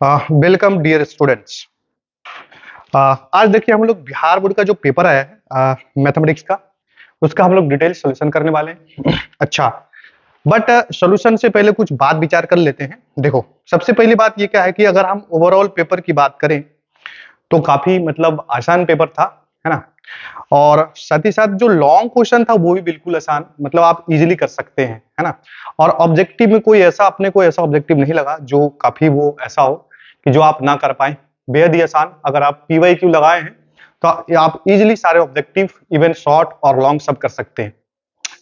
Welcome dear students. आज देखिए हम लोग बिहार बोर्ड का जो पेपर आया है मैथमेटिक्स का, उसका हम लोग डिटेल सॉल्यूशन करने वाले हैं। अच्छा, बट सॉल्यूशन से पहले कुछ बात विचार कर लेते हैं। देखो, सबसे पहली बात ये क्या है कि अगर हम ओवरऑल पेपर की बात करें तो काफी मतलब आसान पेपर था, है ना। और साथ ही साथ जो लॉन्ग क्वेश्चन था वो भी बिल्कुल आसान, मतलब आप इजीली कर सकते हैं, है ना। और ऑब्जेक्टिव में कोई ऐसा अपने को ऐसा ऑब्जेक्टिव नहीं लगा जो काफी वो ऐसा हो कि जो आप ना कर पाए। बेहद ही आसान, अगर आप PYQ लगाए हैं तो आप इजीली सारे ऑब्जेक्टिव इवन शॉर्ट और लॉन्ग सब कर सकते हैं।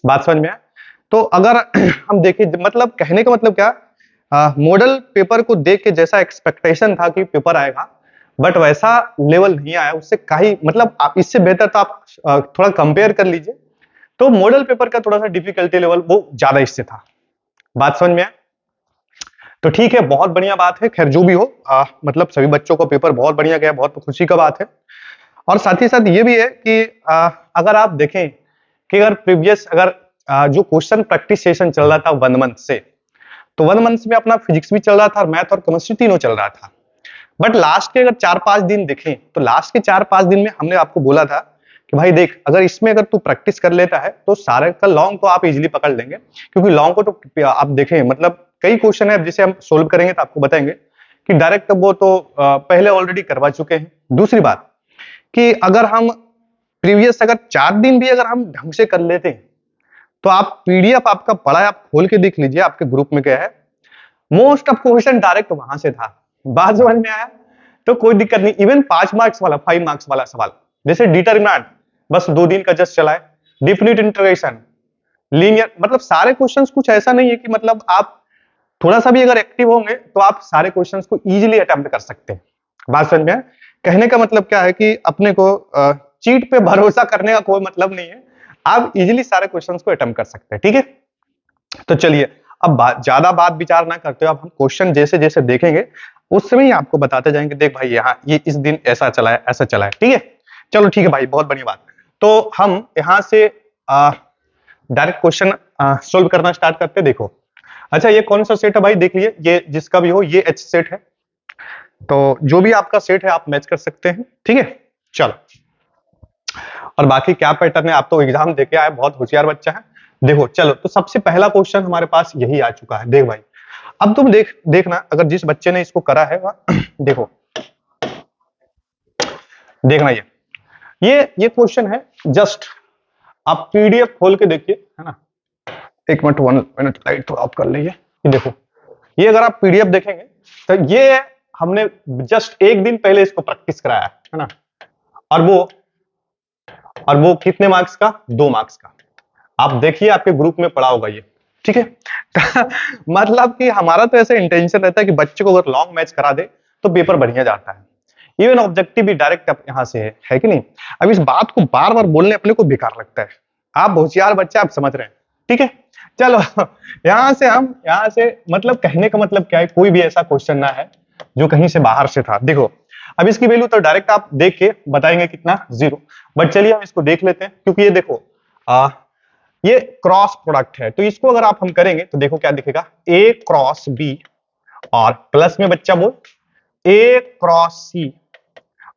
बात समझ में आए? तो अगर हम देखें, मतलब कहने का मतलब क्या, मॉडल पेपर को देख के जैसा एक्सपेक्टेशन था कि पेपर आएगा, बट वैसा लेवल नहीं आया। उससे कहीं मतलब आप इससे बेहतर तो आप थोड़ा कंपेयर कर लीजिए, तो मॉडल पेपर का थोड़ा सा डिफिकल्टी लेवल वो ज्यादा इससे था। बात समझ में आए? तो ठीक है, बहुत बढ़िया बात है। खैर जो भी हो, मतलब सभी बच्चों को पेपर बहुत बढ़िया गया, बहुत खुशी का बात है। और साथ ही साथ ये भी है कि अगर आप देखें कि अगर प्रीवियस अगर जो क्वेश्चन प्रैक्टिस सेशन चल रहा था 1 मंथ से, तो 1 मंथ में अपना फिजिक्स भी चल रहा था और मैथ और केमिस्ट्री तीनों चल रहा था। बट लास्ट के अगर 4-5 दिन देखें तो लास्ट के 4-5 दिन में हमने आपको बोला था कि भाई देख, अगर इसमें अगर तू प्रैक्टिस कर लेता है तो सारे का लॉन्ग को आप इजीली पकड़ लेंगे, क्योंकि लॉन्ग को तो आप देखें मतलब कई क्वेश्चन है जिसे हम सोल्व करेंगे तो आपको बताएंगे कि डायरेक्ट वो तो पहले ऑलरेडी करवा चुके हैं। दूसरी बात कि अगर हम प्रीवियस अगर 4 दिन भी अगर हम ढंग से कर लेते हैं तो आप PDF आपका पढ़ा है, आप खोल के देख लीजिए आपके ग्रुप में क्या है। मोस्ट ऑफ क्वेश्चन डायरेक्ट वहां से था। बात समझ में आया? तो कोई दिक्कत नहीं। इवन 5 मार्क्स वाला 5 मार्क्स वाला सवाल जैसे डिटरमिनेंट, बस 2 दिन का जस्ट चला है। डिफिनिट इंटीग्रेशन, लीनियर, मतलब सारे क्वेश्चंस कुछ ऐसा नहीं है कि मतलब आप थोड़ा सा भी अगर एक्टिव होंगे तो आप सारे क्वेश्चंस को इजीली अटेम्प्ट कर सकते हैं। बात समझ में आया? कहने का मतलब क्या है कि अपने को चीट पे भरोसा करने का कोई मतलब नहीं है, आप इजीली सारे क्वेश्चंस को अटेम्प्ट कर सकते हैं। ठीक है, तो चलिए अब ज्यादा बात विचार ना करते हो, अब हम क्वेश्चन जैसे जैसे देखेंगे उस समय ही आपको बताते जाएंगे, देख भाई यहाँ ये इस दिन ऐसा चला है, ऐसा चला है। ठीक है, चलो ठीक है भाई, बहुत बढ़िया बात। तो हम यहाँ से डायरेक्ट क्वेश्चन सोल्व करना स्टार्ट करते हैं। देखो, अच्छा ये कौन सा सेट है भाई, देख लीजिए, ये जिसका भी हो ये H सेट है, तो जो भी आपका सेट है आप मैच कर सकते हैं। ठीक है, चलो। और बाकी क्या पैटर्न है, आप तो एग्जाम देके आए, बहुत होशियार बच्चा है। देखो चलो, तो सबसे पहला क्वेश्चन हमारे पास यही आ चुका है। देख भाई, अब तुम देखना, अगर जिस बच्चे ने इसको करा है देखो, देखना ये क्वेश्चन है। जस्ट आप PDF खोल के देखिए, है ना। एक मिनट, 1 मिनट, लाइट थोड़ा ऑफ कर लीजिए। ये देखो, ये अगर आप PDF देखेंगे तो ये हमने जस्ट एक दिन पहले इसको प्रैक्टिस कराया है ना। और वो कितने मार्क्स का? 2 मार्क्स का। आप देखिए आपके ग्रुप में पड़ा होगा ये। ठीक है मतलब कि हमारा तो ऐसा इंटेंशन रहता है कि बच्चे को अगर लॉन्ग मैच करा दे तो पेपर बढ़िया जाता है। इवन ऑब्जेक्टिव भी डायरेक्ट यहां से है कि नहीं। अब इस बात को बार बार बोलने अपने को बेकार लगता है। आप होशियार बच्चे, आप समझ रहे हैं। ठीक है, चलो यहाँ से मतलब कहने का मतलब क्या है, कोई भी ऐसा क्वेश्चन ना है जो कहीं से बाहर से था। देखो, अब इसकी वैल्यू तो डायरेक्ट आप देख के बताएंगे कितना, 0। बट चलिए हम इसको देख लेते हैं, क्योंकि ये देखो ये क्रॉस प्रोडक्ट है, तो इसको अगर आप हम करेंगे तो देखो क्या दिखेगा, A क्रॉस B, और प्लस में बच्चा बोल A क्रॉस C,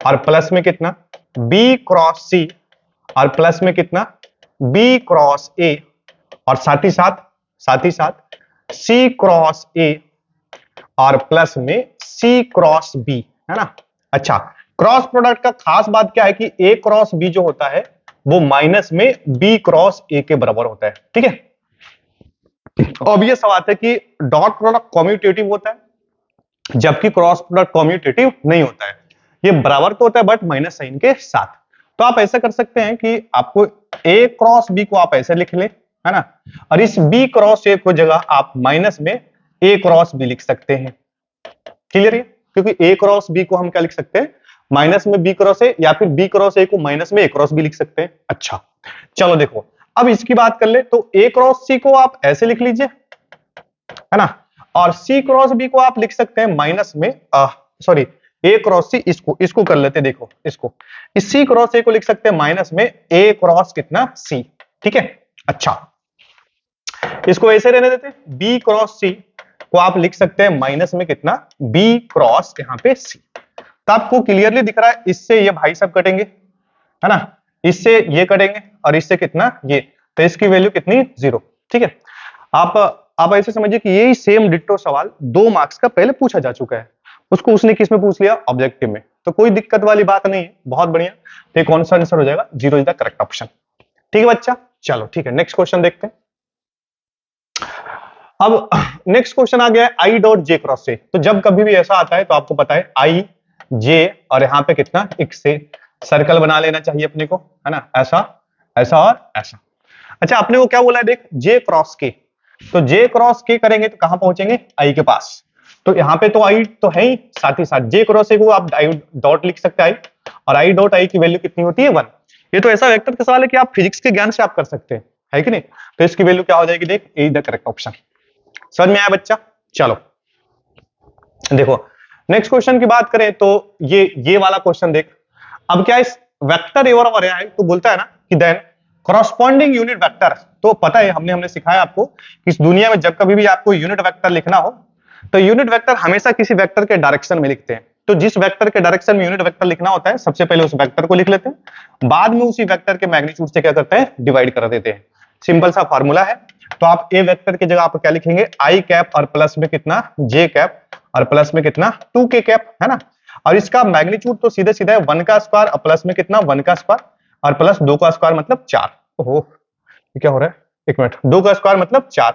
और प्लस में कितना B क्रॉस C, और प्लस में कितना B क्रॉस A, और साथ ही साथ C क्रॉस A, और प्लस में C क्रॉस B, है ना। अच्छा, क्रॉस प्रोडक्ट का खास बात क्या है कि A क्रॉस B जो होता है वो माइनस में B क्रॉस A के बराबर होता है। ठीक है, अब ये सवाल है कि डॉट प्रोडक्ट कॉम्यूटेटिव होता है जबकि क्रॉस प्रोडक्ट कॉम्यूटेटिव नहीं होता है। ये बराबर तो होता है बट माइनस साइन के साथ। तो आप ऐसा कर सकते हैं कि आपको A क्रॉस B को आप ऐसे लिख लें, है ना, और इस B क्रॉस A को जगह आप माइनस में A क्रॉस B लिख सकते हैं। क्लियर है? क्योंकि A क्रॉस B को हम क्या लिख सकते हैं, माइनस में B क्रॉस A, या फिर B क्रॉस A को माइनस में A क्रॉस B लिख सकते हैं। अच्छा, चलो देखो, अब इसकी बात कर ले तो A क्रॉस C को आप ऐसे लिख लीजिए, है ना, और C क्रॉस B को आप लिख सकते हैं माइनस में सॉरी A क्रॉस C, इसको कर लेते, देखो इसको, इस C क्रॉस A को लिख सकते हैं माइनस में A क्रॉस कितना C। ठीक है, अच्छा इसको ऐसे रहने देते, B क्रॉस C को आप लिख सकते हैं माइनस में कितना b क्रॉस यहाँ पे c। तो आपको क्लियरली दिख रहा है, इससे ये भाई सब कटेंगे, है ना, इससे ये कटेंगे और इससे कितना ये, तो इसकी वैल्यू कितनी 0। ठीक है, आप ऐसे समझिए कि यही सेम डिट्टो सवाल 2 मार्क्स का पहले पूछा जा चुका है, उसको उसने किस में पूछ लिया, ऑब्जेक्टिव में। तो कोई दिक्कत वाली बात नहीं है, बहुत बढ़िया। तो कौन सा आंसर हो जाएगा, 0 इज द करेक्ट ऑप्शन। ठीक है बच्चा, चलो ठीक है, नेक्स्ट क्वेश्चन देखते हैं। अब नेक्स्ट क्वेश्चन आ गया है आई डॉट जे क्रॉस से। तो जब कभी भी ऐसा आता है तो आपको पता है आई जे और यहाँ पे कितना x से सर्कल बना लेना चाहिए अपने को, है ना, ऐसा ऐसा और ऐसा। अच्छा, अपने को क्या बोला है, देख जे क्रॉस के, तो जे क्रॉस के करेंगे तो कहां पहुंचेंगे, आई के पास। तो यहाँ पे तो आई तो है ही, साथ ही साथ जे क्रॉस ए को आप आई डॉट लिख सकते हैं, आई और आई डॉट आई की वैल्यू कितनी होती है 1। ये तो ऐसा वेक्टर का सवाल है कि आप फिजिक्स के ज्ञान से आप कर सकते हैं, है कि नहीं। तो इसकी वैल्यू क्या हो जाएगी, देख ए इज द करेक्ट ऑप्शन। समझ में आया बच्चा, चलो देखो नेक्स्ट क्वेश्चन की बात करें तो ये वाला क्वेश्चन देख। अब क्या इस वेक्टर ए और है तो बोलता है ना कि देन कॉरस्पॉन्डिंग यूनिट वेक्टर। तो पता है हमने सिखाया आपको कि इस दुनिया में जब कभी भी आपको यूनिट वेक्टर लिखना हो तो यूनिट वेक्टर हमेशा किसी वेक्टर के डायरेक्शन में लिखते हैं। तो जिस वेक्टर के डायरेक्शन में यूनिट वेक्टर लिखना होता है सबसे पहले उस वेक्टर को लिख लेते हैं, बाद में उसी वेक्टर के मैग्नीट्यूड से क्या करते हैं, डिवाइड कर देते हैं। सिंपल सा फॉर्मूला है। तो आप ए वेक्टर की जगह आप क्या लिखेंगे, आई कैप और प्लस में कितना जे कैप और प्लस में कितना 2k कैप, है ना। और इसका मैग्नीट्यूड तो सीधे सीधा है 1 का स्क्वायर और प्लस में कितना 1 का स्क्वायर और प्लस 2 का स्क्वायर मतलब 4। ओहो ये क्या हो रहा है, एक मिनट, 2 का स्क्वायर मतलब 4,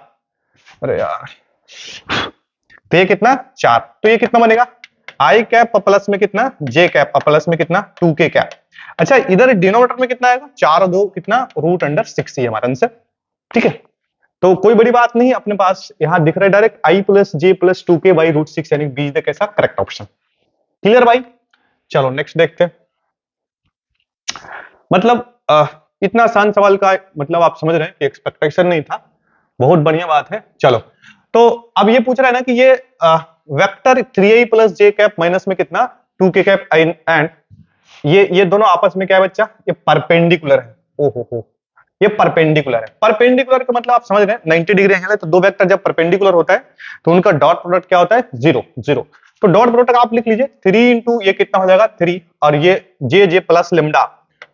अरे यार, तो ये कितना 4, तो ये कितना बनेगा आई कैप प्लस में कितना जे कैप और प्लस में कितना 2k कैप। अच्छा इधर डिनोमिनेटर में कितना आएगा, 4 और 2 कितना रूट अंडर 6 ही हमारा आंसर। ठीक है, तो कोई बड़ी बात नहीं, अपने पास यहां दिख रहा है direct i plus j plus 2k by root 6 यानी बी द कैसा करेक्ट ऑप्शन। क्लियर भाई, चलो नेक्स्ट देखते हैं। मतलब इतना आसान सवाल का मतलब आप समझ रहे हैं कि एक्सपेक्टेशन नहीं था, बहुत बढ़िया बात है। चलो तो अब ये पूछ रहा है ना कि ये वेक्टर 3i प्लस जे कैप माइनस में कितना 2k कैप एंड ये दोनों आपस में क्या है बच्चा, ये परपेंडिकुलर है। ओहो ये परपेंडिकुलर है। परपेंडिकुलर का मतलब आप समझ रहे हैं 90 डिग्री एंगल है, तो दो वेक्टर जब परपेंडिकुलर होता है तो उनका डॉट प्रोडक्ट क्या होता है 0 0। तो डॉट प्रोडक्ट आप लिख लीजिए 3 इंटू ये कितना हो जाएगा 3 और ये जे जे प्लस लेमडा,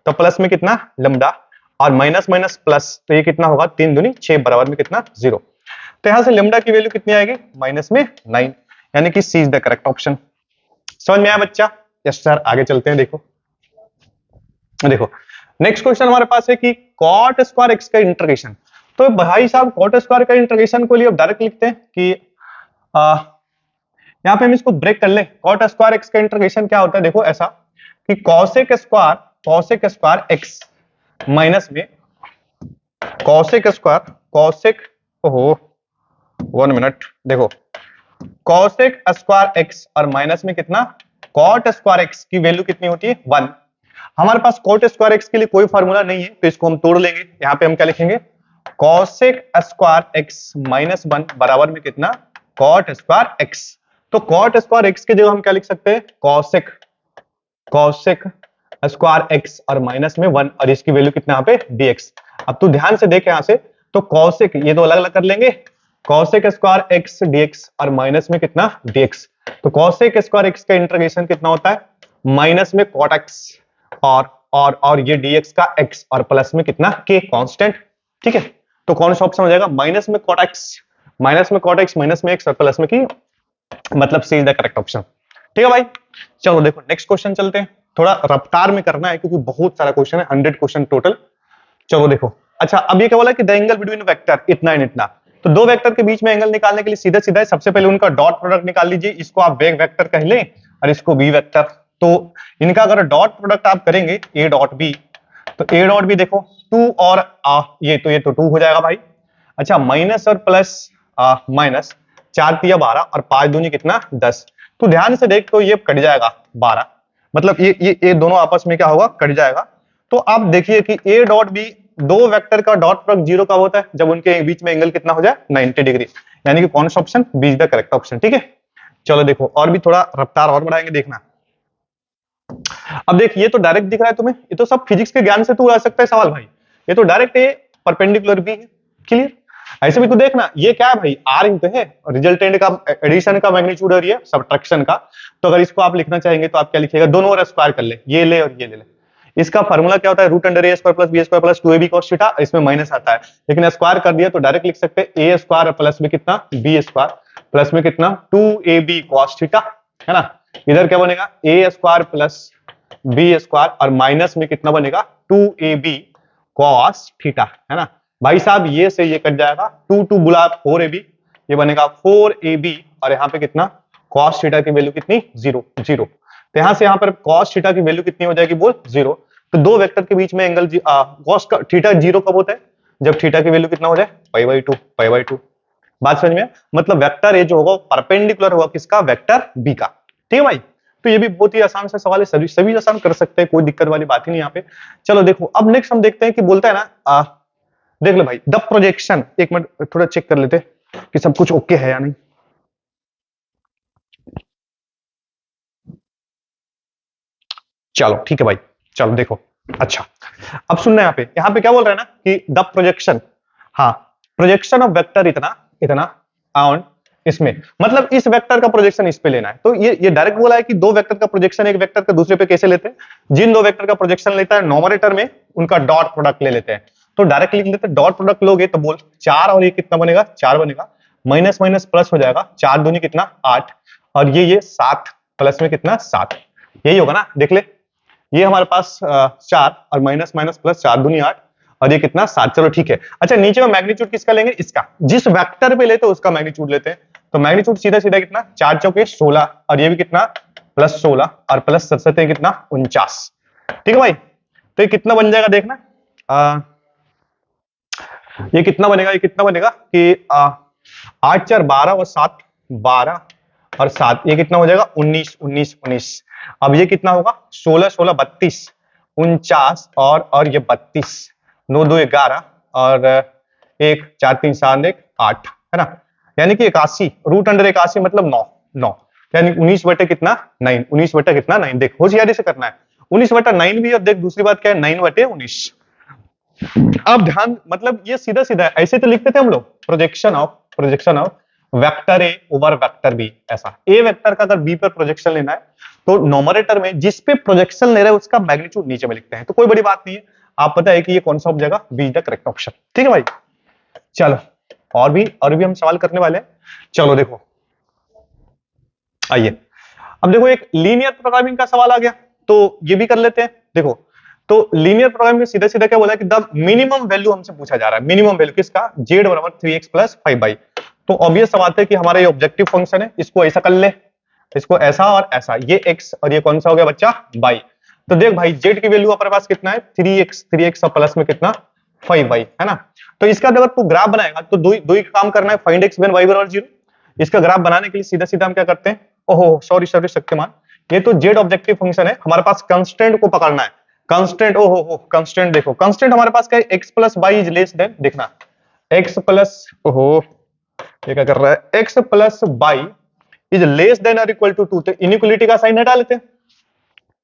तो प्लस में कितना लेमडा और माइनस माइनस प्लस, तो ये कितना होगा 3 दूनी 6 बराबर में कितना 0। तो यहां से लेमडा की वैल्यू कितनी आएगी माइनस में 9 यानी कि सी इज द करेक्ट ऑप्शन। समझ में आया बच्चा, यस सर। आगे चलते हैं, देखो नेक्स्ट क्वेश्चन हमारे पास है कि कॉट स्क्वायर एक्स का इंटीग्रेशन। तो भाई साहब कॉट स्क्वायर का इंटीग्रेशन को लिए डायरेक्ट लिखते हैं कि यहां पे हम इसको ब्रेक कर ले। कॉट स्क्वायर एक्स का इंटीग्रेशन क्या होता है, देखो ऐसा कि कॉसेक स्क्वायर एक्स माइनस में कॉसेक स्क्वायर ओहो 1 मिनट, देखो कॉसेक स्क्वायर एक्स और माइनस में कितना कॉट स्क्वायर एक्स की वैल्यू कितनी होती है 1। हमारे पास कॉट स्क्वायर एक्स के लिए कोई फार्मूला नहीं है तो इसको हम तोड़ लेंगे। यहां पे हम क्या लिखेंगे कॉसेक स्क्वायर एक्स माइनस 1 बराबर में कितना कॉट स्क्वायर एक्स। तो कॉट स्क्वायर एक्स की जगह हम क्या लिख सकते हैं कॉसेक स्क्वायर एक्स और माइनस में 1 और इसकी वैल्यू कितना यहाँ पे dx। अब तू ध्यान से देख यहां से, तो कॉसेक ये तो अलग अलग कर लेंगे, कॉसेक स्क्वायर एक्स dx और माइनस में कितना dx। तो कॉसेक स्क्वायर एक्स का इंटीग्रेशन कितना होता है माइनस में कॉट एक्स और ये dx का x और प्लस में कितना k कांस्टेंट। ठीक है, तो कौन सा ऑप्शन हो जाएगा माइनस में कॉट एक्स माइनस में x और प्लस में की, मतलब सी इज द करेक्ट ऑप्शन। ठीक है भाई, चलो देखो नेक्स्ट क्वेश्चन चलते हैं। थोड़ा रफ्तार में करना है क्योंकि बहुत सारा क्वेश्चन है, 100 क्वेश्चन टोटल। चलो देखो, अच्छा अब ये क्या बोला कि द एंगल बिटवीन वेक्टर इतना एंड इतना। तो दो वेक्टर के बीच में एंगल निकालने के लिए सीधा सीधा सबसे पहले उनका डॉट प्रोडक्ट निकाल लीजिए। इसको आप वेग वेक्टर कह लें और इसको बी वेक्टर। तो इनका अगर डॉट प्रोडक्ट आप करेंगे ए डॉट बी, तो ए डॉट बी देखो 2 और ये तो 2 हो जाएगा भाई। अच्छा माइनस और प्लस माइनस 4 तिया 12 और 5 दूनी कितना 10। तो ध्यान से देख, तो ये कट जाएगा 12, मतलब ये दोनों आपस में क्या होगा कट जाएगा। तो आप देखिए कि ए डॉट बी दो वेक्टर का डॉट प्रोडक्ट 0 कब होता है जब उनके बीच में एंगल कितना हो जाए 90 डिग्री, यानी कि कौन सा option B is the correct option. ठीक है, चलो देखो और भी थोड़ा रफ्तार और बढ़ाएंगे, देखना। अब देख ये तो डायरेक्ट दिख रहा है तुम्हें, ये तो सब फिजिक्स के ज्ञान से तू आ सकता है सवाल भाई। ये तो डायरेक्ट है, परपेंडिकुलर भी है, क्लियर। ऐसे भी तो देखना, ये क्या है भाई, आर इंटू है, रिजल्टेंट का एडिशन का मैग्नीट्यूड और ये सब्ट्रैक्शन का। तो अगर इसको आप लिखना चाहेंगे तो आप क्या लिखिएगा, दोनों ओर स्क्वायर कर ले, ये ले और ये ले ले। इसका फार्मूला क्या होता है, root under A square plus B square plus 2ab cos theta, इसमें माइनस आता है, लेकिन स्क्वायर कर दिया तो डायरेक्ट लिख सकते हैं ए स्क्वायर प्लस में कितना बी स्क्वायर प्लस में कितना 2ab cos थीटा, है ना। इधर क्या बनेगा, ए स्क्वायर प्लस बी स्क्वायर और माइनस में कितना बनेगा 2ab cos थीटा, है ना। भाई साहब ये से ये कट जाएगा, 2 बुला 4ab, ये बनेगा 4ab और यहाँ पे कितना cos थीटा की वैल्यू कितनी 0 0। तो यहां से यहां पर cos थीटा की वैल्यू कितनी हो जाएगी बोल 0। तो दो वेक्टर के बीच में एंगल cos का थीटा 0 कब होता है, जब थीटा की वैल्यू कितना हो जाए पाई बाई 2। बात समझ में, मतलब वेक्टर ए जो होगा परपेंडिकुलर होगा किसका, वेक्टर बी का। ठीक है भाई, तो ये भी बहुत ही आसान सा सवाल है, सभी आसान कर सकते हैं, कोई दिक्कत वाली बात ही नहीं यहाँ पे। चलो देखो अब नेक्स्ट हम देखते हैं कि बोलता है ना, देख लो भाई द प्रोजेक्शन, एक मिनट थोड़ा चेक कर लेते कि सब कुछ ओके है या नहीं। चलो ठीक है भाई, चलो देखो। अच्छा अब सुनना, यहाँ पे क्या बोल रहा है ना कि द प्रोजेक्शन, हाँ प्रोजेक्शन ऑफ वेक्टर इतना इतना ऑन इसमें, मतलब इस वेक्टर का प्रोजेक्शन इस पे लेना है। तो ये डायरेक्ट बोला है कि दो वेक्टर का प्रोजेक्शन एक वेक्टर का दूसरे पे कैसे लेते हैं, जिन दो वेक्टर का प्रोजेक्शन लेता है नोमरेटर में उनका डॉट प्रोडक्ट ले लेते हैं। तो डायरेक्ट लिख लेते हैं, डॉट प्रोडक्ट लोगे तो बोल 4 और ये कितना बनेगा 4 बनेगा, माइनस माइनस प्लस हो जाएगा, 4 दूनी कितना 8 और ये 7 प्लस में कितना 7, यही होगा ना। देख ले ये हमारे पास 4 और माइनस माइनस प्लस 4 दूनी 8 और ये कितना 7। चलो ठीक है। अच्छा नीचे में मैग्नीट्यूड किसका लेंगे, इसका, जिस वेक्टर पे लेते हैं उसका मैग्नीट्यूड लेते हैं। तो मैग्नीट्यूड सीधा सीधा कितना 4 चौके 16 और ये भी कितना प्लस 16 और प्लस 67 कितना 49। ठीक है भाई, तो ये कितना बन जाएगा देखना, ये कितना बनेगा कि 8 4 12 और 7 12 और 7 ये कितना हो जाएगा 19 19 19। अब ये कितना होगा 16 16 32 49 और ये 32 9 2 11 और 1 4 3 7 1 8, है ना। यानी कि 81 रूट अंडर 81 मतलब 9 9, यानी 19 बटे कितना 9, 19 बटे कितना 9। देख होशियारी से करना है, 19 बटा 9 भी, और देख दूसरी बात क्या है 9 बटे 19। अब ध्यान, मतलब ये सीधा सीधा है, ऐसे तो लिखते थे हम लोग, projection of vector A over vector B. ऐसा ए वेक्टर का अगर बी पर प्रोजेक्शन लेना है तो नोमरेटर में जिस पे प्रोजेक्शन ले रहे हैं उसका मैग्नीट्यूड नीचे में लिखते हैं। तो कोई बड़ी बात नहीं है, आप पता है कि ये कौन सा ऑब्जेक्ट है, B is the correct option. ठीक है भाई, चलो और भी हम सवाल करने वाले हैं। चलो देखो आइए, अब देखो एक लीनियर प्रोग्रामिंग का सवाल आ गया, तो ये भी कर लेते हैं। देखो तो लीनियर प्रोग्रामिंग में सीधा सीधा क्या बोला है कि द मिनिमम वैल्यू हमसे पूछा जा रहा है, मिनिमम वैल्यू किसका, z बराबर 3x प्लस 5y। तो ऑब्वियस सा बात है कि हमारा ये ऑब्जेक्टिव फंक्शन है, इसको ऐसा कर ले, इसको ऐसा और ऐसा, ये x और ये कौन सा हो गया बच्चा y। तो देख भाई z की वैल्यू अपने पास कितना है 3x और प्लस में कितना 5y, है ना। तो इसका अगर तू ग्राफ बनाएगा तो दो ही काम करना है, फाइंड x व्हेन y बराबर 0। इसका ग्राफ बनाने के लिए सीधा सीधा हम क्या करते हैं, ओहो सॉरी शक्तिमान, ये तो z ऑब्जेक्टिव फंक्शन है, हमारे पास कंस्टेंट को पकड़ना है। कंस्टेंट, ओहो कंस्टेंट देखो, कंस्टेंट हमारे पास क्या है x plus y is less than, देखना x प्लस, ओहो ये क्या कर रहा है, x plus y is less than और इक्वल टू 2। तो इनइक्वालिटी का साइन हटा लेते हैं।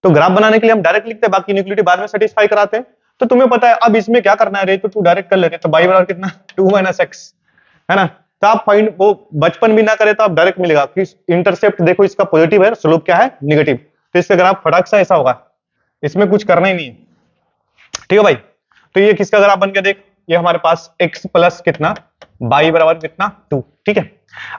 तो ग्राफ बनाने के लिए हम डायरेक्ट लिखते हैं, बाकी इनइक्वालिटी बाद में सेटिस्फाई कराते हैं। तो तुम्हें पता है अब इसमें क्या करना है रे, तो तू डायरेक्ट कर लेते, तो y बराबर कितना 2 - x, है ना। तो आप फाइंड, वो बचपन भी ना करे तो आप डायरेक्ट मिलेगा कि इंटरसेप्ट देखो इसका पॉजिटिव है, स्लोप क्या है नेगेटिव, तो इसका ग्राफ फटाक सा ऐसा होगा, इसमें कुछ करना ही नहीं है। ठीक है भाई, तो ये किसका ग्राफ बन गया देख, ये हमारे पास x प्लस कितना y बराबर कितना 2। ठीक है।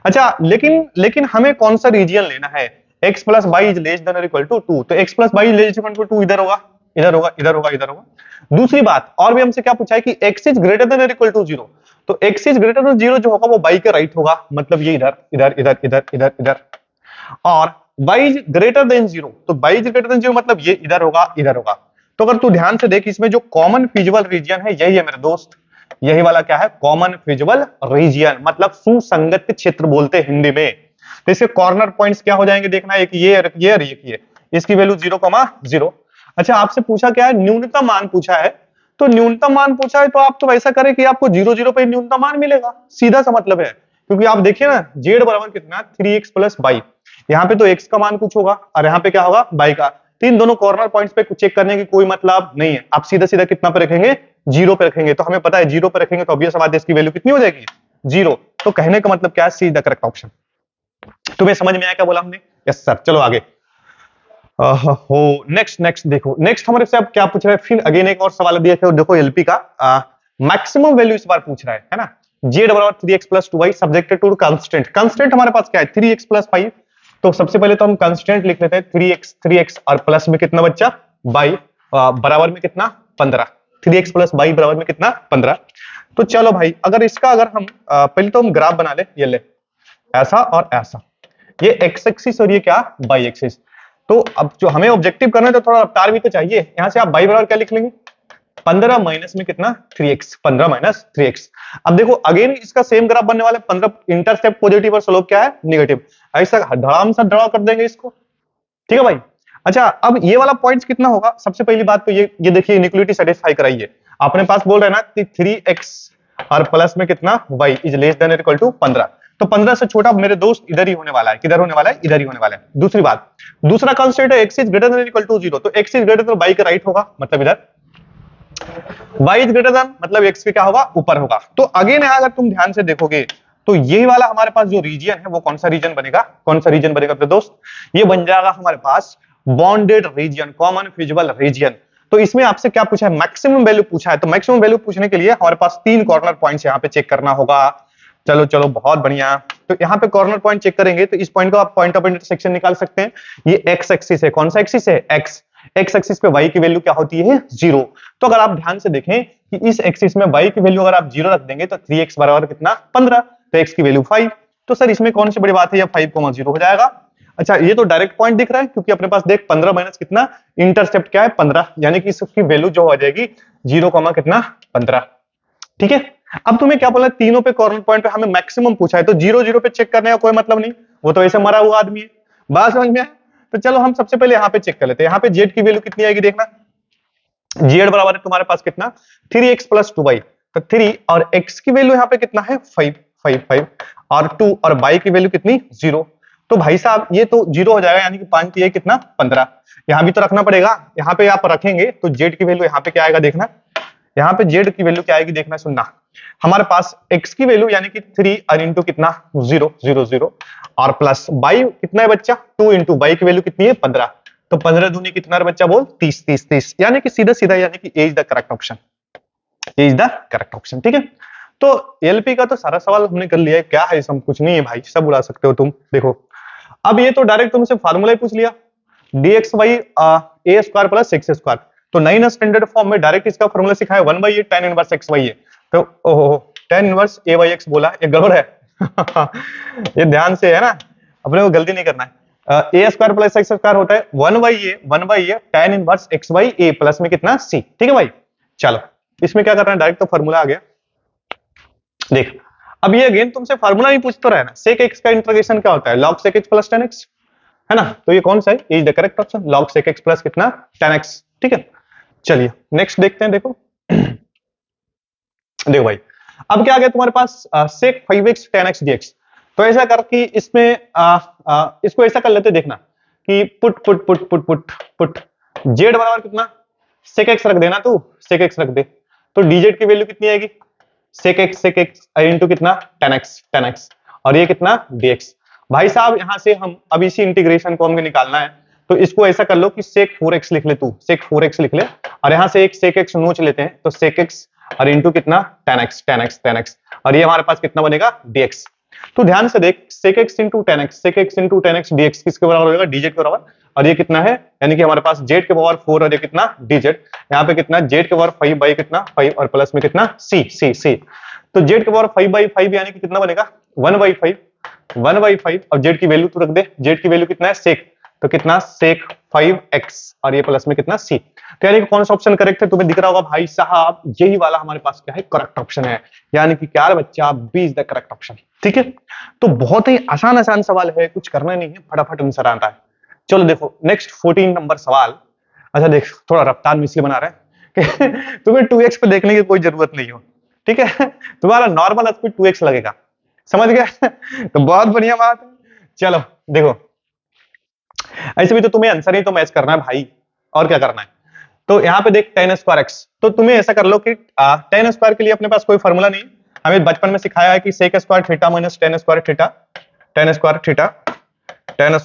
अच्छा लेकिन हमें कौन सा रीजियन लेना है, x plus y is less than और इक्वल टू 2। तो x plus y is less then 2 इधर होगा, इधर होगा, इधर होगा, इधर होगा। दूसरी बात और भी हमसे क्या पूछा है कि x इज ग्रेटर देन और इक्वल टू 0। तो x इज ग्रेटर देन 0 जो होगा वो y के राइट होगा, मतलब ये इधर इधर इधर इधर इधर इधर। और y इज ग्रेटर देन 0, तो y इज ग्रेटर देन 0 मतलब ये इधर होगा, इधर होगा। तो अगर तू ध्यान से देख, इसमें जो कॉमन फिजिबल रीजन है यही है मेरे दोस्त, यही वाला क्या है कॉमन फिजिबल रीजन, मतलब सुसंगत क्षेत्र बोलते हैं हिंदी में। तो इसके कॉर्नर पॉइंट्स क्या हो जाएंगे देखना, एक ये और ये, इसकी वैल्यू 0,0। अच्छा आपसे पूछा क्या है, न्यूनतम मान पूछा है। तो न्यूनतम मान पूछा है तो आप तो ऐसा करें कि आपको 0 0 पे न्यूनतम मान मिलेगा, सीधा सा मतलब है। क्योंकि आप देखिए ना z बराबर कितना 3x प्लस y, यहाँ पे तो x का मान कुछ होगा और यहाँ पे क्या होगा y का। तो इन दोनों कॉर्नर पॉइंट्स पे चेक करने की कोई मतलब नहीं है, आप सीधा सीधा कितना पे रखेंगे 0 पे रखेंगे। तो हमें पता है 0 पे रखेंगे तो ऑब्वियस बात है इसकी वैल्यू कितनी हो जाएगी जीरो। तो कहने का मतलब क्या है, C is the correct option. तुम्हें समझ में आया क्या बोला हमने? Yes sir. चलो आगे। हो नेक्स्ट नेक्स्ट देखो, नेक्स्ट हमारे से अब क्या पूछ रहा है, फिर अगेन एक और सवाल दिया था, देखो एलपी का मैक्सिमम वैल्यू इस बार पूछ रहा है ना। जेड बराबर 3x plus 2y subjected to constant. Constant हमारे पास क्या है, 3x प्लस 5। तो सबसे पहले तो हम कांस्टेंट लिख लेते हैं, 3x और प्लस में कितना बच्चा, y बराबर में कितना 15। 3x प्लस y बराबर में कितना 15। तो चलो भाई, अगर इसका अगर हम पहले तो हम ग्राफ बना ले, ये ले ऐसा और ऐसा, ये एक्स एक्सिस और ये क्या बाई एक्सिस। तो अब जो हमें ऑब्जेक्टिव करना है तो थोड़ा रफ्तार भी तो चाहिए। यहां से आप बाई बराबर क्या लिख लेंगे, 15 माइनस में कितना 3x, 15 माइनस 3x। अब देखो अगेन इसका सेम ग्राफ बनने वाला है, 15 इंटरसेप्ट पॉजिटिव और स्लोप क्या है नेगेटिव। ऐसा धड़ाम सा ड्रॉ कर देंगे इसको, ठीक है भाई। अच्छा अब ये वाला पॉइंट्स कितना होगा, सबसे पहली बात तो ये देखिए इनइक्वालिटी सेटिस्फाई कराइए। अपने पास बोल रहे हैं ना कि 3x और प्लस में कितना y is less than equal to 15। तो 15 से छोटा मेरे दोस्त इधर ही होने वाला है, किधर होने वाला है, इधर ही होने वाला है। दूसरी बात, दूसरा कांस्टेंट है x is greater than equal to 0, तो x is greater than y के राइट होगा, मतलब इधर y इज ग्रेटर देन मतलब x के क्या होगा, ऊपर होगा। तो अगेन यहां अगर तुम ध्यान से देखोगे तो यही वाला हमारे पास जो रीजन है वो कौन सा रीजन बनेगा, कौन सा रीजन बनेगा अपने दोस्त, ये बन जाएगा हमारे पास bounded region, common feasible region. तो इसमें आपसे क्या पूछा है, मैक्सिमम वैल्यू पूछा है। तो मैक्सिमम वैल्यू पूछने के लिए हमारे पास 3 कॉर्नर पॉइंट्स यहाँ पे चेक करना होगा। चलो चलो बहुत बढ़िया। तो यहाँ पे कॉर्नर पॉइंट चेक करेंगे तो इस पॉइंट को आप पॉइंट ऑफ इंटरसेक्शन निकाल सकते हैं। ये एक्स एक्सिस है, कौन सा एक्सिस है, एक्स। एक्स एक्सिस पे y की वैल्यू क्या होती है, 0। तो अगर आप ध्यान से देखें कि इस एक्सिस में y की वैल्यू अगर आप 0 रख देंगे तो 3x बराबर कितना 15, तो x की वैल्यू 5। तो सर इसमें कौन सी बड़ी बात है, ये 5,0 हो जाएगा। अच्छा ये तो डायरेक्ट पॉइंट दिख रहा है क्योंकि अपने पास देख 15 माइनस कितना इंटरसेप्ट क्या है 15, यानी कि इसकी वैल्यू जो हो जाएगी 0, कितना 15। ठीक है। अब तुम्हें क्या बोला, तीनों पे कॉर्नर पॉइंट पे हमें मैक्सिमम पूछा है, तो 0 0 पे चेक करने का कोई मतलब नहीं, वो तो ऐसे मरा हुआ आदमी है। बात समझ में आए? तो चलो हम सबसे पहले यहाँ पे चेक कर लेते हैं। यहाँ पे जेड की वैल्यू कितनी आएगी देखना, जेड बराबर है तुम्हारे पास कितना 3x प्लस 2y। तो 3 और x की वैल्यू यहाँ पे कितना है 5 5 5 और 2 और y की वैल्यू कितनी 0। तो भाई साहब ये तो 0 हो जाएगा, यानी कि 5 ये कितना 15। यहाँ भी तो रखना पड़ेगा, यहाँ पे आप रखेंगे तो जेड की वैल्यू यहाँ पे क्या आएगा देखना, यहाँ पे जेड की वैल्यू क्या आएगी देखना, सुनना। हमारे पास x की वैल्यू यानी कि 3 और इंटू कितना 0 0 0 और प्लस y कितना है बच्चा 2 इंटू y की वैल्यू कितनी है 15। तो 15 दूनी कितना है बच्चा बोल 30 30 30, यानी कि सीधा सीधा यानी कि A is the correct option, A is the correct option. ठीक है। तो एलपी का तो सारा सवाल हमने कर लिया है, क्या है सब कुछ नहीं है भाई, सब उड़ा सकते हो तुम। देखो अब ये तो डायरेक्ट तुमसे फार्मूला ही पूछ लिया, dx by A square plus X square. तो 9 स्टैंडर्ड फॉर्म में डायरेक्ट इसका फार्मूला सिखाया 1 by A tan inverse x by A. तो ओहो tan inverse a by x बोला, ये गड़बड़ है ये ध्यान से है ना, अपने को गलती नहीं करना है। ए स्क्वायर प्लस एक्स स्क्वायर होता है 1 by A tan inverse x by A plus में कितना c। ठीक है भाई। चलो इसमें क्या करना है, डायरेक्ट तो फार्मूला आ गया। देख अब ये अगेन तुमसे फार्मूला नहीं पूछता रहा ना, sec x का इंटीग्रेशन क्या होता है log sec x plus tan x, है ना। तो ये कौन सा है, is the correct option log sec x plus कितना tan x। ठीक है। चलिए नेक्स्ट देखते हैं। देखो देखो भाई अब क्या आ गया तुम्हारे पास sec 5x tan x dx। तो ऐसा कर कि इसमें इसको ऐसा कर लेते, देखना कि put put put put put put z बराबर कितना sec x रख देना, तू sec x रख दे। तो dz की वैल्यू कितनी आएगी sec x इंटू कितना tan x और ये कितना dx। भाई साहब यहां से हम अब इसी इंटीग्रेशन को हमें निकालना है, तो इसको ऐसा कर लो कि sec 4x लिख ले, तू sec 4x लिख ले और यहां से एक sec x नोच लेते हैं, तो sec x और इंटू कितना tan x और ये हमारे पास कितना बनेगा dx। तो ध्यान से देख sec x into tan x dx किसके बराबर होगा, dz के बराबर। और ये कितना है, यानी कि हमारे पास z के पावर 4 और ये कितना dz, यहाँ पे कितना z के पावर 5 बाई कितना 5 और प्लस में कितना c c c। तो z के पावर 5 बाई 5 यानी कि कितना बनेगा 1 बाई 5 और z की वैल्यू तो रख दे, z की वैल्यू कितना है sec, तो कितना sec 5x और ये प्लस में कितना c। तो यानी कि कौन सा ऑप्शन करेक्ट है, तुम्हें दिख रहा होगा भाई साहब यही वाला हमारे पास क्या है करेक्ट ऑप्शन है, यानी कि क्या बच्चा B is the correct option. ठीक है। तो बहुत ही आसान सवाल है, कुछ करना नहीं है, फटाफट आंसर आता है। चलो देखो नेक्स्ट 14 नंबर सवाल। अच्छा देख थोड़ा रफ्तार में इसलिए बना रहा है कि तुम्हें 2x पे देखने की कोई जरूरत नहीं हो, ठीक है। तुम्हारा नॉर्मल स्पीड 2x लगेगा, समझ गया तो बहुत बढ़िया बात है। चलो देखो ऐसे भी तो तुम्हें आंसर ही तो मैच करना है भाई, और क्या करना है। तो यहाँ पे देख tan स्क्वायर x, तो तुम्हें ऐसा कर लो कि tan स्क्वायर के लिए अपने पास कोई फॉर्मूला नहीं, हमें बचपन में सिखाया है कि sec square theta minus tan square theta, tan square theta, tan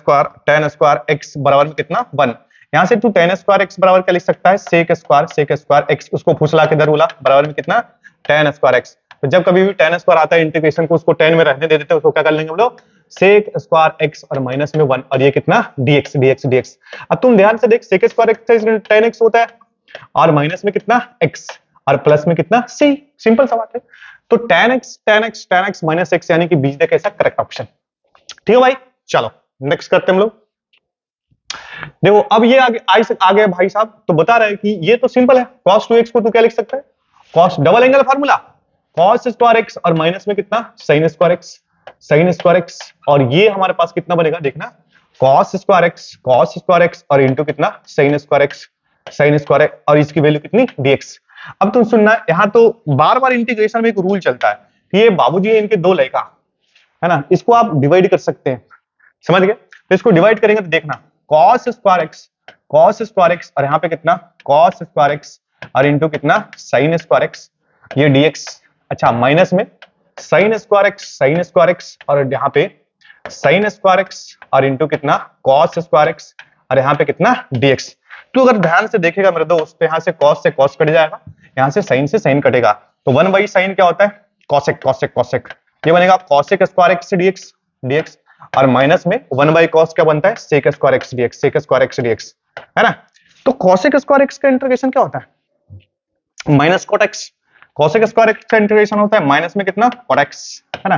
square x बराबर में कितना 1। यहां से तू टेन स्क्वायर एक्स बराबर क्या लिख सकता है, सेक स्क्वायर एक्स, उसको फुसला के इधर बोला बराबर में कितना टेन स्क्वायर एक्स। तो जब कभी भी टेन स्क्वायर आता है इंटीग्रेशन को उसको टेन में रहने दे देते हैं, उसको क्या कर लेंगे हम लोग सेक स्क्वायर एक्स और माइनस में 1 और ये कितना dx dx dx। अब तुम ध्यान से देख sec square x tan x होता है और माइनस में कितना x और प्लस में कितना c, सिंपल सा बात है। तो tan x माइनस x यानी कि बीच कैसा करेक्ट ऑप्शन। ठीक है भाई, चलो नेक्स्ट करते हैं हम लोग। देखो अब ये आगे भाई साहब तो बता रहे हैं कि ये तो सिंपल है, cos 2x को तू क्या लिख सकता है, cos double angle formula cos square x और माइनस में कितना sin स्क्वायर x और ये हमारे पास कितना बनेगा देखना cos स्क्वायर x और इंटू कितना sin स्क्वायर और इसकी वैल्यू कितनी dx। अब तुम सुनना, यहाँ तो बार बार इंटीग्रेशन में एक रूल चलता है कि ये बाबूजी है इनके दो लड़का है ना, इसको आप डिवाइड कर सकते हैं, समझ गए। तो इसको डिवाइड करेंगे तो देखना cos स्क्वायर x और यहाँ पे कितना cos स्क्वायर x और इंटू कितना sin स्क्वायर x ये dx। अच्छा माइनस में sin स्क्वायर x और यहाँ पे sin स्क्वायर x और इंटू कितना cos स्क्वायर x और यहाँ पे कितना dx। तो अगर ध्यान से देखेगा मेरे दोस्त तो यहाँ से cos कट जाएगा, यहाँ से sin कटेगा, तो 1/sin क्या होता है cosec, ये बनेगा cosec स्क्वायर x dx और माइनस में 1/cos क्या बनता है sec स्क्वायर x dx, है ना। तो cosec स्क्वायर x का इंटीग्रेशन क्या होता है minus cot x, cosec square x का इंटीग्रेशन होता है माइनस में कितना cot x, है ना।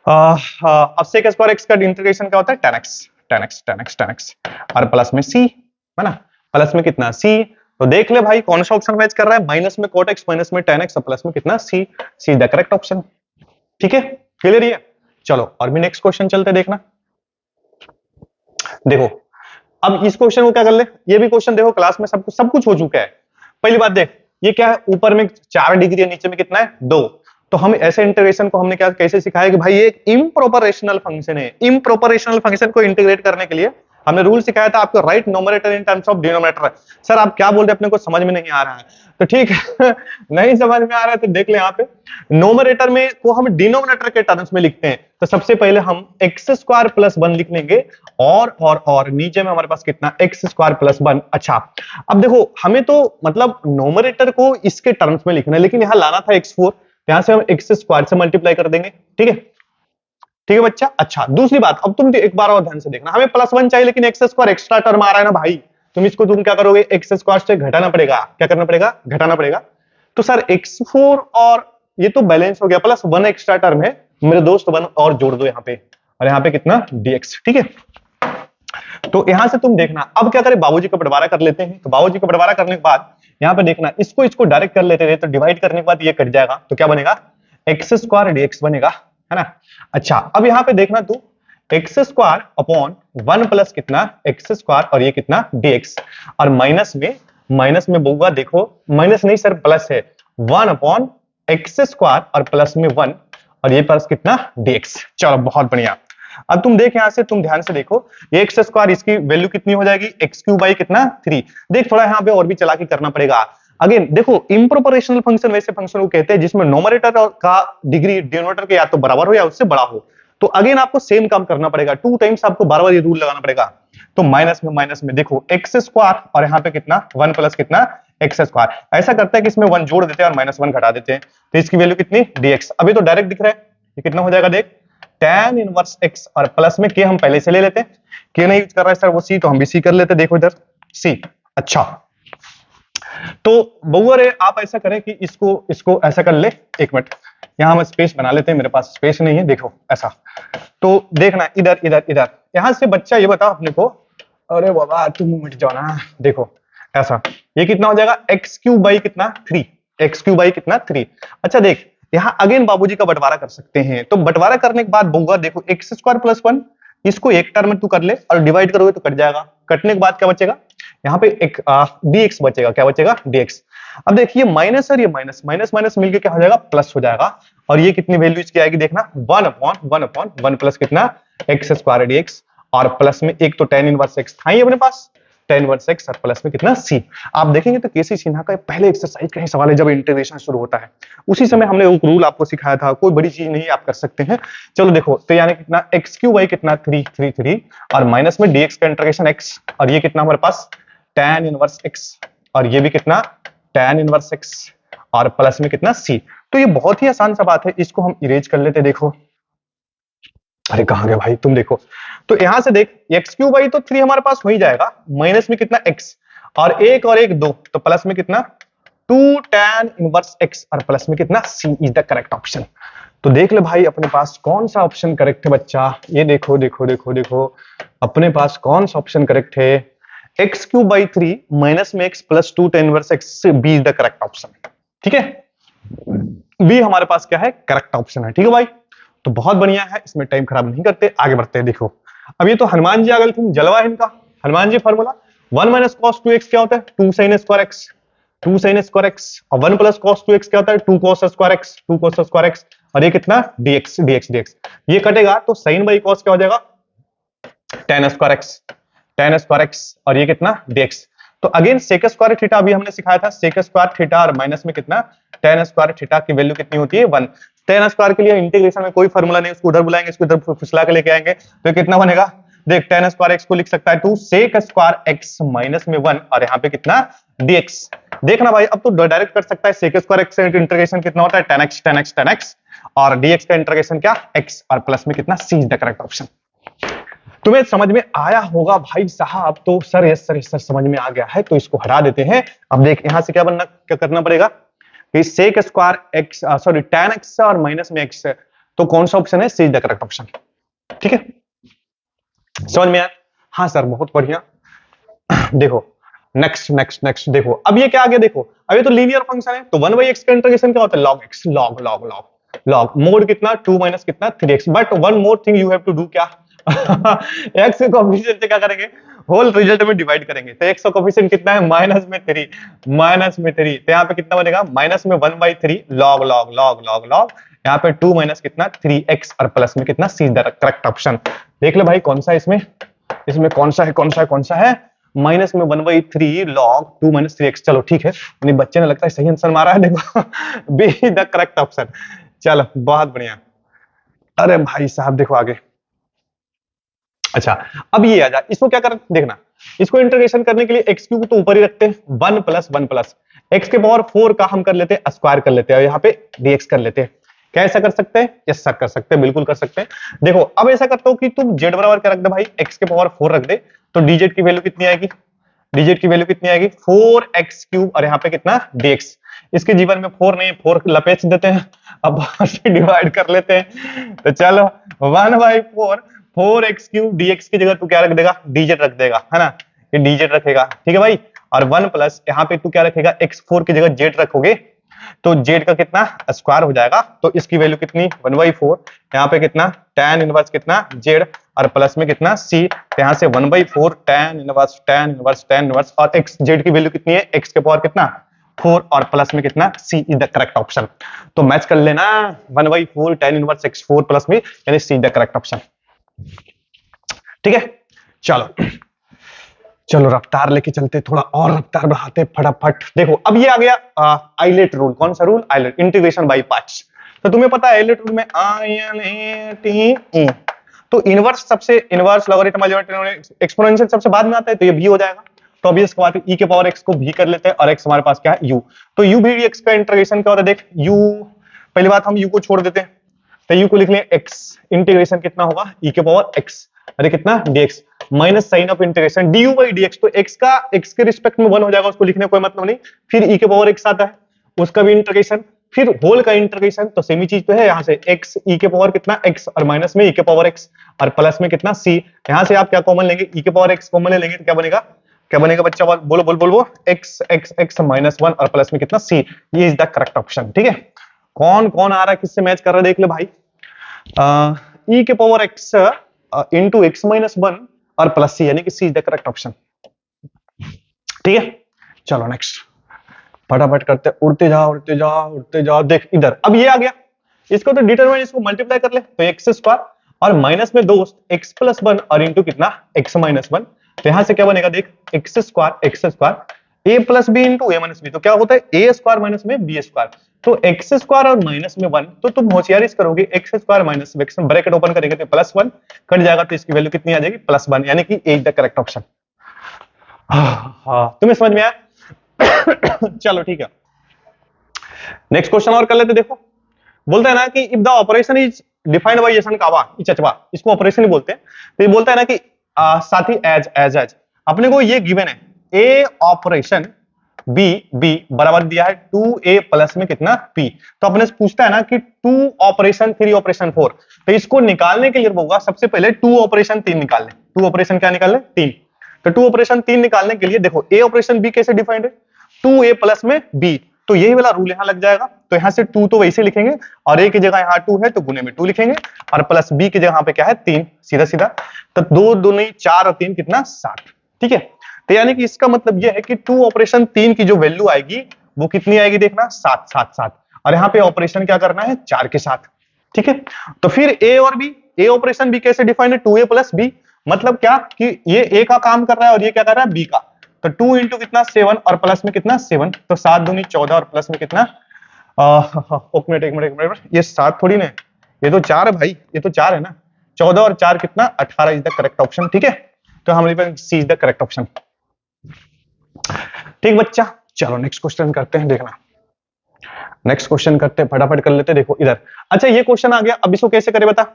अब sec स्क्वायर x का इंटीग्रेशन क्या होता है tan x और प्लस में c, है ना, प्लस में कितना c। तो देख ले भाई कौन सा ऑप्शन मैच कर रहा है, माइनस में cot x माइनस में tan x और प्लस में कितना c द करेक्ट ऑप्शन। ठीक है, क्लियर है। चलो और भी नेक्स्ट क्वेश्चन चलते देखना। देखो अब इस क्वेश्चन को क्या कर ले, ये भी क्वेश्चन देखो क्लास में सब कुछ हो चुका है। पहली बात देख ये क्या है, ऊपर में 4 डिग्री है नीचे में कितना है 2। तो हम ऐसे इंटीग्रेशन को हमने क्या कैसे सिखाया कि भाई ये एक इम्प्रॉपर रेशनल फंक्शन है, इम्प्रॉपर रेशनल फंक्शन को इंटीग्रेट करने के लिए हमने रूल सिखाया था आपको right numerator in terms of denominator. Sir आप क्या बोल रहे हैं अपने को समझ में नहीं आ रहा है, तो ठीक है नहीं समझ में आ रहा है तो देख ले यहाँ पे न्यूमरेटर में को हम डिनोमिनेटर के टर्म्स में लिखते हैं। तो सबसे पहले हम एक्स स्क्वायर प्लस 1 लिख लेंगे और नीचे में हमारे पास कितना एक्स स्क्वायर प्लस 1। अच्छा अब देखो हमें तो मतलब न्यूमरेटर को इसके टर्म्स में लिखना है, लेकिन यहाँ लाना था x4, यहां से हम एक्स स्क्वायर से मल्टीप्लाई कर देंगे। ठीक है बच्चा। अच्छा दूसरी बात, अब तुम एक बार और ध्यान से देखना, हमें +1 चाहिए लेकिन एक्स स्क्वायर एक्स्ट्रा टर्म आ रहा है ना भाई, तुम क्या करोगे एक्स स्क्वायर से घटाना पड़ेगा, क्या करना पड़ेगा घटाना पड़ेगा। तो सर x4 और ये तो बैलेंस हो गया, +1 एक्स्ट्रा टर्म है मेरे दोस्त, 1 और जोड़ दो यहाँ पे और यहाँ पे कितना dx। ठीक है, तो यहां से तुम देखना अब क्या करें, बाबूजी का बंटवारा कर लेते हैं। तो बाबूजी का बंटवारा करने के बाद यहाँ पे देखना इसको डायरेक्ट कर लेते थे, तो डिवाइड करने के बाद ये कट जाएगा, तो क्या बनेगा एक्स स्क्वायर dx बनेगा, है ना। अच्छा अब यहाँ पे देखना तू एक्स स्क्वायर अपॉन 1 प्लस कितना एक्स स्क्वायर और ये कितना dx और माइनस में बहुआ देखो माइनस नहीं सर प्लस है 1 अपॉन एक्स स्क्वायर और प्लस में 1 और ये प्लस कितना dx। चलो बहुत बढ़िया। अब तुम देख यहां से तुम ध्यान से देखो ये एक्स स्क्वायर इसकी वैल्यू कितनी हो जाएगी एक्स क्यूब बाई कितना 3। देख थोड़ा यहाँ पे और भी चालाकी करना पड़ेगा। अगेन देखो इम्प्रॉपर रेशनल फंक्शन वैसे फंक्शन को कहते हैं जिसमें नोमरेटर का डिग्री डिनोमिनेटर के या तो बराबर हो या उससे बड़ा हो। तो अगेन आपको सेम काम करना पड़ेगा, 2 टाइम्स आपको बार बार ये रूल लगाना पड़ेगा। तो माइनस में देखो एक्स स्क्वायर और यहाँ पे कितना 1 प्लस कितना एक्स स्क्वायर, ऐसा करता है कि इसमें 1 जोड़ देते हैं और -1 घटा देते हैं, तो इसकी वैल्यू कितनी dx। अभी तो डायरेक्ट दिख रहा है ये कितना हो जाएगा, देख tan इनवर्स x और प्लस में k हम पहले से ले लेते हैं, k नहीं यूज कर रहा है सर वो c, तो हम भी c कर लेते हैं। देखो इधर c। अच्छा तो बउआ रे आप ऐसा करें कि इसको ऐसा कर ले, एक मिनट यहां हम स्पेस बना लेते हैं, मेरे पास स्पेस नहीं है, देखो ऐसा। तो देखना इधर यहां से बच्चा ये बता अपने को, अरे बाबा तुम मिट जाओ ना, देखो ऐसा ये कितना हो जाएगा एक्स क्यूब बाई कितना 3, एक्स क्यूब बाई कितना 3। अच्छा देख यहाँ अगेन बाबूजी का बंटवारा कर सकते हैं, तो बंटवारा करने के बाद बउआ देखो एक्स स्क्वायर प्लस 1 इसको एक टर्म में तू कर ले और डिवाइड करोगे तो कट जाएगा, कटने के बाद क्या बचेगा यहाँ पे एक dx बचेगा, क्या बचेगा dx। अब देखिए माइनस और ये माइनस मिलके क्या हो जाएगा प्लस हो जाएगा और ये कितनी वैल्यू इसकी आएगी देखना 1 प्लस कितना एक्स स्क्वायर dx और प्लस में एक तो tan इनवर्स x था ही अपने पास, tan इनवर्स x और प्लस में कितना c। आप देखेंगे तो केसी सिन्हा का पहले एक्सरसाइज का ही सवाल है, जब इंटीग्रेशन शुरू होता है उसी समय हमने एक रूल आपको सिखाया था, कोई बड़ी चीज नहीं, आप कर सकते हैं। चलो देखो, तो यानी कितना x क्यूब बाई कितना 3 और माइनस में dx का इंटीग्रेशन x, और ये कितना हमारे पास tan इनवर्स x, और ये भी कितना tan इनवर्स x और प्लस में कितना c। तो ये बहुत ही आसान सा बात है, इसको हम इरेज कर लेते। देखो, अरे कहां गया भाई, तुम देखो, तो यहां से देख एक्स क्यूब बाई तो 3 हमारे पास हो ही जाएगा, माइनस में कितना x और एक 2, तो प्लस में कितना 2 tan इनवर्स x और प्लस में कितना c is the correct option. तो देख ले भाई अपने पास कौन सा ऑप्शन करेक्ट है बच्चा, ये देखो देखो देखो देखो अपने पास कौन सा ऑप्शन करेक्ट है, एक्स क्यूब बाई 3 माइनस में x plus 2 tan inverse x, B is the correct option. ठीक है, बी हमारे पास क्या है, करेक्ट ऑप्शन है। ठीक है भाई, तो बहुत बढ़िया है, इसमें टाइम खराब नहीं करते, आगे बढ़ते हैं। देखो अब ये तो हनुमान जी आ गए थे, जलवा है इनका। Hanuman ji formula 1 minus cos 2x क्या होता है, 2 sin square x, 2 sin square x, और 1 प्लस कॉस 2x क्या होता है, 2 cos square x, 2 cos square x, और ये कितना dx dx dx, ये कटेगा तो sin बाई cos क्या हो जाएगा, tan square x, tan square x, और ये कितना dx। तो अगेन सेक स्क्वायर थीटा अभी हमने सिखाया था, सेक स्क्वायर थीटा और माइनस में कितना tan स्क्वायर थीटा की वैल्यू कितनी होती है 1। tan स्क्वायर के लिए इंटीग्रेशन में कोई फार्मूला नहीं, उसको उधर बुलाएंगे, इसको इधर फुसला के लेके आएंगे, तो कितना बनेगा, देख tan स्क्वायर x को लिख सकता है 2 सेक स्क्वायर x माइनस में 1, और यहाँ पे कितना dx। देखना भाई, अब तो डायरेक्ट कर सकता है, सेक स्क्वायर x से इंटीग्रेशन कितना होता है tan x tan x tan x, और dx का इंटीग्रेशन क्या x, और प्लस में कितना c is the correct option. तुम्हें समझ में आया होगा भाई साहब, तो सर यस सर, सर समझ में आ गया है, तो इसको हटा देते हैं। अब देख यहां से क्या बनना, क्या करना पड़ेगा कि sec square x sorry tan x और माइनस में x, तो कौन सा ऑप्शन है, C is the correct option. ठीक है, समझ में आया, हाँ सर बहुत बढ़िया। देखो नेक्स्ट नेक्स्ट नेक्स्ट, देखो अब ये क्या आ गया, देखो अब ये तो लीनियर फंक्शन है, तो 1/x का इंटीग्रेशन क्या होता है, log x, log log log log mod कितना 2 माइनस कितना 3x, but one more thing you have to do, क्या x के कोएफिशिएंट से क्या करेंगे, होल रिजल्ट में डिवाइड करेंगे, तो x का कोएफिशिएंट कितना है माइनस में 3, माइनस में 3, तो यहाँ पे कितना बनेगा माइनस में 1/3 log log log log log, यहाँ पे 2 माइनस कितना 3x, और प्लस में कितना c द करेक्ट ऑप्शन। देख लो भाई कौन सा इसमें, इसमें कौन सा है, कौन सा है, कौन सा है, माइनस में 1/3 log 2 माइनस 3x। चलो ठीक है, यानी बच्चे ने लगता है सही आंसर मारा है, देखो बी द करेक्ट ऑप्शन। चलो बहुत बढ़िया, अरे भाई साहब देखो आगे। अच्छा अब ये आ जा, इसको क्या कर देखना, इसको इंटीग्रेशन करने के लिए x क्यूब तो ऊपर ही रखते हैं, 1 प्लस 1 प्लस x के पावर 4 का हम कर लेते हैं स्क्वायर कर लेते हैं, और यहाँ पे dx कर लेते हैं। क्या ऐसा कर सकते हैं, यस सर कर सकते हैं, बिल्कुल कर सकते हैं। देखो अब ऐसा करता हूं कि तुम z बराबर क्या रख दे भाई, x के पावर 4 रख दे, तो dz की वैल्यू कितनी आएगी, dz की वैल्यू कितनी आएगी 4x क्यूब, और यहाँ पे कितना dx। इसके जीवन में 4 नहीं, 4 लपेट देते हैं, अब से डिवाइड कर लेते हैं, तो चलो 1/4 4x क्यूब dx की जगह तू क्या रख देगा, dz रख देगा, है ना, ये dz रखेगा, ठीक है भाई, और 1 प्लस यहाँ पे तू क्या रखेगा, x4 की जगह z रखोगे, तो z का कितना स्क्वायर हो जाएगा, तो इसकी वैल्यू कितनी 1/4, यहाँ पे कितना tan इनवर्स कितना z, और प्लस में कितना c, यहाँ से 1/4 tan inverse tan inverse tan inverse, और x z की वैल्यू कितनी है, x के पावर कितना 4, और प्लस में कितना c is the correct option. तो मैच कर लेना 1/4 tan इनवर्स x4 प्लस में, यानी c is the correct option. ठीक है, चलो चलो रफ्तार लेके चलते, थोड़ा और रफ्तार बढ़ाते फटाफट। देखो अब ये आ गया आइलेट रूल, कौन सा रूल, आइलेट, इंटीग्रेशन बाय पार्ट्स। तो तुम्हें पता है आइलेट रूल में ILATE, तो इनवर्स सबसे, इनवर्स लॉगरिथम एक्सपोनेंशियल सबसे बाद में आता है, तो ये भी हो जाएगा। तो अभी इसके बाद e के पावर x को भी कर लेते हैं, और x हमारे पास क्या है u, तो u भी x का इंटीग्रेशन क्या होता है, देख u, पहली बात हम u को छोड़ देते हैं, तो u को लिख लें x, इंटीग्रेशन कितना होगा e के पावर x, अरे कितना dx, minus sine of integration du by dx, तो x का x के रिस्पेक्ट में 1 हो जाएगा, उसको लिखने कोई मतलब नहीं, फिर e के पावर x आता है, उसका भी इंटीग्रेशन, फिर होल का इंटीग्रेशन, तो सेमी चीज तो है, यहाँ से x e के पावर कितना x, और माइनस में e के पावर x, और प्लस में कितना c, यहाँ से आप क्या कॉमन लेंगे, e के पावर x कॉमन ले लेंगे, तो क्या बनेगा, क्या बनेगा बच्चा, बोलो बोलो बोलो, x x x माइनस 1, और प्लस में कितना c, ये इज द करेक्ट ऑप्शन। ठीक है, कौन कौन आ रहा है, किससे मैच कर रहा है, देख ले भाई, e के power x into x minus 1 और प्लस c, यानी कि c is the correct option. ठीक है, चलो नेक्स्ट फटाफट करते, उड़ते जाओ उड़ते जाओ उड़ते जाओ। देख इधर अब ये आ गया, इसको तो डिटरमाइन, इसको मल्टीप्लाई कर ले, तो x स्क्वायर और माइनस में दोस्त x प्लस 1 और इंटू कितना x माइनस 1, तो यहां से क्या बनेगा देख, एक्स स्क्वायर ए प्लस बी इंटू ए माइनस बी, तो क्या होता है ए स्क्वायर माइनस में बी स्क्वायर, तो एक्स स्क्वायर और माइनस में 1, तो तुम होशियारी से करोगे x square minus bracket open करेंगे तो +1 कट जाएगा, तो इसकी वैल्यू कितनी आ जाएगी +1, यानी कि A is the correct option. हाँ तुम्हें समझ में आया? चलो ठीक है, नेक्स्ट क्वेश्चन और कर लेते। देखो बोलता है ना कि if the operation is defined by एसन कावा इचचवा, इसको ऑपरेशन ही बोलते हैं। तो ये बोलता है ना कि साथी एज अपने को ये गिवन है ए ऑपरेशन बी बराबर दिया है 2a प्लस में कितना p, तो अपने से पूछता है ना कि 2 ऑपरेशन 3 ऑपरेशन 4, तो इसको निकालने के लिए होगा सबसे पहले 2 ऑपरेशन 3 निकाल ले। 2 ऑपरेशन क्या निकाल ले? 3। तो 2 ऑपरेशन 3 निकालने के लिए देखो ए ऑपरेशन बी कैसे डिफाइंड है, 2a प्लस में b, तो यही वाला रूल यहां लग जाएगा। तो यहां से 2 तो वैसे लिखेंगे और a की जगह यहां 2 है तो गुने में 2 लिखेंगे, और प्लस b की जगह पे क्या है 3, सीधा सीधा। तो 2 दूनी 4 और 3 कितना 7, ठीक है। तो यानी कि इसका मतलब यह है कि 2 ऑपरेशन 3 की जो वैल्यू आएगी वो कितनी आएगी देखना 7 7 7, और यहाँ पे ऑपरेशन क्या करना है 4 के साथ, ठीक है। तो फिर ए और बी, ए ऑपरेशन बी कैसे डिफाइंड है 2a प्लस बी, मतलब क्या कि ये ए का काम कर रहा है और ये क्या कर रहा है बी का, तो 2 इंटू कितना 7 और प्लस में कितना 7, तो 7 दूनी 14 और प्लस में कितना एक मिनट ये 7 थोड़ी ना, ये तो 4 है भाई, ये तो 4 है ना, 14 और 4 कितना 18 इज द करेक्ट ऑप्शन, ठीक है। तो हमारे पास सी इज द करेक्ट ऑप्शन, ठीक बच्चा। चलो नेक्स्ट क्वेश्चन करते हैं, देखना नेक्स्ट क्वेश्चन करते हैं, फटाफट कर लेते हैं। देखो इधर, अच्छा ये क्वेश्चन आ गया, अब इसको कैसे करे बता,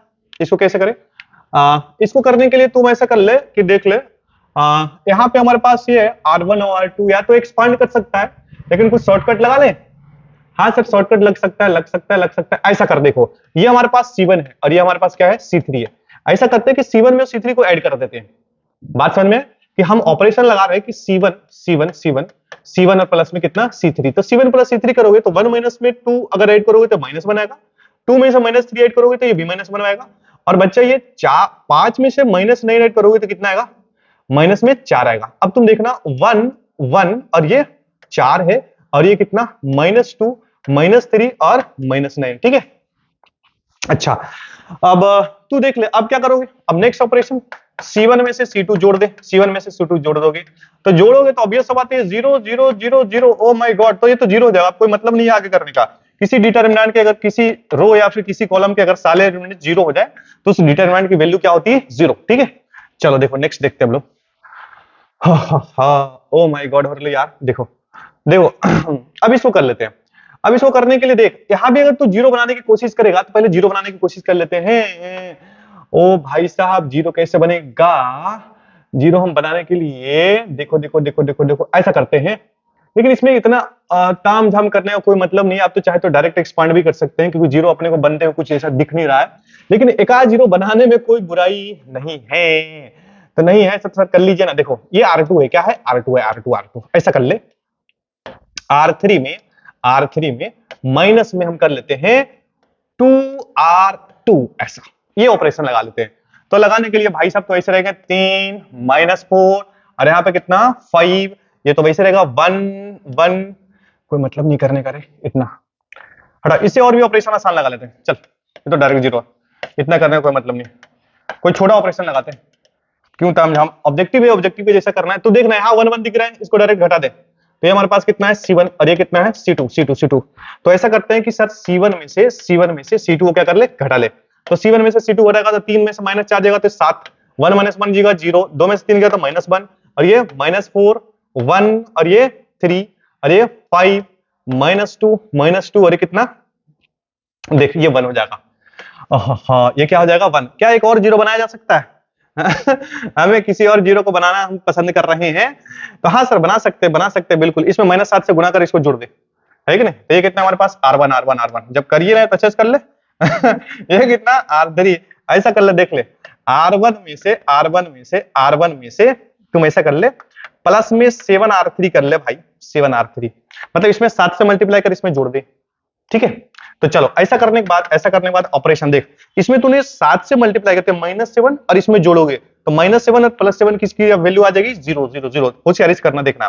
इसको कैसे करे? इसको करने के लिए तुम ऐसा कर ले कि देख ले, यहाँ पे हमारे पास ये R1 और R2, या तो एक्सपांड कर सकता है लेकिन कुछ शॉर्टकट लगा ले। हाँ सर शॉर्टकट लग सकता है, ऐसा कर देखो, ये हमारे पास C1 है और ये हमारे पास क्या है C3 है, ऐसा करते हैं कि C1 में C3 को ऐड कर देते हैं। बात समझ में कि हम ऑपरेशन लगा रहे हैं कि C1 और प्लस में कितना C3, तो C1 प्लस C3 करोगे तो 1 माइनस में 2 अगर ऐड करोगे तो माइनस बनाएगा, 2 में से -3 ऐड करोगे तो ये भी माइनस बनवाएगा, और बच्चा ये 5 में से -9 ऐड करोगे तो कितना आएगा माइनस में 4 आएगा। अब तुम देखना 1 1 और ये 4 है और ये कितना -2 -3 और -9, ठीक है। अच्छा अब तू देख ले, अब क्या करोगे, अब नेक्स्ट ऑपरेशन C1 में से C2 जोड़ दे, C1 में से C2 जोड़ दोगे तो जोड़ोगे तो ऑब्वियस बात है 0 0 0 0, ओ माय गॉड, तो ये तो 0 हो जाएगा, कोई मतलब नहीं है आगे करने का। किसी डिटरमिनेंट के अगर किसी रो या फिर किसी कॉलम के अगर सारे एलिमेंट 0 हो जाए तो उस डिटरमिनेंट की वैल्यू क्या होती है 0, ठीक है। चलो देखो नेक्स्ट देखते हैं हम लोग। ओ माय गॉड, हो यार देखो देखो अब इसको कर लेते हैं। अब इसको करने के लिए देख, यहां भी अगर तू 0 बनाने की कोशिश करेगा तो पहले 0 बनाने की कोशिश कर लेते हैं। ओ भाई साहब 0 कैसे बनेगा, 0 हम बनाने के लिए देखो देखो देखो देखो देखो ऐसा करते हैं, लेकिन इसमें इतना ताम झाम करने का कोई मतलब नहीं है। आप तो चाहे तो डायरेक्ट एक्सपांड भी कर सकते हैं क्योंकि 0 अपने को बनते हुए कुछ ऐसा दिख नहीं रहा है, लेकिन एक आध 0 बनाने में कोई बुराई नहीं है, तो नहीं है सब कर लीजिए ना। देखो ये R2 है, क्या है R2 है, R2 ऐसा कर ले। R3 में माइनस में हम कर लेते हैं 2R2, ऐसा ये ऑपरेशन लगा लेते हैं। तो लगाने के लिए भाई साहब तो ऐसे रहेगा 3 -4 और यहाँ पे कितना 5, ये तो वैसे रहेगा 1 1, कोई मतलब नहीं करने का रे इतना, हटा। इससे और भी ऑपरेशन आसान लगा लेते हैं, चल ये तो डायरेक्ट 0 इतना करने का कोई मतलब नहीं, कोई छोटा ऑपरेशन लगाते हैं, क्यों तामझाम, ऑब्जेक्टिव है, ऑब्जेक्टिव पे जैसा करना है। तो देखना है यहाँ 1 1 दिख रहा है, इसको डायरेक्ट घटा दे, तो ये हमारे पास कितना है C1 और ये कितना है C2। तो ऐसा करते हैं कि सर C1 में से C2 को क्या कर ले घटा ले, तो C1 में से C2 घटाएगा तो 3 में से -4 जाएगा तो 7, 1 -1 जाएगा 0, 2 में से 3 गया तो -1 और ये -4 1 और ये 3 और ये 5 -2 और ये कितना देख ये 1 हो जाएगा। हाँ ये क्या हो जाएगा 1। क्या एक और 0 बनाया जा सकता है? हमें किसी और 0 को बनाना हम पसंद कर रहे हैं, तो हाँ सर बना सकते बिल्कुल। इसमें -7 से गुणा कर इसको जोड़ दे, है कि नहीं। तो ये कितना हमारे पास R1 जब करिए ना तो अच्छे से कर ले। ये कितना R3, ऐसा कर ले, देख ले R1 में से तुम ऐसा कर ले प्लस में 7R3 कर ले भाई, 7R3 मतलब इसमें 7 से मल्टीप्लाई कर इसमें जोड़ दे, ठीक है। तो चलो ऐसा करने के बाद ऑपरेशन देख, इसमें तूने 7 से मल्टीप्लाई करके -7 और इसमें जोड़ोगे तो -7 और +7 किसकी वैल्यू आ जाएगी 0 0 0, होशियारी से करना देखना।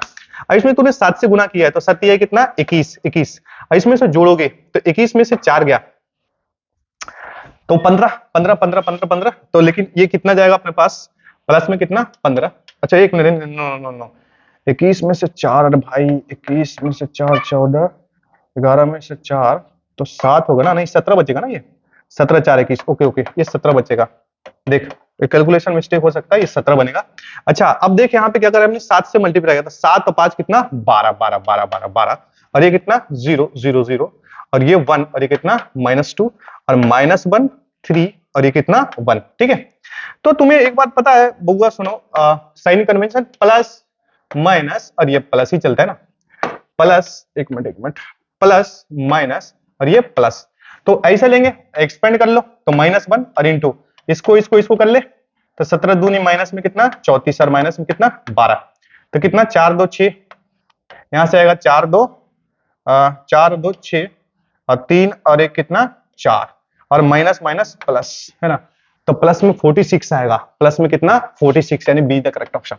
और इसमें तूने 7 से गुना किया है तो 7 है कितना 21 और इसमें से जोड़ोगे तो 21 में से 4 गया तो 15 15 15 15 15, तो लेकिन ये कितना जाएगा अपने पास प्लस में कितना 15, अच्छा एक मिनट, नो नो नो, 21 में से 4, अरे भाई 21 में से 4 14, 11 में से 4 तो 7 होगा ना, नहीं 17 बचेगा ना ये, 17 4 21, ओके ओके ये 17 बचेगा। देख ये कैलकुलेशन मिस्टेक हो सकता है, ये 17 बनेगा। अच्छा अब देख यहाँ पे क्या करें हमने, 7 से मल्टीप्लाई किया, तो 7 और 5 कितना, 12 12 12 12 12, और ये कितना 0 0 0, और ये 1, और ये कितना -2, और -1 3, और ये कितना 1, ठीक है। तो तुम्हें एक बात पता है बउआ, सुनो, साइन कन्वेंशन प्लस माइनस, और ये प्लस ही चलता है ना, प्लस, एक मिनट एक मिनट, प्लस माइनस और ये प्लस, तो ऐसे लेंगे, एक्सपेंड कर लो तो -1 और इंटू इसको इसको इसको कर ले, तो 17 दूनी माइनस में कितना 34, और माइनस में कितना 12, तो कितना 4 2 6, यहां से आएगा 4 2 4 2 6, और 3 और एक कितना 4, और माइनस माइनस प्लस, है ना, तो प्लस में 46 आएगा, प्लस में कितना 46, यानी बी द करेक्ट ऑप्शन।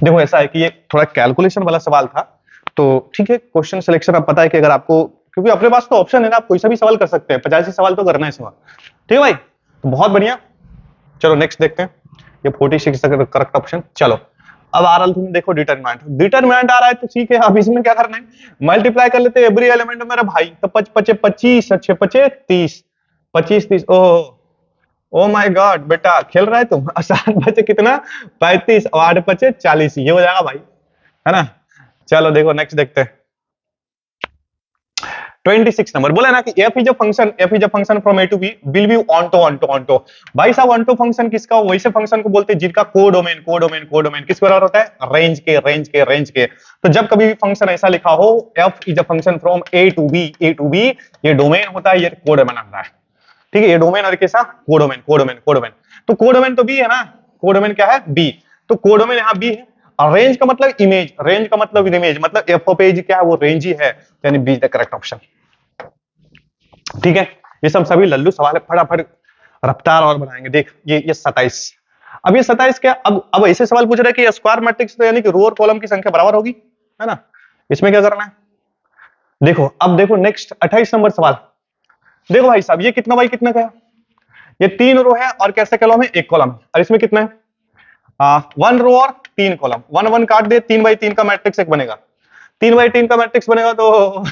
देखो ऐसा है कि ये थोड़ा कैलकुलेशन वाला सवाल था, तो ठीक है, क्वेश्चन सिलेक्शन अब पता है कि अगर आपको, क्योंकि अपने पास तो ऑप्शन है ना, आप कोई सा भी सवाल कर सकते हैं, 85 सवाल तो करना है इसमें, ठीक है भाई, तो बहुत बढ़िया। चलो नेक्स्ट देखते हैं, ये 46 करेक्ट ऑप्शन। चलो अब आ रहा है, देखो डिटरमिनेंट, डिटरमिनेंट आ रहा है तो ठीक है, अब इसमें क्या करना है, मल्टीप्लाई कर लेते हैं एवरी एलिमेंट में मेरा भाई, तो 5 5 25, अच्छे 25 30, 25 30, ओह ओ माय गॉड, बेटा खेल रहा है तुम, 7 बचे कितना 35, और 8 बचे 40, ये हो जाएगा भाई, है ना। चलो देखो नेक्स्ट देखते हैं, 26 नंबर बोला ना कि f is a function from a to b will be onto भाई साहब, ऑन टू फंक्शन किसका, वैसे फंक्शन को बोलते हैं जिनका कोडोमेन किस बराबर होता है, रेंज के। तो जब कभी भी फंक्शन ऐसा लिखा हो f is a function from a to b, ये डोमेन होता है, ये कोडोमेन आता है, ठीक है, ये डोमेन और कैसा कोडोमेन, तो कोडोमेन तो बी है ना, कोडोमेन क्या है बी, तो कोडोमेन यहाँ बी है, और रेंज का मतलब इमेज, रेंज का मतलब इमेज, मतलब एफ ऑफ एज क्या है, वो रेंज ही है, यानी बी द करेक्ट ऑप्शन, ठीक है। ये सब सभी लल्लू सवाल है, फटाफट रफ्तार और बढ़ाएंगे। देख ये 27, अब ये 27 क्या, अब ऐसे सवाल पूछ रहे हैं कि स्क्वायर मैट्रिक्स तो यानी कि रो और कॉलम की संख्या बराबर होगी, है ना, इसमें क्या करना है, देखो अब देखो नेक्स्ट 28 नंबर सवाल, देखो भाई साहब ये कितना बाई कितना का है, ये 3 रो है और कैसे कॉलम है, एक कॉलम, और इसमें कितना है 1 रो और 3 कॉलम, 1 1 काट दे, 3x3 का मैट्रिक्स एक बनेगा, 3x3 का मैट्रिक्स बनेगा तो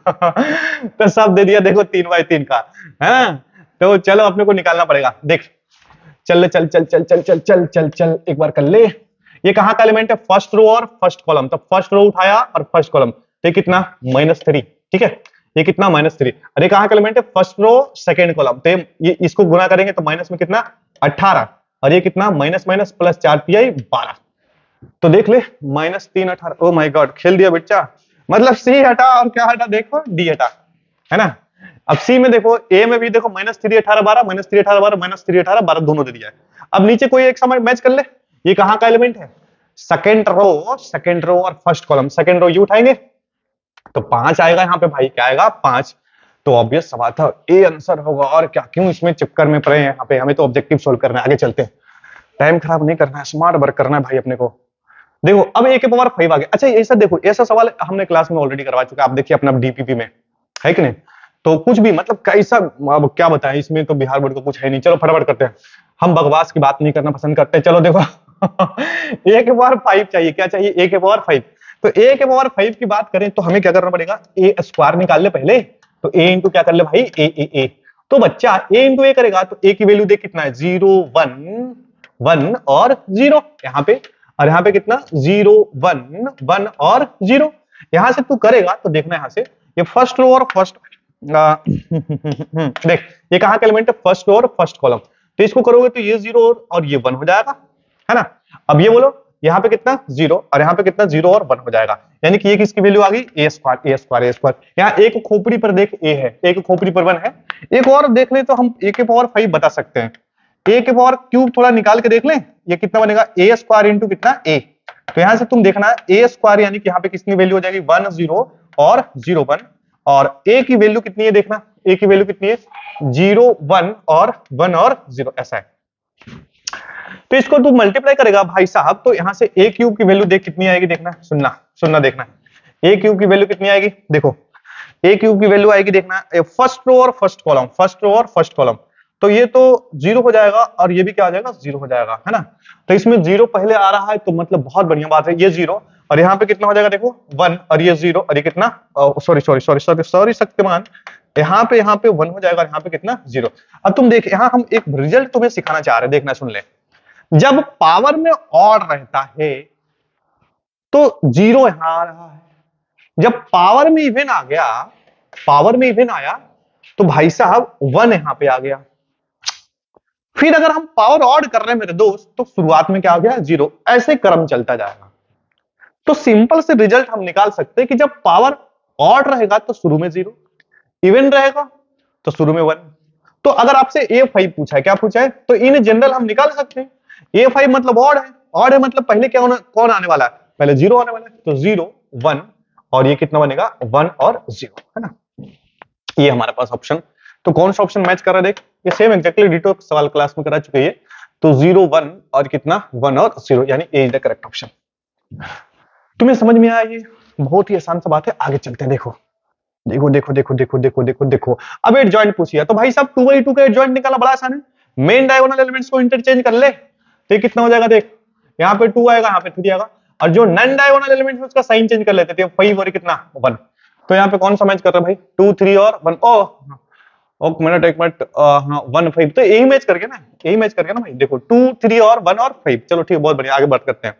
तो सब दे दिया, देखो 3x3 का है, तो चलो अपने को निकालना पड़ेगा, देख चल चल चल चल चल चल चल चल चल एक बार कर ले, ये कहाँ का एलिमेंट है, फर्स्ट रो और फर्स्ट कॉलम, तो फर्स्ट रो उठाया और फर्स्ट कॉलम, तो कितना -3, ठीक है, ये कितना -3, अरे कहाँ का एलिमेंट है, फर्स्ट रो सेकंड कॉलम, तो ये इसको गुना करेंगे तो माइनस में कितना 18, और ये कितना माइनस माइनस प्लस 4 pi 12, तो देख ले -3 18, ओ माय गॉड खेल दिया बच्चा, मतलब सी हटा और क्या हटा, देखो डी हटा, है ना। अब सी में देखो, ए में भी देखो -3 18 12, -3 18 12, -3 18 12 दोनों दे दिया है, अब नीचे कोई एक समय मैच कर ले, ये कहाँ का एलिमेंट है, सेकंड रो और फर्स्ट कॉलम, सेकंड रो ये उठाएंगे तो 5 आएगा यहाँ पे भाई, क्या आएगा 5, तो ऑब्वियस सवाल था ए आंसर होगा, और क्या, क्यों इसमें चक्कर में पड़े हैं यहाँ पे, हमें तो ऑब्जेक्टिव सोल्व करना है, आगे चलते हैं, टाइम खराब नहीं करना है, स्मार्ट वर्क करना है भाई अपने को। देखो अब ए के पावर 5 आ गया, अच्छा ऐसा देखो, ऐसा सवाल हमने क्लास में ऑलरेडी करवा चुका है, आप देखिए अपना डीपीपी में, है कि नहीं, तो कुछ भी मतलब कैसा, अब क्या बताएं, इसमें तो बिहार बोर्ड को कुछ है नहीं, चलो फटाफट करते हैं, हम बकवास की बात नहीं करना पसंद करते, चलो देखो ए के पावर 5 चाहिए, क्या चाहिए, ए के पावर 5, तो ए के पावर 5 की बात करें तो हमें क्या करना पड़ेगा, ए स्क्वायर निकाल ले पहले, तो ए इंटू क्या कर ले भाई, ए, तो बच्चा ए इंटू ए करेगा तो ए की वैल्यू देख कितना है, 0 1 1 और 0 यहाँ पे, और यहाँ पे कितना 0 1 1 और 0, यहां से तू करेगा तो देखना यहाँ से, ये फर्स्ट रो और फर्स्ट देख ये कहाँ का एलिमेंट है, फर्स्ट रो और फर्स्ट कॉलम, तो इसको करोगे तो ये 0 और ये 1 हो जाएगा, है ना। अब ये बोलो यहाँ पे कितना 0 और यहाँ पे कितना 0 और 1 हो जाएगा, यानी कि ये किसकी वैल्यू आ गई, ए स्क्वायर, यहाँ एक खोपड़ी पर देख ए है, एक खोपड़ी पर 1 है, एक और देख ले तो हम ए के पावर 5 बता सकते हैं, ए के पावर क्यूब थोड़ा निकाल के देख लें, ये कितना बनेगा, ए स्क्वायर इंटू कितना ए, तो यहां से तुम देखना ए स्क्वायर यानी कि यहाँ पे कितनी वैल्यू हो जाएगी 1 0 और 0 1, और ए की वैल्यू कितनी है देखना, ए की वैल्यू कितनी है 0 1 और 1 और 0, ऐसा है, तो इसको तू मल्टीप्लाई करेगा भाई साहब, तो यहां से ए क्यूब की वैल्यू देख कितनी आएगी, देखना सुनना देखना, ए क्यूब की वैल्यू कितनी आएगी, देखो ए क्यूब की वैल्यू आएगी देखना, फर्स्ट रो और फर्स्ट कॉलम, तो ये तो जीरो हो जाएगा और ये भी क्या हो जाएगा, जीरो हो जाएगा, है ना। तो इसमें जीरो पहले आ रहा है तो मतलब बहुत बढ़िया बात है, ये जीरो और यहाँ पे कितना हो जाएगा देखो 1 और ये जीरो और ये कितना, sorry sorry sorry sorry sorry Shaktimaan, यहाँ पे 1 हो जाएगा और यहाँ पे कितना, जीरो। अब तुम देख, यहाँ हम एक रिजल्ट तुम्हें सिखाना चाह रहे हैं, देखना सुन ले। जब पावर में ऑड रहता है तो जीरो यहां आ रहा है, जब पावर में इवन आ गया, पावर में इवन आया तो भाई साहब 1 यहां पे आ गया। फिर अगर हम पावर ऑड कर रहे हैं मेरे दोस्त तो शुरुआत में क्या आ गया, जीरो, ऐसे क्रम चलता जाएगा। तो सिंपल से रिजल्ट हम निकाल सकते हैं कि जब पावर ऑड रहेगा तो शुरू में जीरो, इवन रहेगा तो शुरू में 1। तो अगर आपसे A5 पूछा है, क्या पूछा है, तो इन जनरल हम निकाल सकते हैं। A5 मतलब ऑड है, ऑड है मतलब पहले क्या कौन आने वाला है, पहले जीरो आने वाला है, तो 0 1 और ये कितना बनेगा 1 और 0, है ना। ये हमारे पास ऑप्शन, तो कौन सा ऑप्शन मैच कर रहा है देख, ये सेम एग्जैक्टली डिटो सवाल क्लास में करा चुके हैं। तो 0 1 और कितना 1 और 0, यानी ए इज द करेक्ट ऑप्शन। तुम्हें समझ में आया, ये बहुत ही आसान सा बात है। आगे चलते हैं, देखो देखो देखो देखो देखो देखो देखो देखो। अब एडजॉइंट पूछिए, तो भाई साहब 2/2 का एडजॉइंट निकालना बड़ा आसान है। मेन डायगोनल एलिमेंट्स को इंटरचेंज कर ले तो ये कितना हो जाएगा देख, यहाँ पे 2 आएगा, यहाँ पे 3 आएगा, और जो नॉन डायगोनल एलिमेंट्स है उसका साइन चेंज कर लेते थे, 5 और कितना 1। तो यहाँ पे कौन सा मैच कर रहा है भाई, 2 3 और 1। एक मिनट, हाँ 1 5, तो यही मैच करके ना, यही मैच करके ना भाई, देखो 2 3 और 1 और 5। चलो ठीक है, बहुत बढ़िया, आगे बात करते हैं।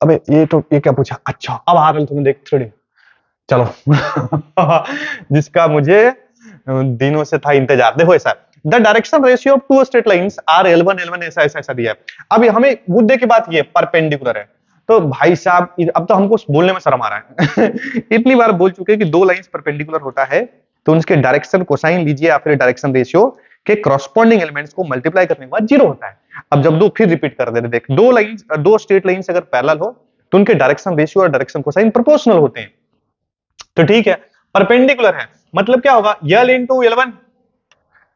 अबे ये क्या पूछा, अच्छा अब आ रहा तुम्हें देख 3D, चलो जिसका मुझे दिनों से था इंतजार। देखो ऐसा, the direction ratio of two straight lines are L1 L1 ऐसा ऐसा ऐसा दिया है। अब हमें मुद्दे की बात ये परपेंडिकुलर है, तो भाई साहब अब तो हमको बोलने में शर्म आ रहा है इतनी बार बोल चुके हैं कि दो लाइंस परपेंडिकुलर होता है तो उनके डायरेक्शन कोसाइन लीजिए या फिर डायरेक्शन रेशियो के करस्पॉन्डिंग एलिमेंट्स को मल्टीप्लाई करने के बाद जीरो होता है। अब जब दो, फिर रिपीट कर दे, देख दो लाइंस, दो स्ट्रेट लाइंस अगर पैरेलल हो तो उनके डायरेक्शन रेशियो और डायरेक्शन कोसाइन प्रोपोर्शनल होते हैं। तो ठीक है, परपेंडिकुलर है मतलब क्या होगा, L into L1,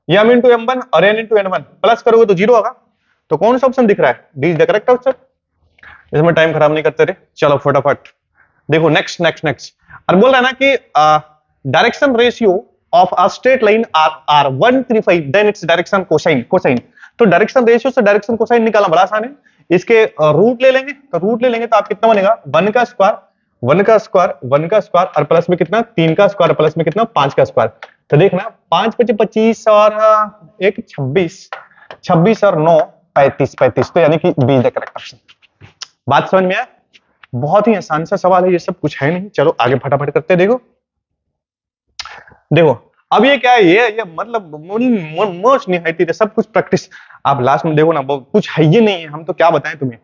M into M1 और N इंटू N1 प्लस करोगे तो जीरो होगा। तो कौन सा ऑप्शन दिख रहा है, D is the correct option. इसमें टाइम खराब नहीं करते रहे, चलो फटाफट देखो नेक्स्ट नेक्स्ट नेक्स्ट। और बोल रहा है ना कि direction ratio of a straight line are 135 then its direction cosine cosine. तो डायरेक्शन रेशियो से डायरेक्शन कोसाइन निकालना बड़ा आसान है। इसके रूट ले लेंगे, तो रूट ले लेंगे तो आप कितना बनेगा 1 का स्क्वायर 1 का स्क्वायर 1 का स्क्वायर और प्लस में कितना 3 का स्क्वायर प्लस में कितना 5 का स्क्वायर। तो देखना 5 5 25 और 1 26 26 और 9 35 35। तो यानी कि बी द करेक्ट ऑप्शन। बात समझ में आया, बहुत ही आसान सा सवाल है, ये सब कुछ है नहीं। चलो आगे फटाफट करते हैं। देखो देखो अब ये क्या है, ये मतलब मोस्ट निहायती सब कुछ प्रैक्टिस। आप लास्ट में देखो ना, कुछ है ये नहीं है, हम तो क्या बताएं तुम्हें।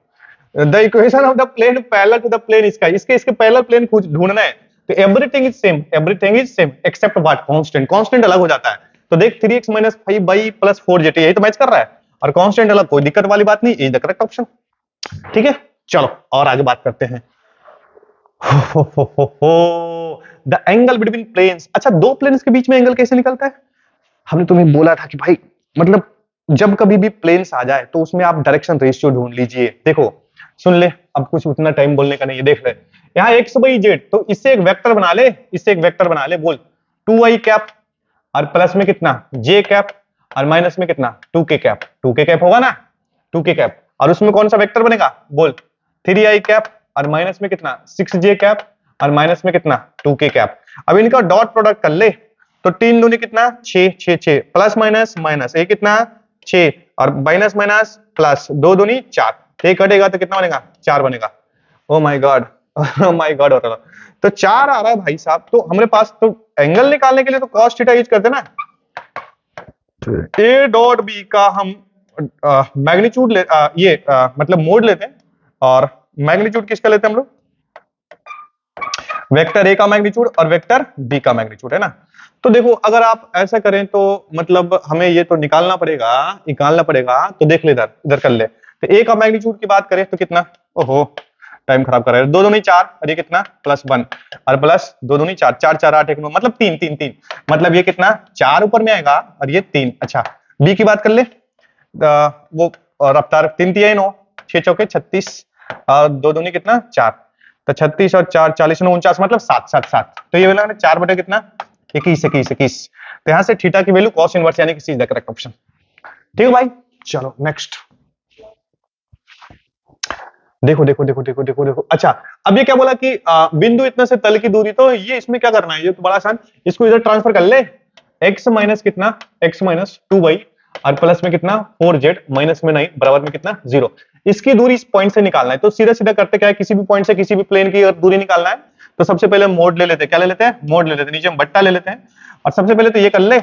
The equation of the plane parallel to the plane sky, इसके पैरेलल प्लेन कुछ ढूंढना है। तो everything is same except what, constant. Constant अलग हो जाता है। तो देख 3x - 5y + 4zt यही तो मैच कर रहा है, और कांस्टेंट अलग, कोई दिक्कत वाली बात नहीं, इज द करेक्ट ऑप्शन। ठीक है, चलो और आगे बात करते हैं। द एंगल बिटवीन प्लेन्स, अच्छा दो प्लेन्स के बीच में एंगल कैसे निकलता है। हमने तुम्हें बोला था कि भाई मतलब जब कभी भी प्लेन्स आ जाए तो उसमें आप डायरेक्शन रेशियो ढूंढ लीजिए। देखो सुन ले, अब कुछ उतना टाइम बोलने का नहीं है, देख ले यहाँ x/z, तो इससे एक वेक्टर बना ले, इससे एक वेक्टर बना ले, बोल 2i कैप और प्लस में कितना j कैप और माइनस में कितना 2k कैप। 2k कैप होगा ना, 2k कैप, और उसमें कौन सा वेक्टर बनेगा बोल 3i कैप और माइनस में कितना 6j कैप और माइनस में कितना 2k कैप। अब इनका डॉट प्रोडक्ट कर ले तो 3 दूनी कितना 6 6 6 प्लस माइनस माइनस ये कितना 6 और माइनस माइनस प्लस 2 दूनी 4, ये कटेगा तो कितना बनेगा 4 बनेगा। ओ my God O my God, तो 4 आ रहा है भाई साहब। तो हमारे पास तो एंगल निकालने के लिए तो cos थीटा यूज करते ना। ए डॉट बी का हम मैग्नीट्यूड मतलब मोड लेते हैं, और मैग्नीट्यूड किसका लेते हैं हम लोग, वेक्टर ए का मैग्नीट्यूड और वेक्टर बी का मैग्नीट्यूड, है ना। तो देखो अगर आप ऐसा करें तो मतलब हमें ये तो निकालना पड़ेगा। तो देख ले, इधर कर ले। तो ए का मैग्नीट्यूड की बात करें तो कितना, ओहो टाइम खराब कर रहा है, 2 दूनी 4 और ये कितना +1 और प्लस 2 दूनी 4 4 4 8 1 9 मतलब 3 3 3, मतलब ये कितना 4 ऊपर में आएगा और ये 3। अच्छा बी की बात कर ले, वो रफ्तार 3 3 9 6 चौके 36 और 2 दूनी कितना 4, तो 36 और 4 40 9 49 मतलब 7 7 7। तो ये वाला 4 बटे कितना 21 21 21। तो यहां से थीटा की वैल्यू कॉस इनवर्स यानी कि सी इज द करेक्ट ऑप्शन। ठीक है भाई, चलो नेक्स्ट। देखो देखो देखो देखो देखो देखो। अच्छा, अब ये क्या बोला कि बिंदु इतने से तल की दूरी, तो ये इसमें क्या करना है, ये तो बड़ा आसान, इसको इधर ट्रांसफर कर ले। x माइनस कितना, x माइनस 2y और प्लस में कितना 4z माइनस में 9 बराबर में कितना 0। इसकी दूरी इस पॉइंट से निकालना है। तो सीधा सीधा करते क्या है, किसी भी पॉइंट से किसी भी प्लेन की अगर दूरी निकालना है तो सबसे पहले मोड ले लेते हैं। क्या ले लेते हैं, मोड ले लेते हैं। नीचे हम बट्टा ले लेते हैं और सबसे पहले तो ये कर ले,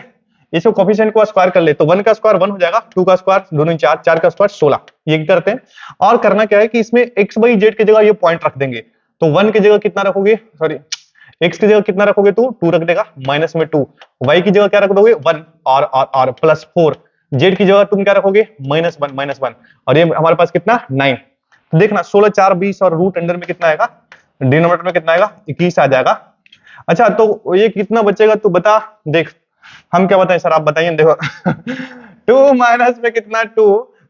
इसको कोफिशिएंट को स्क्वायर कर ले, तो 1 का स्क्वायर 1 हो जाएगा, 2 का स्क्वायर दोनों 4, 4 का स्क्वायर 16। ये करते हैं। और करना क्या है कि इसमें x बाई जेड की जगह ये पॉइंट रख देंगे। तो 1 की जगह कितना रखोगे, सॉरी x की जगह कितना रखोगे, तू 2 रख देगा, माइनस में 2। y की जगह क्या रख दोगे 1 और प्लस 4। z की जगह तुम क्या रखोगे -1 और ये हमारे पास कितना 9। तो देखना 16 4 20 और रूट अंडर में कितना आएगा, डिनोमिनेटर में कितना आएगा 21 आ जाएगा। अच्छा, तो ये कितना बचेगा तू बता। देख हम क्या बताएं सर, आप बताइए। देखो 2 माइनस में कितना 2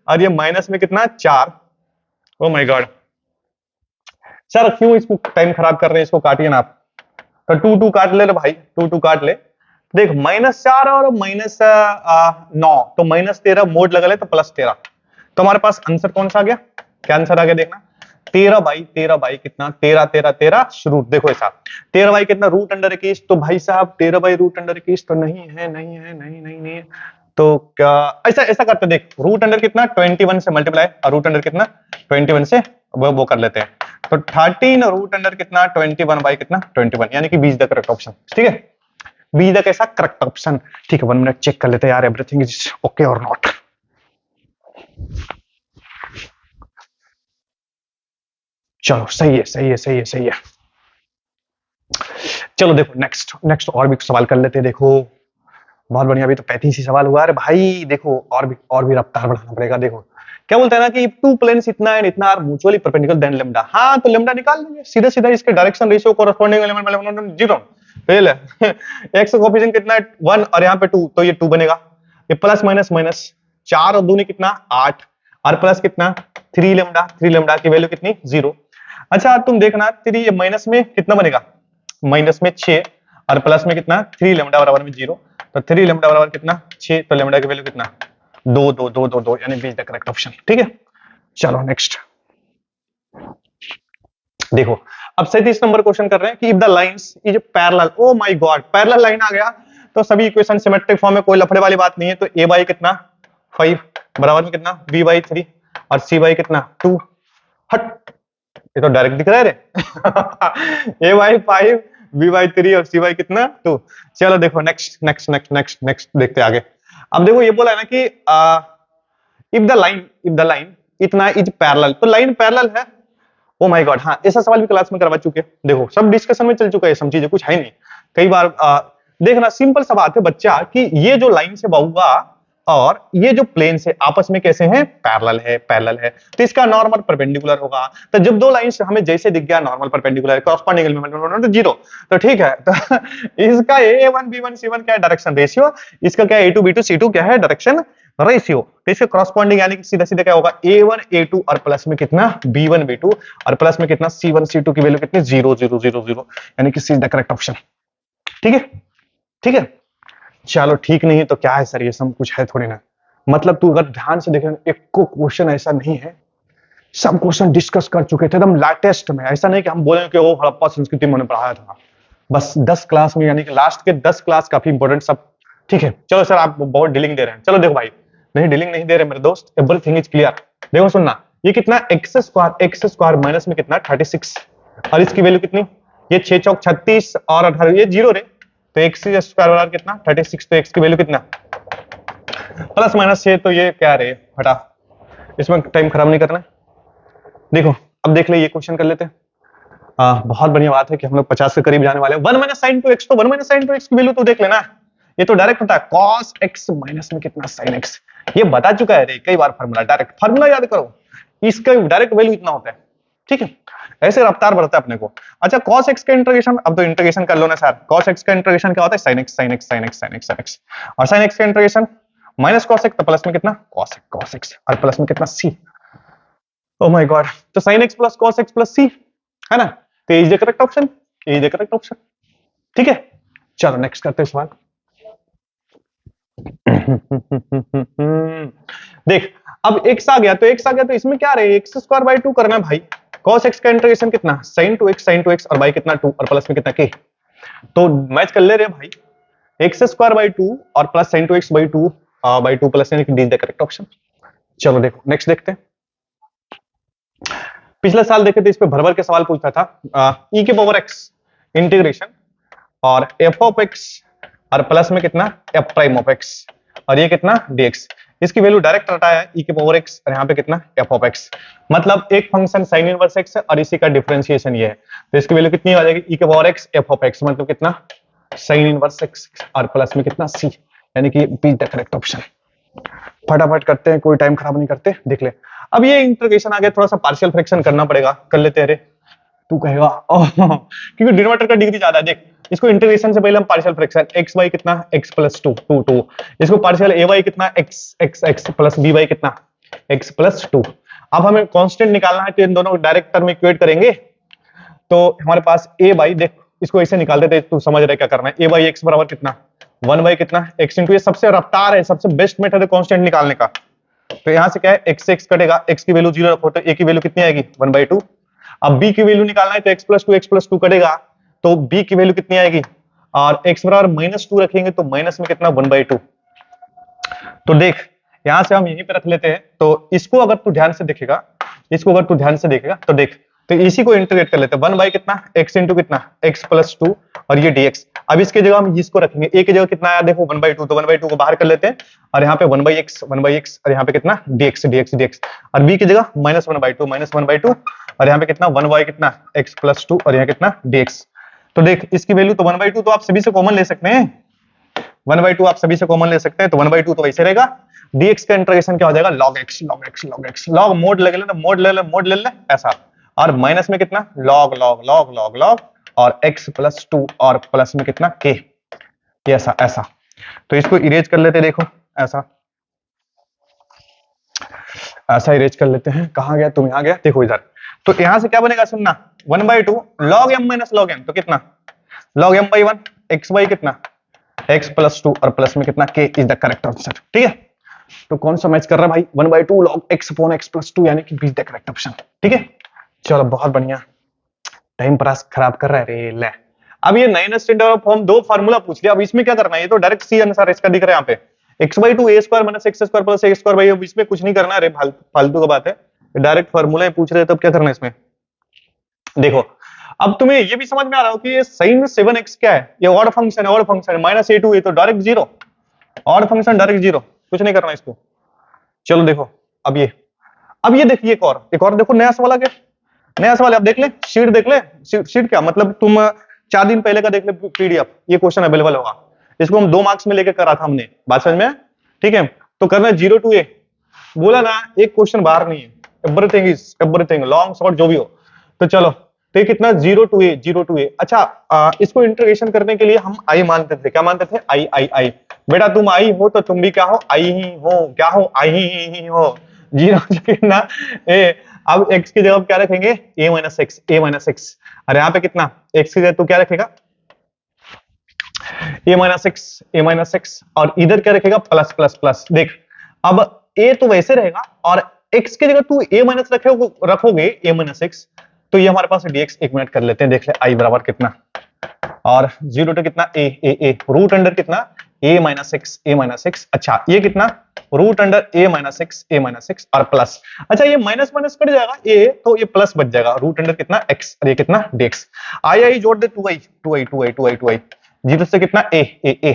और ये माइनस में कितना 4। ओ माय गॉड सर, क्यों इसको टाइम खराब कर रहे हैं, इसको काटिए ना आप। तो 2 2 काट ले भाई, 2 2 काट ले। देख -4 और -9, तो -13 मोड लगा ले तो +13। तो हमारे पास आंसर कौन सा आ गया, क्या आंसर आ गया देखना, 13 बाई कितना 13 13 13 शुरू। देखो ऐसा 13 बाई कितना रूट अंडर 21। तो भाई साहब 13 बाई रूट अंडर 21 तो नहीं है, नहीं है, नहीं नहीं नहीं है। तो क्या ऐसा ऐसा करते, देख रूट अंडर कितना 21 से मल्टीप्लाई और रूट अंडर कितना 21 से वो कर लेते हैं। तो 13 रूट अंडर कितना 21 बाई कितना 21 यानी कि B is the correct option. ठीक है, बी इज द कैसा करेक्ट ऑप्शन। ठीक है, 1 मिनट चेक कर लेते हैं यार, एवरीथिंग इज ओके और नॉट। चलो सही है सही है सही है सही है। चलो देखो नेक्स्ट नेक्स्ट और भी सवाल कर लेते हैं। देखो बहुत बढ़िया, अभी तो 35 ही सवाल हुआ। अरे भाई देखो और भी रफ्तार बढ़ाना पड़ेगा। देखो क्या बोलता है ना कि टू प्लेन्स इतना एंड इतना are mutually perpendicular then lambda. हाँ, तो लेम्डा निकाल लेंगे सीधा सीधा, इसके डायरेक्शन रेशियो कोरस्पोंडिंग एलिमेंट 0। फेल है एक्स कोएफिशिएंट कितना है 1 और यहाँ पे 2, तो ये 2 बनेगा। ये प्लस माइनस माइनस 4 और 2 ने कितना 8 और प्लस कितना 3 लेम्डा, 3 लेम्डा की वैल्यू कितनी 0। अच्छा तुम देखना 3 ये माइनस में कितना बनेगा, माइनस में 6 और प्लस में कितना 3 लेम्डा बराबर में 0। तो 3 लेम्डा बराबर कितना 6, तो लेम्डा की वैल्यू कितना 2 2 2 2 2 यानी B is the correct option. ठीक है, चलो नेक्स्ट देखो। अब 37 नंबर क्वेश्चन कर रहे हैं कि if the lines is parallel. Oh my God, parallel line आ गया तो सभी इक्वेशन सिमेट्रिक फॉर्म में, कोई लफड़े वाली बात नहीं है। तो a बाई कितना 5 बराबर में कितना b बाई 3 और c बाई कितना 2। हट, ये तो डायरेक्ट दिख रहा है रे a बाई 5 b बाई 3 और c बाई कितना 2। चलो देखो next next next next next देखते आगे। अब देखो ये बोला है ना कि इफ द लाइन इतना इज पैरेलल, तो लाइन पैरेलल है। ओ माय गॉड, हाँ ऐसा सवाल भी क्लास में करवा चुके। देखो सब डिस्कशन में चल चुका है, सब चीजें कुछ है नहीं। कई बार देखना सिंपल सा बात है बच्चा कि ये जो लाइन से बहुआ और ये जो प्लेन से आपस में कैसे हैं, पैरेलल है, पैरेलल है। तो इसका नॉर्मल परपेंडिकुलर होगा। तो जब दो लाइन हमें जैसे दिख गया नॉर्मल परपेंडिकुलर कॉरस्पॉन्डिंग एलिमेंट तो 0, तो ठीक है। तो इसका a1 b1 c1 क्या है, डायरेक्शन रेशियो। इसका क्या है a2 b2 c2 क्या है, डायरेक्शन रेशियो। तो इसके कॉरस्पॉन्डिंग यानी कि सीधा सीधा क्या होगा a1 a2 और प्लस में कितना b1 b2 और प्लस में कितना c1 c2 की वैल्यू कितनी 0 0 0 0 यानी कि सी इज द करेक्ट ऑप्शन। ठीक है, ठीक है। चलो ठीक नहीं है तो क्या है सर, ये सब कुछ है थोड़ी ना। मतलब तू अगर ध्यान से देखे एक को क्वेश्चन ऐसा नहीं है, सब क्वेश्चन डिस्कस कर चुके थे एकदम लेटेस्ट में। ऐसा नहीं कि हम बोले कि वो हड़प्पा संस्कृति में पढ़ाया था, बस 10 क्लास में, यानी कि लास्ट के 10 क्लास काफी इंपॉर्टेंट सब। ठीक है चलो सर, आप बहुत डीलिंग दे रहे हैं। चलो देखो भाई, नहीं डीलिंग नहीं दे रहे मेरे दोस्त, एवरीथिंग इज क्लियर। देखो सुनना, ये कितना एक्स स्क्वायर माइनस में कितना 36 और इसकी वैल्यू कितनी, ये 6 चौक 36 और 18 ये 0 रे। तो एक्स स्क्वायर बराबर कितना 36, तो एक्स की वैल्यू कितना प्लस माइनस 6, तो ये क्या रे हटा, इसमें टाइम खराब नहीं करना। देखो अब देख ले, ये क्वेश्चन कर लेते हैं। बहुत बढ़िया बात है कि हम लोग 50 के करीब जाने वाले हैं। 1 माइनस साइन टू एक्स, तो 1 माइनस साइन टू एक्स की वैल्यू तो देख लेना, ये तो डायरेक्ट होता है cos x माइनस में कितना sin x। ये बता चुका है रे कई बार फार्मूला, डायरेक्ट फार्मूला याद करो, इसका डायरेक्ट वैल्यू इतना होता है। ठीक है, ऐसे रफ्तार बढ़ता है अपने को। अच्छा cos x का इंटीग्रेशन, अब तो इंटीग्रेशन कर लो ना सर। cos x का इंटीग्रेशन क्या होता है, sin x sin x sin x sin x sin x और sin x का इंटीग्रेशन माइनस cos x, तो प्लस में कितना cos x और प्लस में कितना c। ओ माय गॉड, तो sin x plus cos x plus c है ना, तो is the correct option, is the correct option. ठीक है, चलो नेक्स्ट करते हैं सवाल। देख, अब x आ गया तो इसमें क्या रहे, एक्स स्क्वायर बाई 2 करना है भाई। cos x का इंटीग्रेशन कितना, sin 2x और बाई कितना 2 और प्लस में कितना k। तो मैच कर ले रहे भाई, एक्स स्क्वायर बाई 2 और plus sin 2x by 2 plus, यानी कि D is the correct option. चलो देखो नेक्स्ट देखते हैं। पिछले साल देखे थे, इस पे भर भर के सवाल पूछता था। e के पावर x इंटीग्रेशन और f ऑफ x और प्लस में कितना f प्राइम ऑफ x और ये कितना dx। इसकी वैल्यू डायरेक्ट रटाया है, e के पावर x और यहाँ पे कितना f ऑफ x। मतलब एक फंक्शन sin इनवर्स x है और इसी का डिफरेंशिएशन ये है, तो इसकी वैल्यू कितनी आ जाएगी, e के power x f of x, मतलब कितना sin इनवर्स x और प्लस में कितना c, यानी कि बी द करेक्ट ऑप्शन। फटाफट करते हैं, कोई टाइम खराब नहीं करते, देख ले। अब ये इंटीग्रेशन आ गया, थोड़ा सा पार्शियल फ्रैक्शन करना पड़ेगा, कर लेते हैं रे। तू कहेगा क्योंकि डिनोमिनेटर का डिग्री ज्यादा है। देख, इसको इंटीग्रेशन से पहले हम पार्शियल फ्रैक्शन x y कितना x प्लस 2 2 2, इसको पार्शियल a y कितना x x x plus b y कितना x प्लस 2। अब हमें कांस्टेंट निकालना है, तो इन दोनों को डायरेक्ट टर्म में इक्वेट करेंगे। तो हमारे पास a बाई, देख इसको ऐसे निकाल देते, तू समझ रहे क्या करना है। a बाई x बराबर कितना 1 बाई कितना x इंटू, ये सबसे रफ्तार है, सबसे बेस्ट मेथड है कांस्टेंट निकालने का। तो यहाँ से क्या है, x से x कटेगा, x की वैल्यू 0 रखो तो a की वैल्यू कितनी आएगी 1 बाई 2। अब b की वैल्यू निकालना है, तो x प्लस 2 कटेगा, तो b की वैल्यू कितनी आएगी, और x बराबर -2 रखेंगे तो माइनस में कितना 1 बाई 2। तो देख यहां से हम यहीं पे रख लेते हैं। तो इसको अगर तू ध्यान से देखेगा, तो देख, तो इसी को इंटीग्रेट कर लेते हैं। 1 बाई कितना x इंटू कितना x प्लस 2 और ये dx। अब इसके जगह हम इसको रखेंगे, a की जगह कितना आया देखो 1 बाई 2, तो 1 बाई 2 को बाहर कर लेते हैं और यहाँ पे 1 बाई x और यहाँ पे कितना dx और b की जगह -1 बाई 2 और यहाँ पे कितना 1 बाई कितना x प्लस 2 और यहाँ कितना dx। तो देख इसकी वैल्यू तो 1 बाई 2 तो आप सभी से कॉमन ले सकते हैं, 1 बाई 2 आप सभी से कॉमन ले सकते हैं, तो 1 बाई 2 तो वैसे रहेगा। dx का इंटीग्रेशन क्या हो जाएगा, log x, log मोड ले ले ऐसा, और माइनस में कितना log और x प्लस 2 और प्लस में कितना k, ऐसा ऐसा। तो इसको इरेज कर लेते हैं, देखो ऐसा इरेज कर लेते हैं। कहां गया तुम, यहां गया, देखो इधर। तो यहां से क्या बनेगा सुनना, 1 by 2 log m minus log m, तो कितना log m by 1 x by कितना x प्लस 2 और प्लस में कितना k is the correct answer. ठीक है, तो कौन सा मैच कर रहा है भाई, 1 by 2 log x upon x plus 2, यानी कि B is the correct option. ठीक है, चलो बहुत बढ़िया, टाइम पास खराब कर रहा है रे। ले, अब ये 9 स्टैंडर्ड फॉर्म 2 फार्मूला पूछ लिया, अब इसमें क्या करना है, ये तो डायरेक्ट सी आंसर इसका दिख रहा है यहाँ पे, x by 2 a square minus x square plus a square by, अब इसमें कुछ नहीं करना है रे, फालतू का बात है, डायरेक्ट फार्मूला ही पूछ रहे हैं, तब क्या करना है इसमें। देखो अब तुम्हें ये भी समझ में आ रहा हो कि ये sin 7x क्या है, ये ऑड फंक्शन है, माइनस a टू a, तो डायरेक्ट 0, ऑड फंक्शन डायरेक्ट 0, कुछ नहीं करना इसको। चलो देखो अब ये देखिए एक और देखो नया सवाल आ गया, नया सवाल आप देख ले, शीट देख ले, शीट क्या मतलब, तुम 4 दिन पहले का देख ले पीडीएफ, ये क्वेश्चन अवेलेबल होगा। इसको हम 2 मार्क्स में लेके करा था हमने, बात समझ में। ठीक है, तो करना 0 to a, बोला ना एक क्वेश्चन बाहर नहीं है, एवरीथिंग लॉन्ग शॉर्ट जो भी हो। तो चलो, तो ये कितना 0 to a। अच्छा, इसको इंटीग्रेशन करने के लिए हम आई मानते थे, क्या मानते थे, आई। बेटा तुम आई हो तो तुम भी क्या हो, आई ही हो, क्या हो, आई ही हो। 0 कितना ए, अब x की जगह क्या रखेंगे, a माइनस एक्स, और यहाँ पे कितना x की जगह तो क्या रखेगा a माइनस एक्स, और इधर क्या रखेगा प्लस प्लस प्लस। देख अब a तो वैसे रहेगा, और x की जगह तू a माइनस रखोगे a माइनस एक्स, तो ये हमारे पास dx, 1 मिनट कर लेते हैं, देख ले i बराबर कितना, और 0 to कितना a रूट अंडर कितना a माइनस एक्स। अच्छा ये कितना root under a minus x और प्लस। अच्छा ये माइनस माइनस कट जाएगा a, तो ये प्लस बच जाएगा, रूट अंडर कितना x और ये कितना dx। आई जोड़ दे, 2i 0 से कितना a।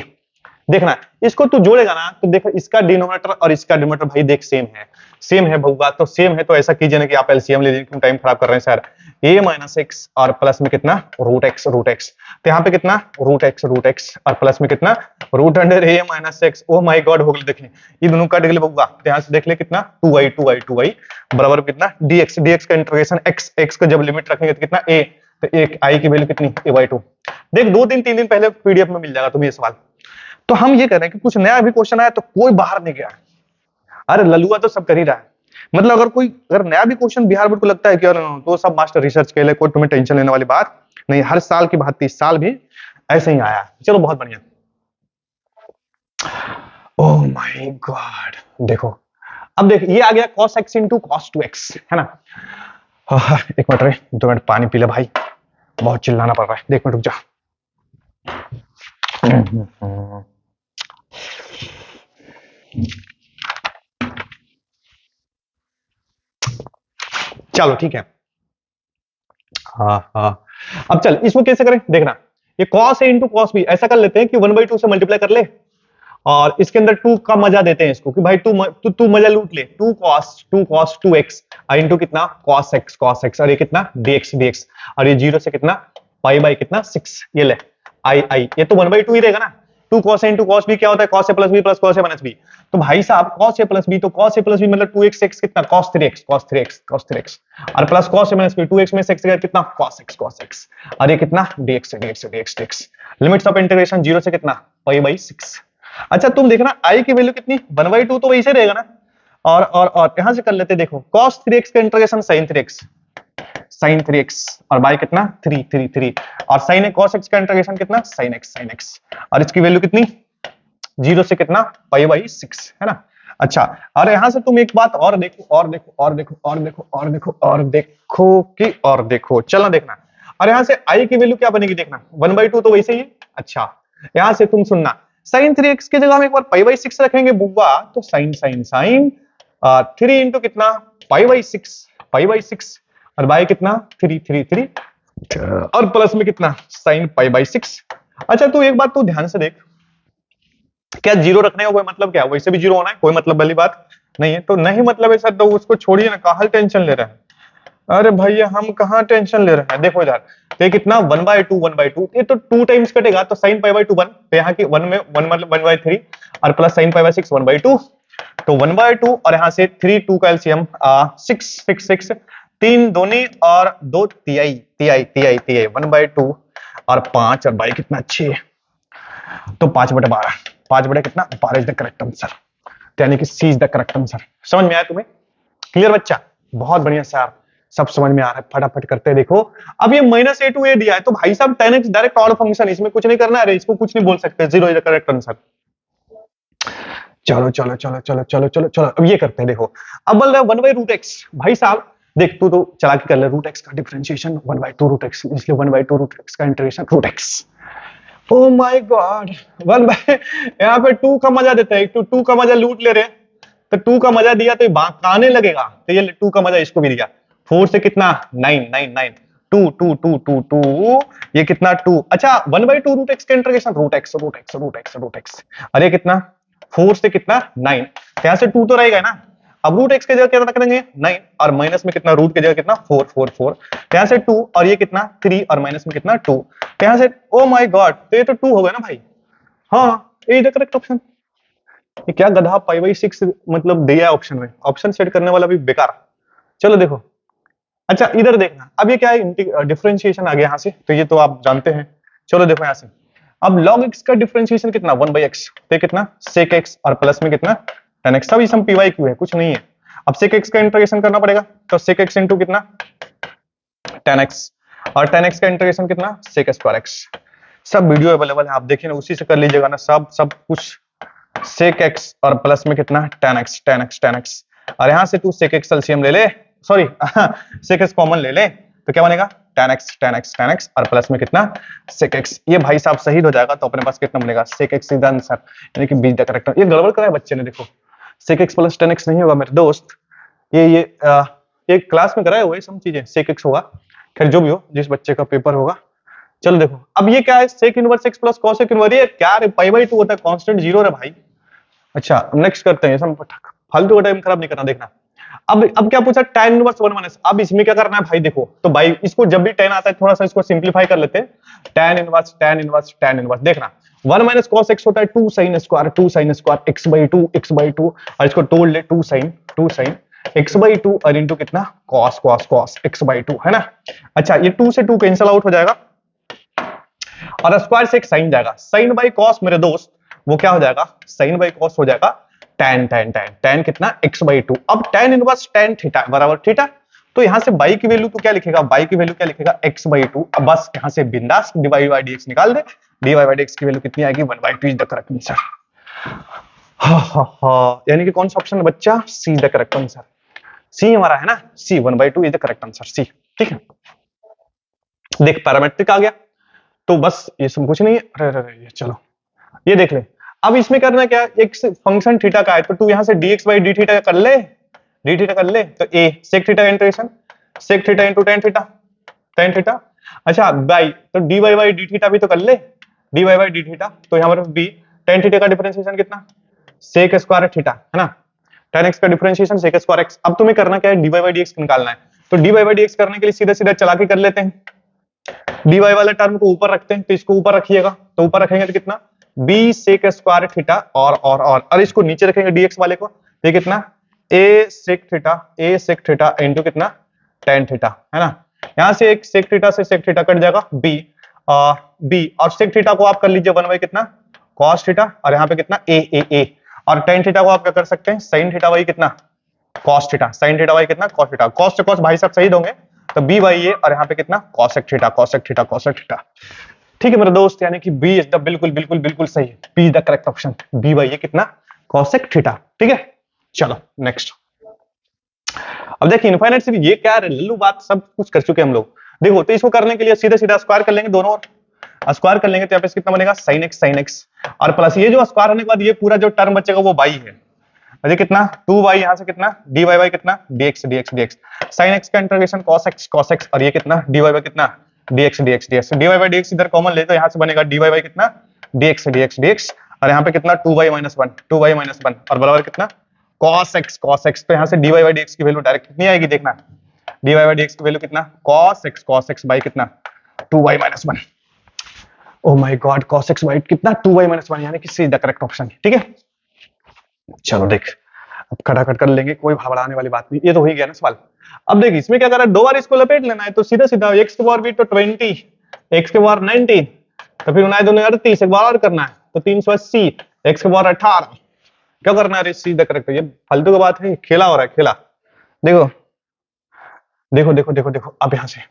देखना इसको तू जोड़ेगा ना, तो देखो इसका डिनोमिनेटर और इसका डिनोमिनेटर भाई देख सेम है भौगा, तो सेम है, तो ऐसा कीजिए ना कि आप एलसीएम ले लीजिए, क्यों टाइम खराब कर रहे हैं सर। a माइनस एक्स और प्लस में कितना रूट एक्स, तो यहाँ पे कितना रूट एक्स और प्लस में कितना root under a minus x. Oh my god, हो गया, देखिए ये दोनों कट गए भौगा, तो यहाँ से देख ले कितना 2i बराबर कितना dx का इंटीग्रेशन x का जब लिमिट रखेंगे तो कितना a, तो एक i की वैल्यू कितनी a/2। देख 2 दिन 3 दिन पहले पीडीएफ में मिल जाएगा तुम्हें ये सवाल। तो हम ये कर रहे हैं कि कुछ नया भी क्वेश्चन आया तो कोई बाहर नहीं गया, अरे ललुआ तो सब कर ही रहा है। मतलब अगर नया भी क्वेश्चन बिहार बोर्ड को लगता है कि तो सब मास्टर रिसर्च के लिए, कोई तुम्हें टेंशन लेने वाली बात नहीं। हर साल की बात, 30 साल भी ऐसे ही आया। चलो बहुत बढ़िया। ओह माय गॉड, देखो अब देख ये आ गया cos x into cos 2x, है ना। एक मिनट रे, 2 मिनट पानी पी ले भाई, बहुत चिल्लाना पड़ रहा है। देख मिनट रुक जा। चलो ठीक है। हाँ हाँ, अब चल इसको कैसे करें देखना। ये cos a into cos b ऐसा कर लेते हैं कि 1/2 से मल्टीप्लाई कर ले, और इसके अंदर 2 का मजा देते हैं इसको कि भाई तू मजा लूट ले। 2 cos 2x इंटू कितना cos x, और ये कितना dx, और ये 0 से कितना पाई बाई कितना 6, ये ले आई, ये तो 1/2 ही रहेगा ना। 2 cos a into cos b क्या होता है, cos a plus b plus cos a minus b। तो भाई साहब cos a प्लस b, तो cos a प्लस b मतलब 2x x कितना cos 3x, और plus cos a minus b 2x में से x कितना cos x, और ये कितना dx। लिमिट्स ऑफ इंटीग्रेशन 0 से कितना पाई बाई 6। अच्छा तुम देखना i की वैल्यू कितनी 1/2 तो वैसे रहेगा ना, और यहां से कर लेते देखो cos 3x का इंटीग्रेशन sin 3x, और बाय कितना 3 और sin cos x का इंटीग्रेशन कितना sin x, और इसकी वैल्यू कितनी 0 से कितना पाई बाई 6, है ना। अच्छा, और यहां से तुम एक बात और देखो चलना देखना, और यहां से i की वैल्यू क्या बनेगी देखना 1/2 तो वैसे ही। अच्छा यहां से तुम सुनना sin 3x की जगह हम एक बार पाई बाई 6 रखेंगे बुआ, तो sin 3 इंटू कितना पाई बाई 6, और बाय कितना 3 और प्लस में कितना sin पाई बाई 6। अच्छा तू एक बात तू ध्यान से देख, क्या 0 रखने का कोई मतलब क्या, वैसे भी 0 होना है, कोई मतलब वाली बात नहीं है। तो नहीं मतलब है सर, तो उसको छोड़िए ना, कहाँ टेंशन ले रहे हैं। अरे भैया हम कहाँ टेंशन ले रहे हैं, देखो इधर तो ये कितना 1/2, ये तो 2 टाइम्स कटेगा, तो sin पाई बाई 2 1, तो यहाँ की 1 में 1 मतलब 1/3, और प्लस sin पाई बाई 6 1/2, तो 1/2, और यहाँ से 3 2 का एलसीएम 6 3 दूनी और 2 तिहाई 1/2 और 5 और बाई कितना 6, तो 5/12, 5 कितना 12 इज द करेक्ट आंसर, यानी कि सी इज द करेक्ट आंसर। समझ में आया तुम्हें, क्लियर बच्चा, बहुत बढ़िया सर, सब समझ में आ रहा है, फटाफट करते हैं। देखो अब ये -a to a दिया है, तो भाई साहब 10x डायरेक्ट ऑड फंक्शन, इसमें कुछ नहीं करना है, इसको कुछ नहीं बोल सकते, 0 इज द करेक्ट आंसर। चलो अब ये करते हैं। देखो अब बोल रहा है 1/√x, भाई साहब देख तू तो चला के कर ले, √x का डिफरेंशिएशन 1/2√x, इसलिए 1/2√x का integration √x। Oh my God, 1 यहाँ पे 2 का मजा देते हैं, 2 का मजा लूट ले रहे, तो 2 का मजा दिया तो काने लगेगा, तो ये 2 का मजा इसको भी दिया। 4 से कितना 9 2 ये कितना 2। अच्छा 1/2√x का इंटीग्रेशन √x, अरे कितना 4 से कितना 9, तो यहाँ से 2 तो रहेगा ना। अब √x की जगह क्या रखेंगे 9, और माइनस में कितना रूट की जगह कितना 4 तो यहाँ से 2, और ये कितना 3, और माइनस में कितना 2, तो यहाँ से ओ माय गॉड, तो ये तो 2 हो गया ना भाई। हाँ ये करेक्ट ऑप्शन। ये क्या गधा पाई बाई 6 मतलब दिया है ऑप्शन में, ऑप्शन सेट करने वाला भी बेकार। चलो देखो, अच्छा इधर देखना, अब ये क्या है डिफरेंशिएशन आ गया यहाँ से, तो ये तो आप जानते हैं। चलो देखो यहाँ से, अब log x का डिफरेंशिएशन कितना 1/x, तो कितना sec x, और प्लस में कितना tan x, सब इसम py q है, कुछ नहीं है। अब sec x का इंटीग्रेशन करना पड़ेगा, तो sec x इंटू कितना tan x, और tan x का इंटीग्रेशन कितना sec स्क्वायर x। सब वीडियो अवेलेबल है, आप देखिए ना, उसी से कर लीजिएगा ना, सब कुछ sec x, और प्लस में कितना tan x, और यहां से तू sec x एलसीएम ले ले, सॉरी sec x कॉमन ले ले, तो क्या बनेगा tan x, और प्लस में कितना sec x। ये भाई साहब सही हो जाएगा, तो अपने पास कितना बनेगा sec x इज आंसर, यानी कि बीच द करेक्ट। ये गड़बड़ करा है बच्चे ने, देखो sec x plus tan x नहीं होगा मेरे दोस्त, ये क्लास में कराए हुए सब चीजें, sec x होगा। खैर जो भी हो, जिस बच्चे का पेपर होगा। चलो देखो अब ये क्या है, sec inverse x plus cos inverse, ये क्या रे π/2 होता है, कांस्टेंट 0 रे भाई। अच्छा नेक्स्ट करते हैं, सब फालतू का टाइम खराब नहीं करना। देखना अब क्या पूछा tan इनवर्स 1 - अब इसमें क्या करना है भाई, देखो तो भाई इसको जब भी tan आता है थोड़ा सा इसको सिंपलीफाई कर लेते हैं, tan इनवर्स देखना 1 - cos x होता है 2 sin स्क्वायर x/2 और इसको तोड़ ले 2 sin x/2 और इनटू कितना cos x/2, है ना। अच्छा ये 2 से 2 कैंसिल आउट हो जाएगा, और स्क्वायर से एक साइन जाएगा, साइन बाई कॉस मेरे दोस्त वो क्या हो जाएगा, साइन बाई कॉस हो जाएगा tan कितना x/2। अब tan इनवर्स tan थीटा बराबर थीटा, तो यहां से बाई की वैल्यू तो क्या लिखेगा, बाई की वैल्यू क्या लिखेगा x/2। अब बस यहां से बिंदास डिवाइड बाई dx निकाल दे, dy बाई डी एक्स की वैल्यू कितनी आएगी 1/2 इज द करेक्ट आंसर। हाँ, यानी कि कौन सा ऑप्शन है बच्चा, सी द करेक्ट आंसर। सी हमारा है ना, सी 1/2 इज द करेक्ट आंसर, सी। ठीक है, देख पैरामेट्रिक आ गया तो बस ये सब कुछ नहीं है। अरे अरे चलो ये देख ले। अब इसमें करना क्या, एक फंक्शन थीटा का है तो तू यहां से dx बाई डी थीटा कर ले, डी थीटा कर ले तो a sec theta integration sec theta into tan theta, tan theta. अच्छा बाई तो dy बाई डी थीटा भी तो कर ले, dy बाई डी थीटा तो यहां पर b tan थीटा का डिफरेंशिएशन कितना, sec स्क्वायर थीटा है ना, tan x का डिफरेंशिएशन sec स्क्वायर x। अब तुम्हें करना क्या है, dy बाई dx निकालना है तो dy बाई dx करने के लिए सीधा सीधा चला के कर लेते हैं। dy वाला टर्म को ऊपर रखते हैं तो इसको ऊपर रखिएगा, तो ऊपर रखेंगे तो कितना b sec स्क्वायर थीटा और इसको नीचे रखेंगे dx वाले को, ये कितना a sec थीटा इनटू कितना tan थीटा है ना। यहां से एक sec थीटा से sec थीटा कट जाएगा b और sec थीटा को आप कर लीजिए 1 बाई कितना cos थीटा और यहाँ पे कितना a और tan थीटा को आप क्या कर सकते हैं sin थीटा बाई कितना cos theta, sin theta by कितना cos थीटा, cos से cos भाई साहब सही दोगे तो b बाई a और यहाँ पे कितना cosec थीटा। ठीक है मेरे दोस्त, यानी कि बी इज द बिल्कुल बिल्कुल बिल्कुल सही है, B is the correct option, B by ये कितना cosec थीटा। ठीक है चलो नेक्स्ट। अब देखिए इनफाइनाइट सीरीज ये क्या है लल्लू बात, सब कुछ कर चुके हम लोग। देखो तो इसको करने के लिए सीधा सीधा स्क्वायर कर लेंगे, दोनों ओर स्क्वायर कर लेंगे तो यहाँ पे कितना बनेगा sin x और प्लस ये जो स्क्वायर होने के बाद ये पूरा जो टर्म बचेगा वो बाई है, अरे कितना 2y यहाँ से कितना dy बाई कितना dx sin x का इंटीग्रेशन cos x और ये कितना dy बाई कितना dx dy बाई dx इधर कॉमन ले तो यहाँ से बनेगा dy बाई कितना dx और यहाँ पे कितना 2y माइनस 1 और बराबर कितना cos x तो यहाँ से dy बाई dx की वैल्यू डायरेक्ट कितनी आएगी देखना, dy बाई dx की वैल्यू कितना cos x बाई कितना 2y minus 1। Oh my God cos x by कितना 2y माइनस 1 यानी कि सी द करेक्ट ऑप्शन। ठीक है चलो देख अब खटाखट कर लेंगे, कोई घबराने वाली बात नहीं, ये तो हो ही गया ना सवाल। अब देख इसमें क्या कर रहा है, दो बार इसको लपेट लेना है तो सीधा सीधा x के पावर b तो 20 x के पावर 19 तो फिर 9 दूनी 38 एक बार और करना है तो 380 x के पावर 18 क्या करना है, सीधा करेक्ट। ये फालतू की बात है, खेला हो रहा है खेला। देखो देखो देखो देखो देखो अब यहां से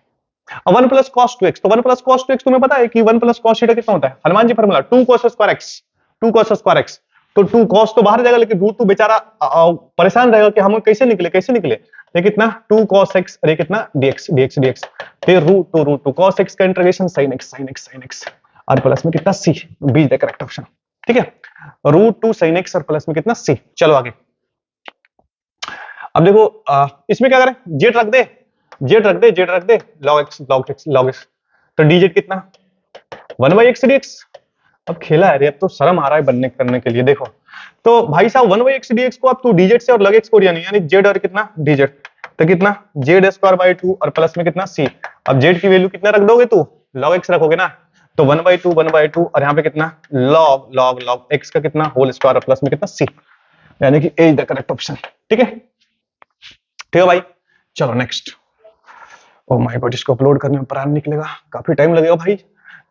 1 प्लस cos 2x तो 1 प्लस cos 2x तुम्हें पता है कि 1 प्लस cos थीटा कितना होता है, Hanuman ji formula 2 cos square x तो 2 cos तो बाहर जाएगा लेकिन रूट 2 बेचारा परेशान रहेगा कि हम कैसे निकले ये कितना 2 cos x और ये कितना dx फिर रूट 2 cos x का इंटीग्रेशन sin x और प्लस में कितना c, be the correct option. ठीक है रूट 2 sin x और प्लस में कितना c। चलो आगे। अब देखो इसमें क्या करें, जेड रख दे log x तो dz कितना 1/x dx। अब खेला है रे, अब तो शर्म आ रहा है बनने करने के लिए। देखो तो भाई साहब 1/x dx को अब तू dz से और log x को यानी z और कितना dz तो कितना z स्क्वायर बाई 2 और प्लस में कितना c। अब z की वैल्यू कितना रख दोगे तू, log x रखोगे ना तो 1/2 और यहाँ पे कितना log x का कितना होल स्क्वायर और प्लस में कितना c, यानी कि A is the correct option. ठीक है भाई चलो नेक्स्ट। ओ माय गॉड इसको अपलोड करने में प्राण निकलेगा, काफी टाइम लगेगा भाई।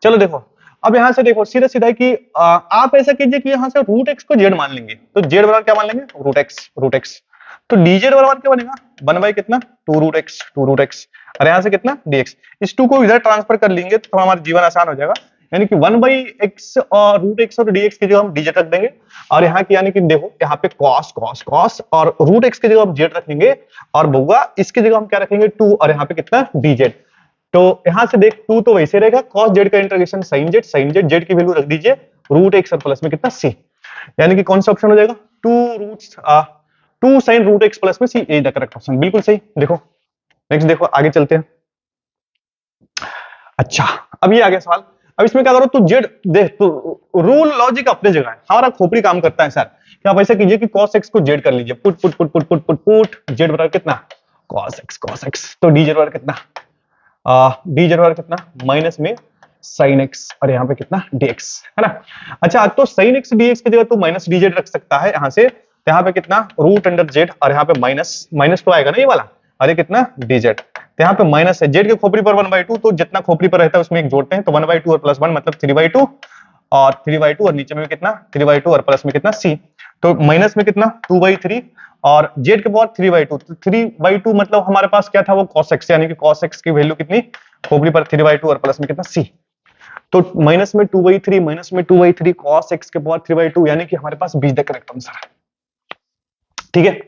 चलो देखो अब यहां से देखो सीधा सीधा कि आप ऐसा कीजिए कि यहां से रूट एक्स को जेड मान लेंगे तो जेड बराबर क्या मान लेंगे रूट एक्स तो डीजेड बराबर क्या बनेगा 1 बाई कितना 2 रूट एक्स और यहां से कितना dx। इस 2 को इधर ट्रांसफर कर लेंगे तो हमारा जीवन आसान हो जाएगा, यानी कि 1 बाई एक्स और रूट एक्स और dx की जगह हम dz रख देंगे और यहाँ की यानी कि देखो यहाँ पे cos और रूट एक्स की जगह हम z रखेंगे और बउआ इसकी जगह हम क्या रखेंगे 2 और यहाँ पे कितना dz। तो यहां से देख 2 तो वैसे रहेगा cos z का इंटीग्रेशन sin z की वैल्यू रख दीजिए रूट एक्स और प्लस में कितना c, यानी कि कौन सा ऑप्शन हो जाएगा 2 sin रूट एक्स प्लस में c, A the correct option बिल्कुल सही। देखो नेक्स्ट देखो आगे चलते हैं। अच्छा अब ये आ गया सवाल, अब इसमें क्या करो तू जेड देख तो रूल लॉजिक अपने जगह है, हमारा खोपड़ी काम करता है सर। क्या आप ऐसा कीजिए कि cos x को जेड कर लीजिए, पुट जेड बराबर कितना cos x तो डी जेड बराबर कितना डी जेड बराबर कितना माइनस में sin x और यहाँ पे कितना dx है ना। अच्छा तो sin x dx की जगह तू माइनस डी जेड रख सकता है यहाँ से, तो यहाँ पे कितना रूट अंडर जेड और यहाँ पे माइनस तो आएगा ना ये वाला, अरे कितना dz तो यहाँ पे माइनस है, जेड के खोपड़ी पर 1/2 तो जितना खोपड़ी पर रहता है उसमें एक जोड़ते हैं तो 1/2 और प्लस 1 मतलब 3/2 और नीचे में कितना 3/2 और प्लस में कितना c तो माइनस में कितना 2/3 और जेड के पावर 3/2 तो 3/2 मतलब हमारे पास क्या था वो cos x, यानी कि cos x की वैल्यू कितनी खोपड़ी पर 3/2 और प्लस में कितना c। तो माइनस में 2/3 माइनस में 2/3 cos x के पावर 3/2 यानी कि हमारे पास 20 द करेक्ट आंसर है। ठीक है,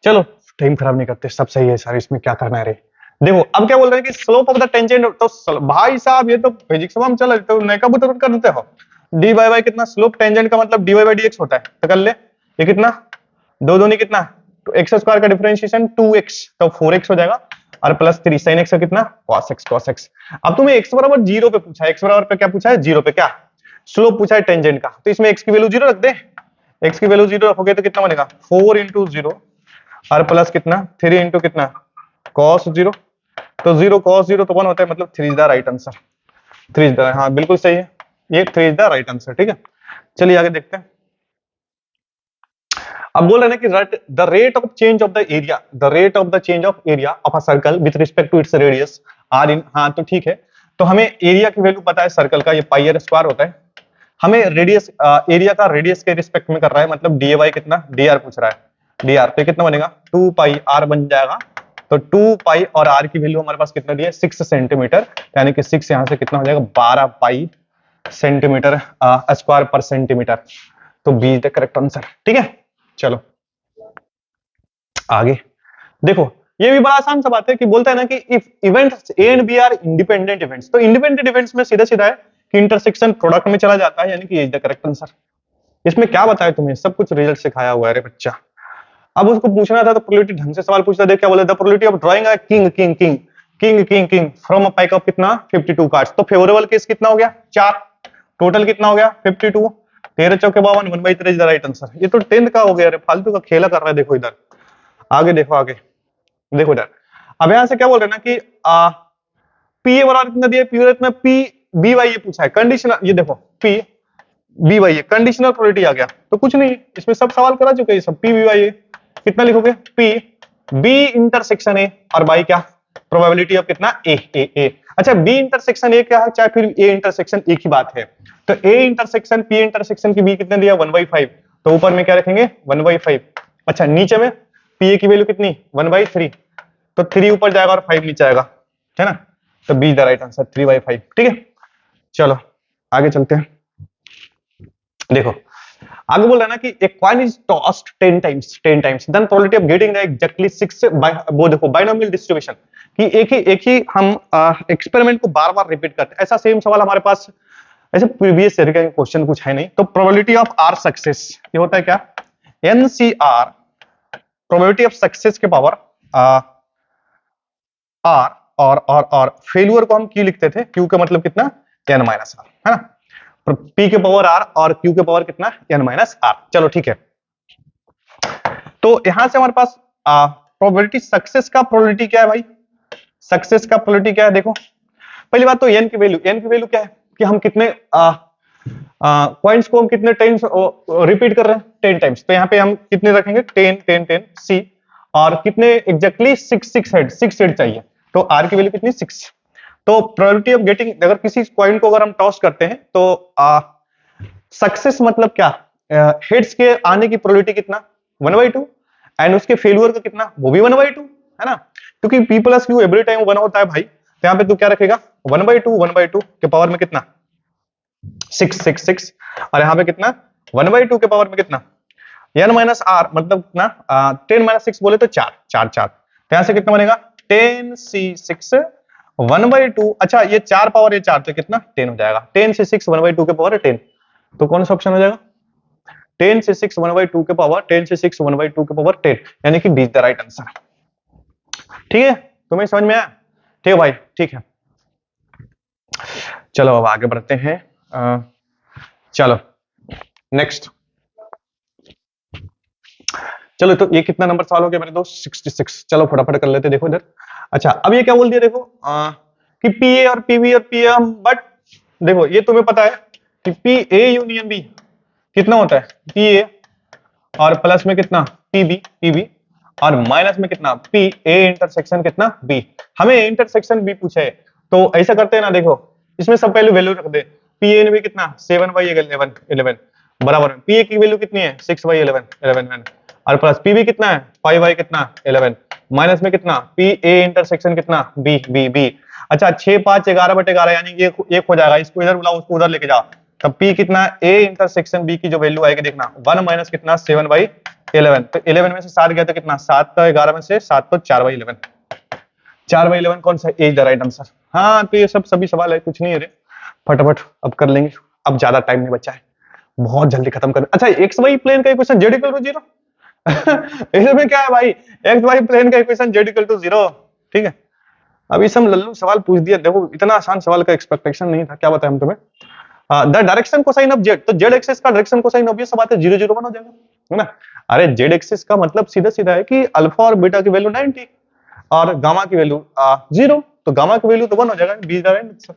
चलो टाइम खराब नहीं करते, सब सही है सर, इसमें क्या करना है रे। देखो अब क्या बोल रहे हैं कि स्लोप ऑफ द टेंजेंट, तो भाई साहब ये तो फिजिक्स में हम चल तो नैका बुतर कर देते हो। डी बाई बाई कितना, स्लोप टेंजेंट का मतलब d y by d x होता है, तो कर ले। ये कितना, दो दूनी कितना, तो एक्स स्क्वायर का डिफरेंशिएशन 2x, तो 4x हो जाएगा, और प्लस 3 sin x का कितना, cos x। अब तुम्हें x बराबर 0 पे पूछा है, x बराबर पे क्या पूछा है, 0 पे क्या स्लोप पूछा है टेंजेंट का, तो इसमें x की वैल्यू 0 रख दे। x की वैल्यू 0 रखोगे तो कितना बनेगा, 4 इंटू 0 और प्लस कितना 3 इंटू कितना cos 0, तो 0 cos 0 तो 1 होता है, मतलब 3 is the right answer. 3 is the, हाँ बिल्कुल सही है, ये 3 इज द राइट आंसर। ठीक है, चलिए आगे देखते हैं। अब बोल रहे हैं कि the rate of change of the area, the rate of the change of area of a circle with respect to its radius R in, हाँ तो ठीक है, तो हमें एरिया की वैल्यू पता है सर्कल का, ये पाई आर स्क्वायर होता है, हमें रेडियस एरिया का रेडियस के रिस्पेक्ट में कर रहा है, मतलब डी वाई कितना, डी आर पूछ रहा है, डी आर, तो कितना बनेगा 2 पाई आर बन जाएगा, तो 2 पाई और आर की वैल्यू हमारे पास कितना दी है 6 सेंटीमीटर, यानी कि 6 यहां से कितना हो जाएगा 12 पाई सेंटीमीटर स्क्वायर पर सेंटीमीटर, तो B is the correct answer. ठीक है, चलो आगे देखो, ये भी बड़ा आसान सा बात है कि बोलता है ना कि if events A and B are independent events, तो इंडिपेंडेंट इवेंट्स में सीधा सीधा है कि इंटरसेक्शन प्रोडक्ट में चला जाता है, यानी कि ये इज द करेक्ट आंसर। इसमें क्या बताया तुम्हें, सब कुछ रिजल्ट सिखाया हुआ है रे बच्चा। अब उसको पूछना था तो प्रोबेबिलिटी ढंग से सवाल पूछता, देख क्या बोले, the probability of drawing a king king king king king king from a pack of कितना 52 कार्ड्स, तो फेवरेबल केस कितना हो गया 4, टोटल कितना हो गया 52, 13 चौके 52, 1/3 इज द राइट आंसर। ये तो 10th का हो गया रे, फालतू का खेला कर रहा है। देखो इधर आगे, देखो आगे, देखो इधर, अब यहां से क्या बोल रहे हैं ना कि पी ए बराबर कितना दिया, पी में पी बी वाई ये पूछा है, कंडीशनल, ये देखो P B Y conditional probability आ गया, तो कुछ नहीं इसमें सब सवाल करा चुके हैं, सब पी बी वाई कितना लिखोगे, पी बी इंटरसेक्शन ए और बाई क्या प्रोबेबिलिटी ऑफ कितना ए ए ए। अच्छा बी इंटरसेक्शन ए क्या है, चाहे फिर ए इंटरसेक्शन एक ही बात है, तो ए इंटरसेक्शन पी इंटरसेक्शन की बी कितने दिया 1/5, तो ऊपर में क्या रखेंगे 1/5। अच्छा नीचे में पी ए की वैल्यू कितनी 1/3, तो 3 ऊपर जाएगा और 5 नीचे आएगा, है ना, तो बी द राइट आंसर 3/5। ठीक है, चलो आगे चलते हैं। देखो आगे बोल रहा है ना कि एक coin is tossed 10 times then probability of getting the exactly 6 by, वो देखो बाइनोमियल डिस्ट्रीब्यूशन, कि एक ही हम एक्सपेरिमेंट को बार बार रिपीट करते हैं। ऐसा सेम सवाल हमारे पास ऐसे प्रीवियस ईयर का क्वेश्चन कुछ है नहीं, तो प्रोबेबिलिटी ऑफ आर सक्सेस ये होता है क्या, एनसीआर प्रोबेबिलिटी ऑफ सक्सेस के पावर आर, और फेल्यूर को हम क्यू लिखते थे, क्यू का मतलब कितना n माइनस आर, है ना, पी के पावर आर और क्यू के पावर कितना n माइनस आर। चलो ठीक है, तो यहां से हमारे पास प्रोबेबिलिटी सक्सेस का प्रोबेबिलिटी क्या है भाई, सक्सेस का प्रोबेबिलिटी क्या है, देखो पहली बात तो n की वैल्यू क्या है कि हम कितने पॉइंट्स को हम कितने टाइम्स रिपीट कर रहे हैं 10 टाइम्स, तो यहाँ पे हम कितने रखेंगे 10 10 10 सी, और कितने एग्जैक्टली 6 हेड चाहिए, तो आर की वैल्यू कितनी 6, तो प्रोबेबिलिटी ऑफ गेटिंग, अगर किसी कॉइन को अगर हम टॉस करते हैं तो सक्सेस मतलब क्या, हेड्स के आने की प्रोबेबिलिटी कितना 1/2, एंड उसके फेल्यूर का कितना वो भी 1/2, है ना, क्योंकि P plus Q every time 1 होता है भाई, तो यहाँ पे तू क्या रखेगा 1/2 के पावर में कितना 6 और यहाँ पे कितना 1/2 के पावर में कितना n माइनस आर, मतलब कितना 10 माइनस 6 बोले तो 4 4 4, तो यहाँ से कितना बनेगा 10c6 1/2। अच्छा ये 4 पावर ये 4 तो कितना 10 हो जाएगा, 10c6 1/2 के पावर 10, तो कौन सा ऑप्शन हो जाएगा 10c6 1/2 के पावर 10c6 1/2 के पावर 10, यानी कि D is the right answer. ठीक है, तुम्हें समझ में आया, ठीक है भाई, ठीक है, चलो अब आगे बढ़ते हैं। चलो नेक्स्ट, चलो तो ये कितना नंबर सवाल हो गया मेरे दोस्त 66, चलो फटाफट कर लेते, देखो इधर। अच्छा अब ये क्या बोल दिया देखो कि पी ए और पीबी और पी एम, बट देखो ये तुम्हें पता है कि पी ए यूनियन बी कितना होता है पी ए, और प्लस में कितना पीबी पीबी, और माइनस में कितना पी ए इंटरसेक्शन कितना बी, हमें इंटरसेक्शन बी पूछा है, तो ऐसा करते हैं ना, देखो इसमें सब पहले वैल्यू रख दे, पी ए में कितना 7/11 बराबर में पी ए की वैल्यू कितनी है 6/11 और प्लस पीबी कितना है 5/11 माइनस में कितना पी ए इंटरसेक्शन कितना बी बी बी, अच्छा 6 5 11/11 यानी एक एक हो जाएगा, इसको इधर बुलाओ उसको उधर लेके जाओ, तब P कितना A इंटरसेक्शन B की जो वैल्यू आएगी देखना 1 माइनस कितना 7/11, तो 11 में से 7 गया तो कितना 7 तो 11 में से 7 तो 4/11, 4/11 कौन सा ए द राइट आंसर। हाँ तो ये सब सभी सवाल है, कुछ नहीं है रे, फटाफट अब कर लेंगे, अब ज्यादा टाइम नहीं बचा है, बहुत जल्दी खत्म कर। अच्छा एक्स वाई प्लेन का इक्वेशन जेड इक्वल टू 0 इसमें क्या है भाई, एक्स वाई प्लेन का इक्वेशन जेड इक्वल टू 0, ठीक है। अभी सब लल्लू सवाल पूछ दिया, देखो इतना आसान सवाल का एक्सपेक्टेशन नहीं था, क्या बताएं हम तुम्हें। The direction cosine of Z, तो जेड एक्सिस का डायरेक्शन कोसाइन ऑब्वियस बात है 0 0 1 हो जाएगा, है ना। अरे जेड एक्सिस का मतलब सीधा सीधा है कि अल्फा और बीटा की वैल्यू 90 और गामा की वैल्यू 0, तो गामा की वैल्यू तो 1 हो जाएगा, बीच द आंसर,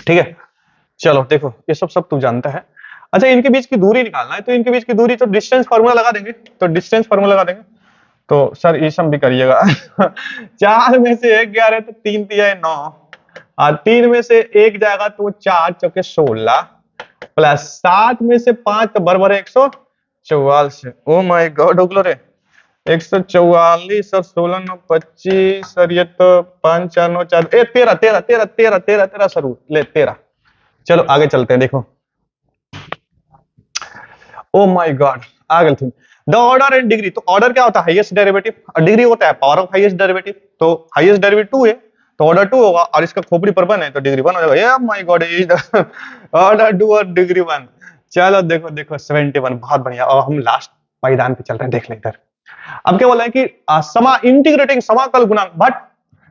ठीक है। चलो देखो ये सब सब तू जानता है। अच्छा इनके बीच की दूरी निकालना है, तो इनके बीच की दूरी तो डिस्टेंस फार्मूला लगा देंगे, तो डिस्टेंस फार्मूला लगा देंगे, तो सर ये सब भी करिएगा 4 में से 1 गया रहे तो 3 तिया 9, और 3 में से 1 जाएगा तो 4 चौके 16 प्लस 7 में से 5 तो बराबर है 144। ओ माय गॉड उगलो रे 144 और 16 9 25 सर, ये तो 5 4 9 4 13 13 13 13 13 13 सर ले 13। चलो आगे चलते हैं, देखो ओ माय गॉड आ गए थे द ऑर्डर एंड डिग्री, तो ऑर्डर क्या होता है हाईएस्ट डेरिवेटिव, और डिग्री होता है पावर ऑफ हाईएस्ट डेरिवेटिव, तो हाईएस्ट डेरिवेटिव 2 है तो ऑर्डर 2 होगा, और इसका खोपड़ी पर 1 है तो डिग्री 1 हो जाएगा। माय गॉड ऑर्डर 2 और डिग्री 1। चलो देखो देखो 71 बहुत बढ़िया, और हम लास्ट पायदान पे चल रहे हैं, देख ले इधर। अब क्या बोला है कि समा इंटीग्रेटिंग समाकल गुणांक, बट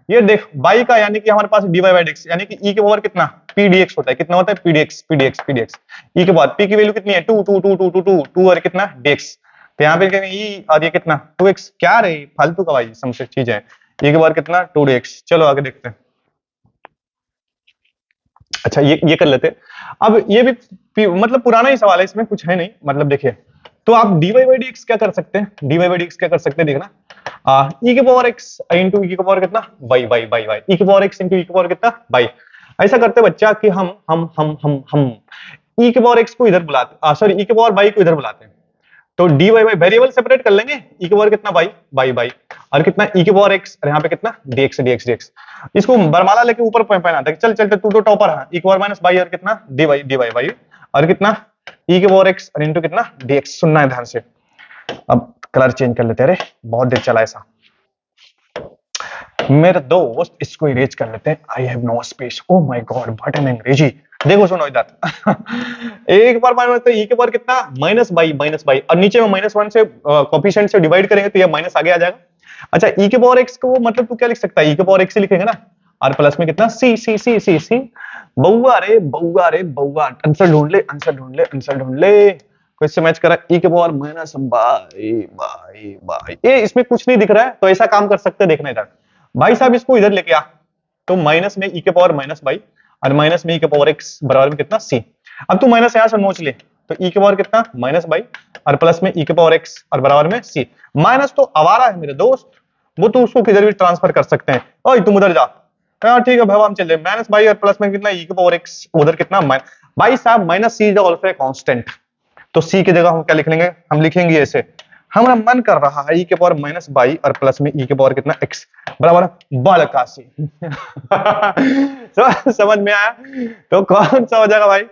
ये देख बाई का यानी कि हमारे पास dy बाई dx यानी कि e के पावर कितना pdx होता है, कितना होता है pdx pdx pdx, e के बाद p की वैल्यू कितनी है 2 2 2 2 2 2 2 और कितना dx, तो यहाँ पे कहेंगे e और ये कितना 2x, क्या रे फालतू का भाई समझ चीज है, e के बाद कितना 2dx। चलो आगे देखते हैं। अच्छा ये कर लेते हैं। अब ये भी मतलब पुराना ही सवाल है, इसमें कुछ है नहीं, मतलब देखिए तो आप dy बाई dx क्या कर सकते हैं, dy बाई dx क्या कर सकते हैं देखना, e के पावर x इंटू e के पावर कितना y y y y, e के पावर x इंटू e के पावर कितना y। ऐसा करते बच्चा कि हम e के पावर x को इधर बुलाते, सॉरी e के पावर y को इधर बुलाते हैं, तो dy बाई वेरिएबल सेपरेट कर लेंगे, e के पावर कितना y y y और कितना e के पावर x और यहाँ पे कितना dx dx dx, इसको बरमाला लेके ऊपर पहना था, चल चलते तू तो टॉपर है, e के पावर माइनस y और कितना dy y और कितना e के पावर x और इंटू कितना dx। सुनना है ध्यान से, अब कलर चेंज कर लेते हैं, अरे बहुत देर चला ऐसा मेरे दोस्त, इसको इरेज कर लेते हैं, I have no space, oh my god button अंग्रेजी। देखो सुनो इधर एक बार माइनस तो e के पावर कितना माइनस बाई और नीचे में -1 से कोफिशिएंट से डिवाइड करेंगे तो ये माइनस आगे आ जाएगा। अच्छा e के पावर x को मतलब तू क्या लिख सकता है, e के पावर x ही लिखेंगे ना, और प्लस में कितना c c c c c बउआ रे बउआ, आंसर ढूंढ ले आंसर ढूंढ ले आंसर ढूंढ ले, कोई से मैच करा e के पावर माइनस बाई, ये इसमें कुछ नहीं दिख रहा है, तो ऐसा काम कर सकते हैं, देखना इधर भाई साहब इसको इधर लेके आ, तो माइनस में e के पावर माइनस बाई और माइनस में e के पावर x बराबर में कितना c। अब तू माइनस यहां से नोच ले, तो e के पावर कितना माइनस बाई और प्लस में e के पावर x और बराबर में c। माइनस तो आवारा है मेरे दोस्त, वो तो उसको किधर भी ट्रांसफर कर सकते हैं, ओए तुम उधर जा, हाँ ठीक है भाई हम चल रहे माइनस बाई और प्लस में कितना e के पावर x उधर कितना भाई साहब minus c is also a constant, तो c की जगह हम क्या लिख लेंगे, हम लिखेंगे ऐसे, हमारा मन कर रहा है e के पावर माइनस बाई और प्लस में e के पावर कितना x बराबर बल का c समझ में आया, तो कौन सा हो जाएगा भाई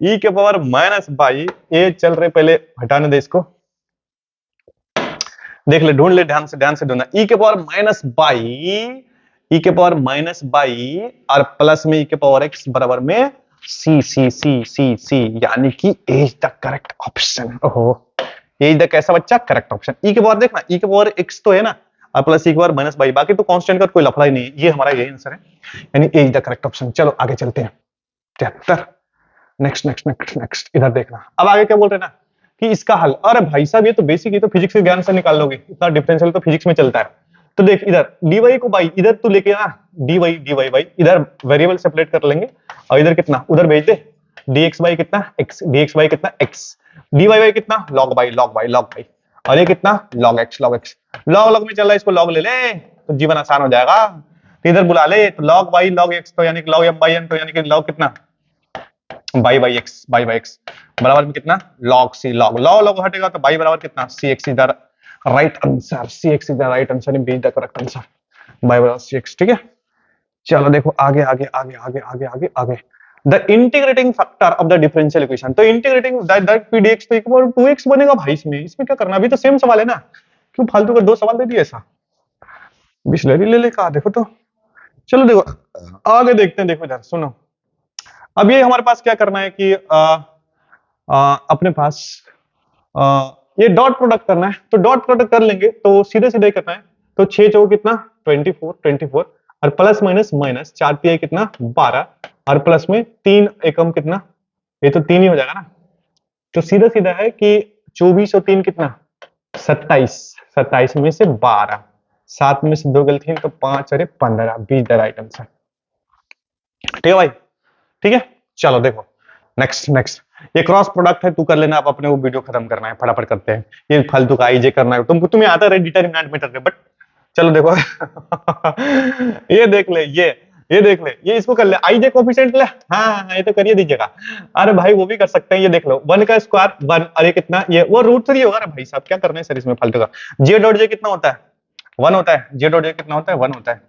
e के पावर माइनस बाई, ये चल रहे पहले हटाने दे इसको, देख ले ढूंढ ले ध्यान से ढूंढना, e के पावर माइनस बाई, e के पावर माइनस बाई और प्लस में e के पावर x बराबर में c c c c c, यानी कि A is the correct option. ओहो ये इधर कैसा बच्चा करेक्ट ऑप्शन, e के पावर देखना e के पावर x तो है ना और प्लस e के पावर माइनस बाई, बाकी तो कांस्टेंट का कोई लफड़ा ही नहीं है, ये हमारा यही आंसर है, यानी ए इज द करेक्ट ऑप्शन। चलो आगे चलते हैं 73, नेक्स्ट नेक्स्ट नेक्स्ट नेक्स्ट, इधर देखना अब आगे क्या बोल रहे हैं ना कि इसका हल, अरे भाई साहब ये तो बेसिक, ये तो फिजिक्स के ज्ञान से निकाल लोगे, इतना डिफरेंशियल तो फिजिक्स में चलता है। तो देख इधर dy को बाई इधर तू लेके ना, dy बाई इधर वेरिएबल सेपरेट कर लेंगे और इधर कितना उधर भेज दे, dx बाई कितना x, dx बाई कितना x, dy बाई कितना log बाई और ये कितना log x log में चल रहा है, इसको log ले ले तो जीवन आसान हो जाएगा, तो इधर बुला ले, तो log y log x तो यानी कि log m बाई n, तो यानी कि log कितना बाई बाई x बराबर में कितना log c, log हटेगा तो बाई बराबर कितना cx, इधर right answer, cx is the right answer, be the correct answer, by बराबर cx, ठीक है। चलो देखो आगे आगे आगे आगे आगे आगे आगे। The integrating factor of the differential equation, तो इंटीग्रेटिंग दैट pdx तो इक्वल 2x बनेगा भाई, इसमें क्या करना, अभी तो सेम सवाल है ना, क्यों फालतू का दो सवाल दे दिए ऐसा। बिस्लरी ले ले कहा देखो तो। चलो देखो आगे देखते हैं, देखो इधर सुनो। अब ये हमारे पास क्या करना है कि अपने पास ये डॉट प्रोडक्ट करना है, तो डॉट प्रोडक्ट कर लेंगे तो सीधे सीधे करना है। तो 6 चौक कितना 24 24, और प्लस माइनस माइनस 4 तिहाई कितना 12, और प्लस में 3 एकम कितना, ये तो 3 ही हो जाएगा ना। तो सीधा सीधा है कि 24 और 3 कितना 27, 27 में से 12, 7 में से 2 गलती तो 5 अरे 15, 20 द राइट आंसर। ठीक है भाई, ठीक है। चलो देखो नेक्स्ट नेक्स्ट, ये क्रॉस प्रोडक्ट है, तू कर लेना, आप अपने वो वीडियो खत्म करना है, फटाफट करते हैं। ये फालतू का आईजे करना है तुम्हें आता है डिटरमिनेंट मेथड में, बट चलो देखो ये देख ले, ये देख ले, ये इसको कर ले, आईजे कोफिशिएंट ले, हाँ ये तो करिए दीजिएगा। अरे भाई वो भी कर सकते हैं, ये देख लो 1 का स्क्वायर 1, अरे कितना ये वो √3 होगा ना भाई साहब, क्या करना है सर इसमें फालतू का। जे डॉट जे कितना होता है 1 होता है, जे डॉट जे कितना होता है 1 होता है।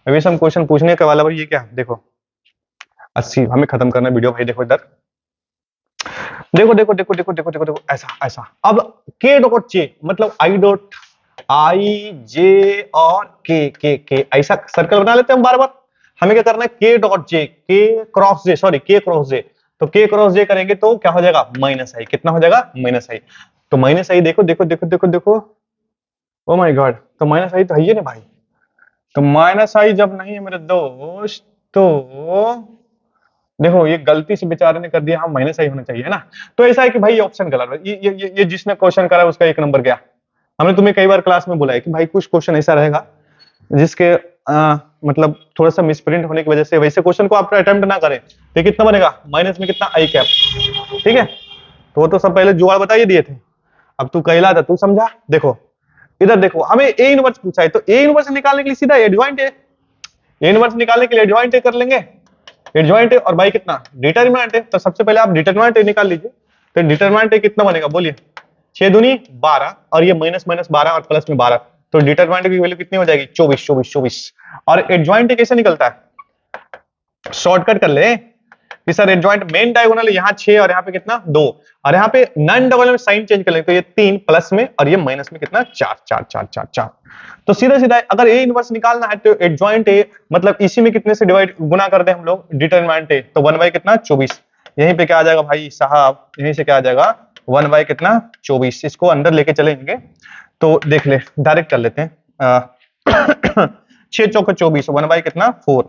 अभी हम क्वेश्चन पूछने के वाला, ये क्या देखो 80, हमें खत्म करना वीडियो भाई। देखो इधर देखो देखो देखो देखो देखो देखो देखो ऐसा ऐसा। अब के डॉट जे मतलब आई डॉट आई जे और के ऐसा सर्कल बना लेते हैं हम बार बार। हमें क्या करना है के डॉट जे, के क्रॉस जे, सॉरी के क्रॉस जे, तो के क्रॉस जे करेंगे तो क्या हो जाएगा माइनस आई, कितना हो जाएगा माइनस आई। तो माइनस आई देखो देखो देखो देखो देखो, ओ माय गॉड, तो माइनस आई तो है ही ना भाई। तो माइनस आई जब नहीं है मेरे दोस्त, तो देखो ये गलती से बेचारे ने कर दिया, हम माइनस आई होना चाहिए ना। तो ऐसा है कि भाई ये ऑप्शन गलत है, ये जिसने क्वेश्चन करा उसका 1 नंबर गया। हमने तुम्हें कई बार क्लास में बोला है कि भाई कुछ क्वेश्चन ऐसा रहेगा जिसके मतलब थोड़ा सा मिसप्रिंट होने की वजह से वैसे क्वेश्चन को आप अटेम्प्ट ना करें तो कितना बनेगा माइनस में कितना आई कैप, ठीक है। तो वो तो सब पहले जुगाड़ बताइए दिए थे, अब तू कहला था तू समझा। देखो इधर देखो, हमें ए इनवर्स पूछा है, तो ए इनवर्स निकालने के लिए सीधा एडजॉइंट है, ए इनवर्स निकालने के लिए एडजॉइंट कर लेंगे, एडजॉइंट और बाई कितना डिटरमिनेंट है। तो सबसे पहले आप डिटरमिनेंट निकाल लीजिए, तो डिटरमिनेंट कितना बनेगा बोलिए, 6 दूनी 12, और ये माइनस माइनस 12 और प्लस में 12, तो डिटरमिनेंट की वैल्यू कितनी हो जाएगी 24 24 24। और एडजॉइंट कैसे निकलता है, शॉर्टकट कर ले कि सर एडजॉइंट मेन डायगोनल यहाँ 6 और यहाँ पे कितना 2, और यहाँ पे नॉन डबल में साइन चेंज कर लेंगे, तो ये 3 प्लस में और ये माइनस में कितना 4 4 4 4 4। तो सीधा सीधा अगर ए इनवर्स निकालना है तो एडजॉइंट ए मतलब इसी में कितने से डिवाइड गुना कर दे हम लोग डिटरमिनेंट ए, तो 1 बाई कितना 24, यहीं पे क्या आ जाएगा भाई साहब, यहीं से क्या आ जाएगा 1 बाई कितना 24। इसको अंदर लेके चलेंगे तो देख ले, डायरेक्ट कर लेते हैं 6 चौका 24, 1 बाई कितना 4,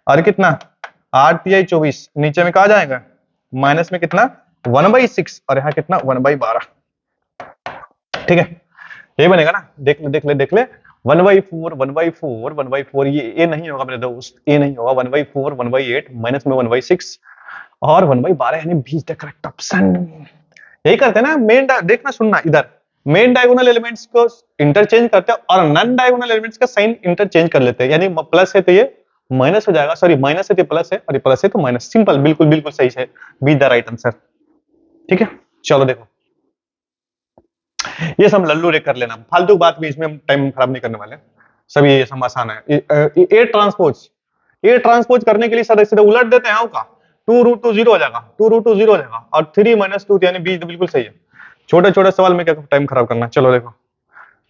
और कितना 8 तिहाई 24, नीचे में कहा जाएगा माइनस में कितना 1 बाई 6, और यहाँ कितना 1 बाई 12, ठीक है। ये बनेगा ना, देख ले देख ले देख ले, 1 बाई 4 1 बाई 4 1 बाई 4, ये नहीं होगा मेरे दोस्त, ये नहीं होगा, 1 बाई 4 1 बाई 8 माइनस में 1 बाई 6 और 1 बाई 12, यानी 20 द करेक्ट ऑप्शन। यही करते हैं ना मेन, देखना सुनना इधर, मेन डायगोनल एलिमेंट्स को इंटरचेंज करते हैं और नॉन डायगोनल एलिमेंट्स का साइन इंटरचेंज कर लेते हैं, यानी प्लस है तो ये माइनस हो जाएगा, सॉरी माइनस है तो प्लस है, और ये प्लस है तो माइनस, सिंपल, बिल्कुल बिल्कुल सही है, बी द राइट आंसर, ठीक है। चलो देखो ये सब लल्लू रे कर लेना, फालतू बात भी इसमें हम टाइम खराब नहीं करने वाले, सब ये सब आसान है। ए ट्रांसपोज, ए ट्रांसपोज करने के लिए सर सीधे उलट देते हैं का, 2√2 0 हो जाएगा, 2√2 0 हो जाएगा, और 3 - 2 यानी 20, बिल्कुल सही है। छोटे छोटे सवाल में क्या टाइम खराब करना है। चलो देखो,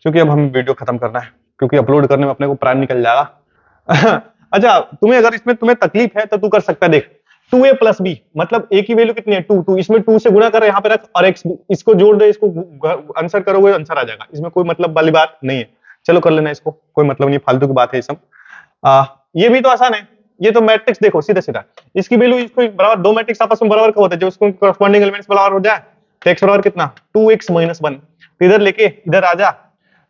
क्योंकि अब हमें वीडियो खत्म करना है, क्योंकि अपलोड करने में अपने को प्राइम निकल जाएगा अच्छा तुम्हें अगर इसमें तुम्हें तकलीफ है तो तू कर सकता है, देख 2a प्लस बी मतलब a की वैल्यू कितनी है 2, 2 इसमें 2 से गुणा कर यहाँ पे रख, और x इसको जोड़ दे, इसको आंसर करोगे आंसर आ जाएगा, इसमें कोई मतलब वाली बात नहीं है। चलो कर लेना, इसको कोई मतलब नहीं, फालतू की बात है ये सब। ये भी तो आसान है, ये तो मैट्रिक्स देखो सीधा सीधा, इसकी वैल्यू इसको बराबर, दो मैट्रिक्स आपस में बराबर का होता है, जब उसको करस्पॉन्डिंग एलिमेंट्स बराबर हो जाए तो x बराबर कितना 2x - 1, तो इधर लेके इधर आ जा,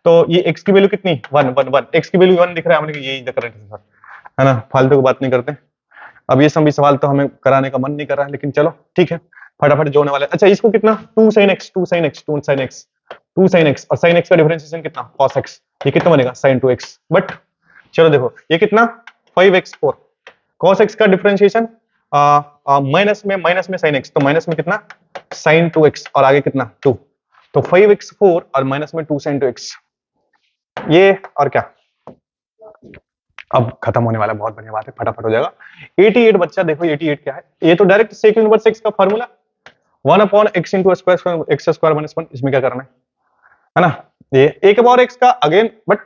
तो ये x की वैल्यू कितनी 1 1 1, x की वैल्यू 1 दिख रहा है, हमने यही करेक्ट आंसर है ना, फालतू की बात नहीं करते। अब ये सभी सवाल तो हमें कराने का मन नहीं कर रहा है, लेकिन चलो ठीक है, फटाफट जोड़ने वाले। अच्छा इसको कितना 2 sin x 2 sin x 2 sin x 2 sin x, और sin x का डिफरेंशिएशन कितना cos x, ये कितना बनेगा sin 2x। बट चलो देखो ये कितना 5x4, cos x का डिफरेंशिएशन माइनस में sin x, तो माइनस में कितना sin 2x, और आगे कितना 2, तो 5x4 और माइनस में 2 sin 2x, ये और क्या अब खत्म होने वाला है, बहुत बढ़िया बात है, फटाफट हो जाएगा। 88 बच्चा, देखो 88 क्या है, ये तो डायरेक्ट सेक इनवर्स एक्स का formula, 1 upon x into square x square minus 1, इसमें क्या करना है ना, ये एक बार एक्स का अगेन, बट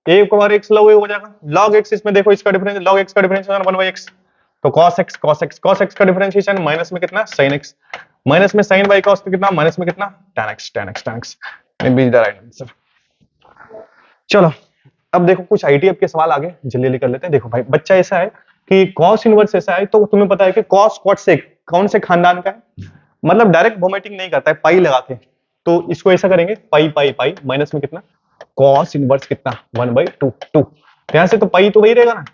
एक बार एक्स लॉग हो जाएगा, लॉग एक्स, इसमें देखो इसका डिफरेंस, लॉग एक्स का डिफरेंशिएशन 1 बाई एक्स, तो cos x cos x cos x का डिफरेंशिएशन माइनस में कितना sin x, माइनस में sin y cos कितना, माइनस में कितना tan x tan x tan x, be the right answer. चलो अब देखो कुछ आईटीएफ के सवाल आगे जल्दी जल्दी कर लेते हैं। देखो भाई बच्चा ऐसा है कि cos इनवर्स ऐसा है, तो तुम्हें पता है कि cos cot से कौन से खानदान का है, मतलब डायरेक्ट वोमिटिंग नहीं करता है, पाई लगा के, तो इसको ऐसा करेंगे पाई पाई पाई माइनस में कितना cos इनवर्स कितना 1/2 2, यहां से तो पाई तो वही रहेगा ना,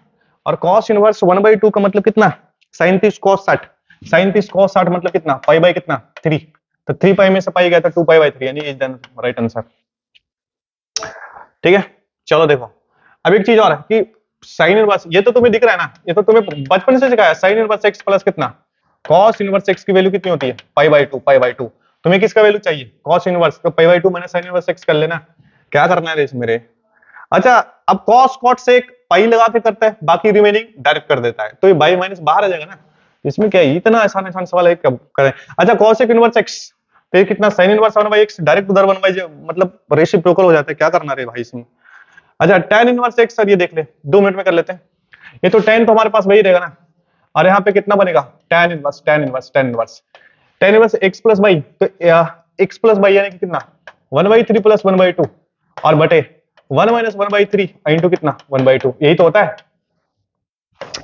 और cos इनवर्स 1/2 का मतलब कितना sin 30 cos 60, sin 30 cos 60 मतलब कितना पाई बाई कितना 3, तो 3 पाई में से पाई गया तो 2 पाई बाई 3, यानी इज द राइट आंसर। ठीक है, चलो देखो अब एक चीज और है कि साइन इनवर्स, ये तो तुम्हें दिख रहा है ना, ये तो तुम्हें बचपन से सिखाया, साइन इनवर्स एक्स प्लस कितना cos इनवर्स एक्स की वैल्यू कितनी होती है पाई बाई 2 पाई बाई 2, तुम्हें किसका वैल्यू चाहिए cos इनवर्स, तो pi by 2 minus sine inverse x कर लेना, क्या करना है इसमें मेरे। अच्छा अब cos cot से एक पाई लगा के करता है, बाकी रिमेनिंग डायरेक्ट कर देता है, तो ये बाई माइनस बाहर आ जाएगा ना, इसमें क्या है, इतना आसान आसान सवाल है, कब करें। अच्छा cos इनवर्स एक्स, तो ये कितना sin inverse 1 by x, direct उधर 1 बाई, मतलब रेसिप्रोकल हो जाता है, क्या करना रे भाई इसमें। अच्छा tan इनवर्स एक्स, सर ये देख ले 2 मिनट में कर लेते हैं, ये तो tan तो हमारे पास वही रहेगा ना, और यहाँ पे कितना बनेगा tan inverse tan inverse tan inverse tan inverse x plus by, तो x प्लस बाई यानी कि कितना 1/3 प्लस 1/2, और बटे 1 माइनस 1/3 इंटू कितना 1/2, यही तो होता है,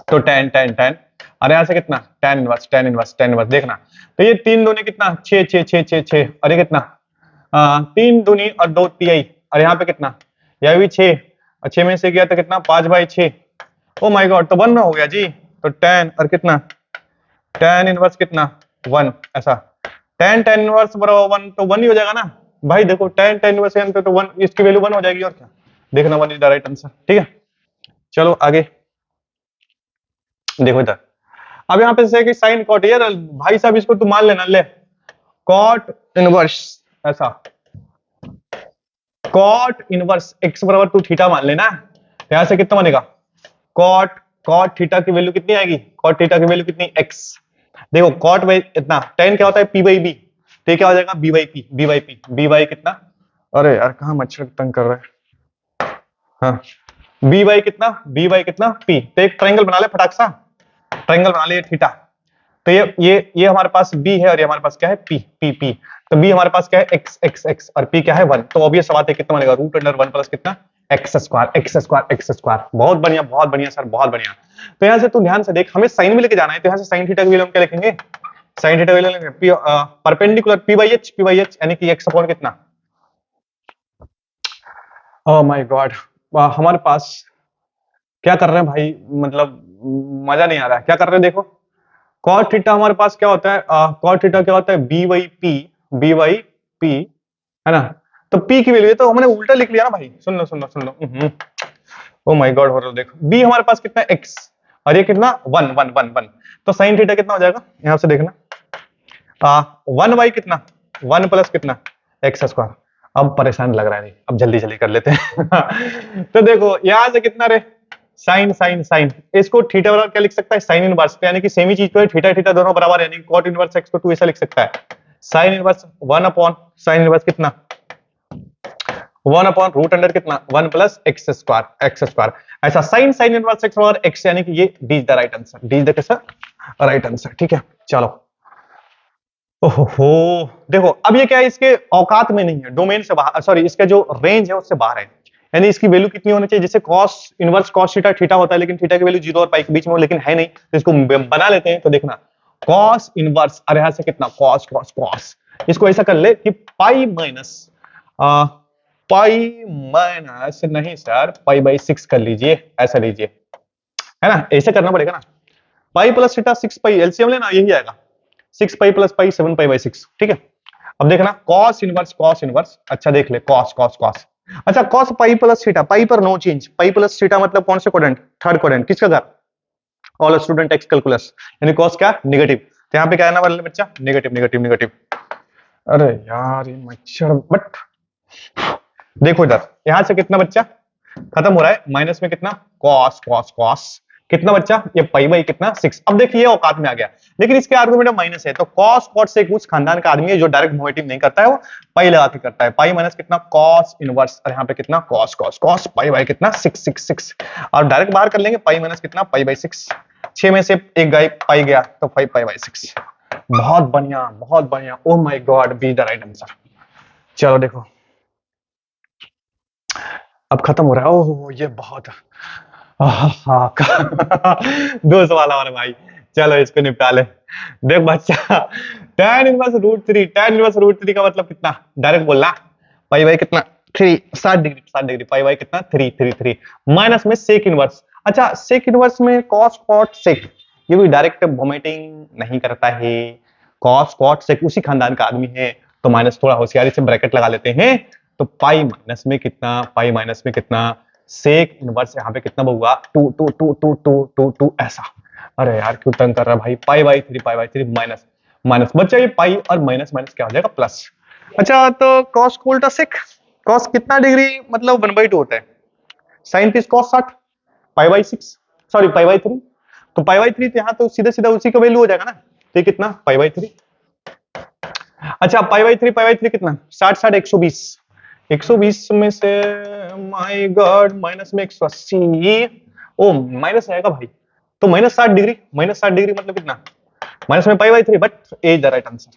तो tan tan tan, और यहाँ से कितना tan inverse tan inverse tan inverse, देखना तो ये 3 दूनी कितना 6 6 6 6 6, और ये कितना 3 दूनी और 2 तिहाई, और यहाँ पे कितना यह भी 6, और 6 में से गया तो कितना 5/6, ओ माय गॉड, तो 1 हो गया जी, तो tan और कितना tan इनवर्स कितना 1, ऐसा tan tan इनवर्स बराबर 1, तो 1 ही हो जाएगा ना भाई, देखो tan tan इनवर्स तो 1, इसकी वैल्यू 1 हो जाएगी, और क्या देखना 1 इज द राइट आंसर। ठीक है, चलो आगे देखो इधर, अब यहाँ पे जैसे कि साइन कॉट, यार भाई साहब इसको तू मान लेना, ले कॉट इनवर्स, ऐसा कॉट इनवर्स एक्स बराबर तू थीटा मान लेना, यहां से कितना बनेगा कॉट कॉट थीटा की वैल्यू कितनी आएगी, कॉट थीटा की वैल्यू कितनी एक्स, देखो कॉट बाई इतना tan क्या होता है p बाई बी, तो क्या हो जाएगा b by P, b by P, b by कितना, अरे यार कहाँ मच्छर तंग कर रहा है, हाँ b बाई कितना, b बाई कितना p, तो एक ट्रायंगल बना ले फटाक सा, ट्रायंगल बना ले थीटा, तो ये हमारे पास b है, और ये हमारे पास क्या है p p p, तो b हमारे पास क्या है x x x, और p क्या है 1, तो ऑब्वियस बात है कितना बनेगा √1 प्लस कितना x square x square x square, बहुत बढ़िया सर बहुत बढ़िया। तो यहाँ से तू ध्यान से देख, हमें साइन भी लेके जाना है, तो यहाँ से साइन थीटा की वैल्यू हम क्या लिखेंगे, साइन थीटा वैल्यू लेंगे परपेंडिकुलर p बाई एच यानी कि x अपॉन कितना, ओह माय गॉड, हमारे पास क्या कर रहे हैं भाई, मतलब मजा नहीं आ रहा है, क्या कर रहे हैं देखो, cot थीटा हमारे पास क्या होता है, cot थीटा क्या होता है b बाई पी, है ना, तो p की वैल्यू, तो हमने उल्टा लिख लिया ना भाई, सुन लो ओ माय गॉड, हो रहा देखो b हमारे पास कितना x, और ये कितना 1 1 1 1, तो sin थीटा कितना हो जाएगा, यहां से देखना 1 बाई कितना 1 प्लस कितना एक्स स्क्वायर, अब परेशान लग रहा है, अब जल्दी जल्दी कर लेते हैं तो देखो यहां से कितना रे साइन साइन साइन, इसको थीटा बराबर क्या लिख सकता है साइन इनवर्स, यानी कि सेम ही चीज को है, थीटा थीटा दोनों बराबर, यानी कॉट इनवर्स एक्स को तू ऐसा लिख सकता है sine inverse 1 upon sine inverse कितना 1 अपॉन रूट अंडर कितना 1 प्लस एक्स स्क्वायर, ऐसा साइन साइन इनवर्स एक्स बराबर एक्स, यानी कि ये D is the right answer, D is the कैसा राइट आंसर। ठीक है, चलो ओहो देखो अब ये क्या है, इसके औकात में नहीं है, डोमेन से बाहर, सॉरी इसका जो रेंज है उससे बाहर है, यानी इसकी वैल्यू कितनी होनी चाहिए, जैसे cos inverse cos theta theta होता है, लेकिन थीटा की वैल्यू 0 और पाई के बीच में हो, लेकिन है नहीं, तो इसको बना लेते हैं, तो देखना cos इनवर्स, अरे यहां से कितना cos cos cos, इसको ऐसा कर ले कि पाई माइनस नहीं सर पाई बाई 6 कर लीजिए, ऐसा लीजिए, है ना, ऐसे करना पड़ेगा ना, पाई प्लस थीटा 6 पाई, एलसीएम लेना यही आएगा 6 pi plus pi 7 pi by 6। ठीक है, अब देखना cos इनवर्स, अच्छा देख ले cos cos cos, अच्छा cos pi plus theta, pi पर no change, pi plus theta मतलब कौन से क्वाड्रेंट, थर्ड क्वाड्रेंट, किसका घर, ऑल स्टूडेंट एक्स कैलकुलस, यानी cos क्या नेगेटिव, तो यहाँ पे क्या आना वाला बच्चा नेगेटिव नेगेटिव नेगेटिव, अरे यार ये मच्छर, बट देखो इधर यहां से कितना बच्चा खत्म हो रहा है, माइनस में कितना कॉस कॉस कॉस, कितना बच्चा ये पाई बाई कितना 6। अब देखिए औकात में आ गया, लेकिन इसके आर्गुमेंट में माइनस है, तो कॉस कॉट से उस खानदान का आदमी है जो डायरेक्ट मोमेटिव नहीं करता है, वो पाई लगा के करता है। पाई माइनस कितना कॉस इनवर्स, और यहाँ पे कितना cos cos cos pi by कितना 6 और डायरेक्ट बाहर कर लेंगे, पाई माइनस कितना पाई बाई 6, 6 में से एक गाय पाई गया तो 5 पाई बाई 6। बहुत बढ़िया बहुत बढ़िया, ओ my God, be the right answer. चलो देखो अब खत्म हो रहा है, ओह ये बहुत हाँ, दो सवाल हमारे भाई, चलो इसको निपटा ले। देख बच्चा, tan inverse root three, tan inverse root three का मतलब कितना, डायरेक्ट बोलना पाई बाई कितना 3, 60 डिग्री, 60 डिग्री, पाई बाई कितना 3 3 3, माइनस में सेक इनवर्स। अच्छा सेक इनवर्स में कॉस कॉट सेक, ये भी डायरेक्ट वोमिटिंग नहीं करता है, कॉस कॉट सेक उसी खानदान का आदमी है, तो माइनस थोड़ा होशियारी से ब्रैकेट लगा लेते हैं, तो पाई माइनस में कितना, पाई माइनस में कितना सेक इनवर्स, यहाँ पे कितना होगा 2 2 2 2 2 2 2 ऐसा। अरे यार क्यों तंग कर रहा है भाई, पाई by 3, pi by 3 minus minus, बच्चा ये पाई और माइनस माइनस क्या हो जाएगा प्लस। अच्छा तो कॉस को उल्टा सेक, कॉस कितना डिग्री मतलब 1/2 होता है, sine 30 cos 60, pi by 6, sorry pi by 3, तो पाई बाई 3 तो यहाँ तो सीधा सीधा उसी का वैल्यू हो जाएगा ना, तो कितना पाई बाई 3। अच्छा पाई बाई 3 कितना 60 60 120, 120 में से माय गॉड माइनस में 180, ओ माइनस आएगा भाई, तो माइनस 60 डिग्री, माइनस 60 डिग्री मतलब कितना माइनस में pi by 3, but a the right answer.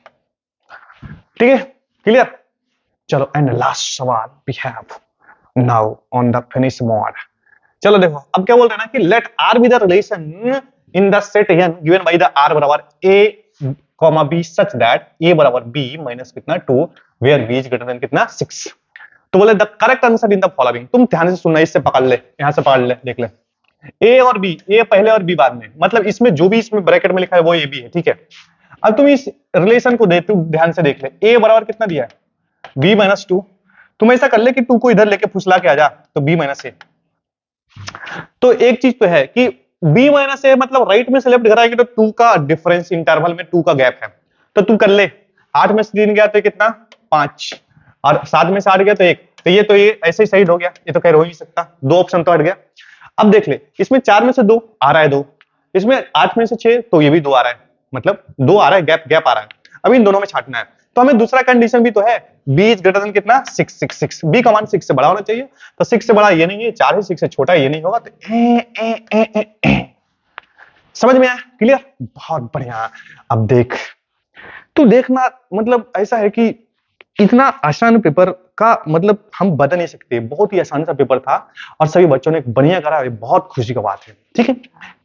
ठीक है क्लियर। चलो एंड लास्ट सवाल we have now on the finish mode. चलो देखो अब क्या बोल रहे हैं ना कि let R be the relation in the set N given by the R बराबर a comma b such that a बराबर बी माइनस कितना 2 where b is greater than कितना 6। तो बोले the correct answer in the following, तुम ध्यान से सुनना, इससे पकड़ ले, यहां से पकड़ ले, देख ले, ए और बी, ए पहले और बी बाद में, मतलब इसमें जो भी इसमें ब्रैकेट में लिखा है वो ए बी है, ठीक है। अब तुम इस रिलेशन को देख, तुम ध्यान से देख ले, ए बराबर कितना दिया है बी माइनस 2, तुम ऐसा कर ले कि 2 को इधर लेके फुसला के आ जा, तो बी माइनस ए। तो एक चीज तो है कि बी माइनस ए मतलब राइट में से लेफ्ट घर आएगी तो 2 का डिफरेंस इंटरवल में 2 का गैप है, तो तू कर ले, 8 में से 3 गया तो कितना 5, और 7 में से 8 गया तो 1, तो ये ऐसे ही सही हो गया, ये तो खैर हो ही सकता, 2 ऑप्शन तो हट गया। अब देख ले, इसमें 4 में से 2 आ रहा है 2, इसमें 8 में से 6 तो ये भी 2 आ रहा है, मतलब 2 आ रहा है, गैप गैप आ रहा है, अब इन दोनों में छांटना है, तो हमें दूसरा कंडीशन भी तो है, b इज ग्रेटर देन कितना 6 6 6, b का मान 6 से बड़ा होना चाहिए, तो 6 से बड़ा ये नहीं है, 4 है, 6 से छोटा ये नहीं होगा, तो समझ में आया क्लियर, बहुत बढ़िया। अब देख तू देखना, मतलब ऐसा है कि इतना आसान पेपर का मतलब हम बता नहीं सकते, बहुत ही आसान सा पेपर था और सभी बच्चों ने बढ़िया करा, बहुत खुशी का बात है। ठीक है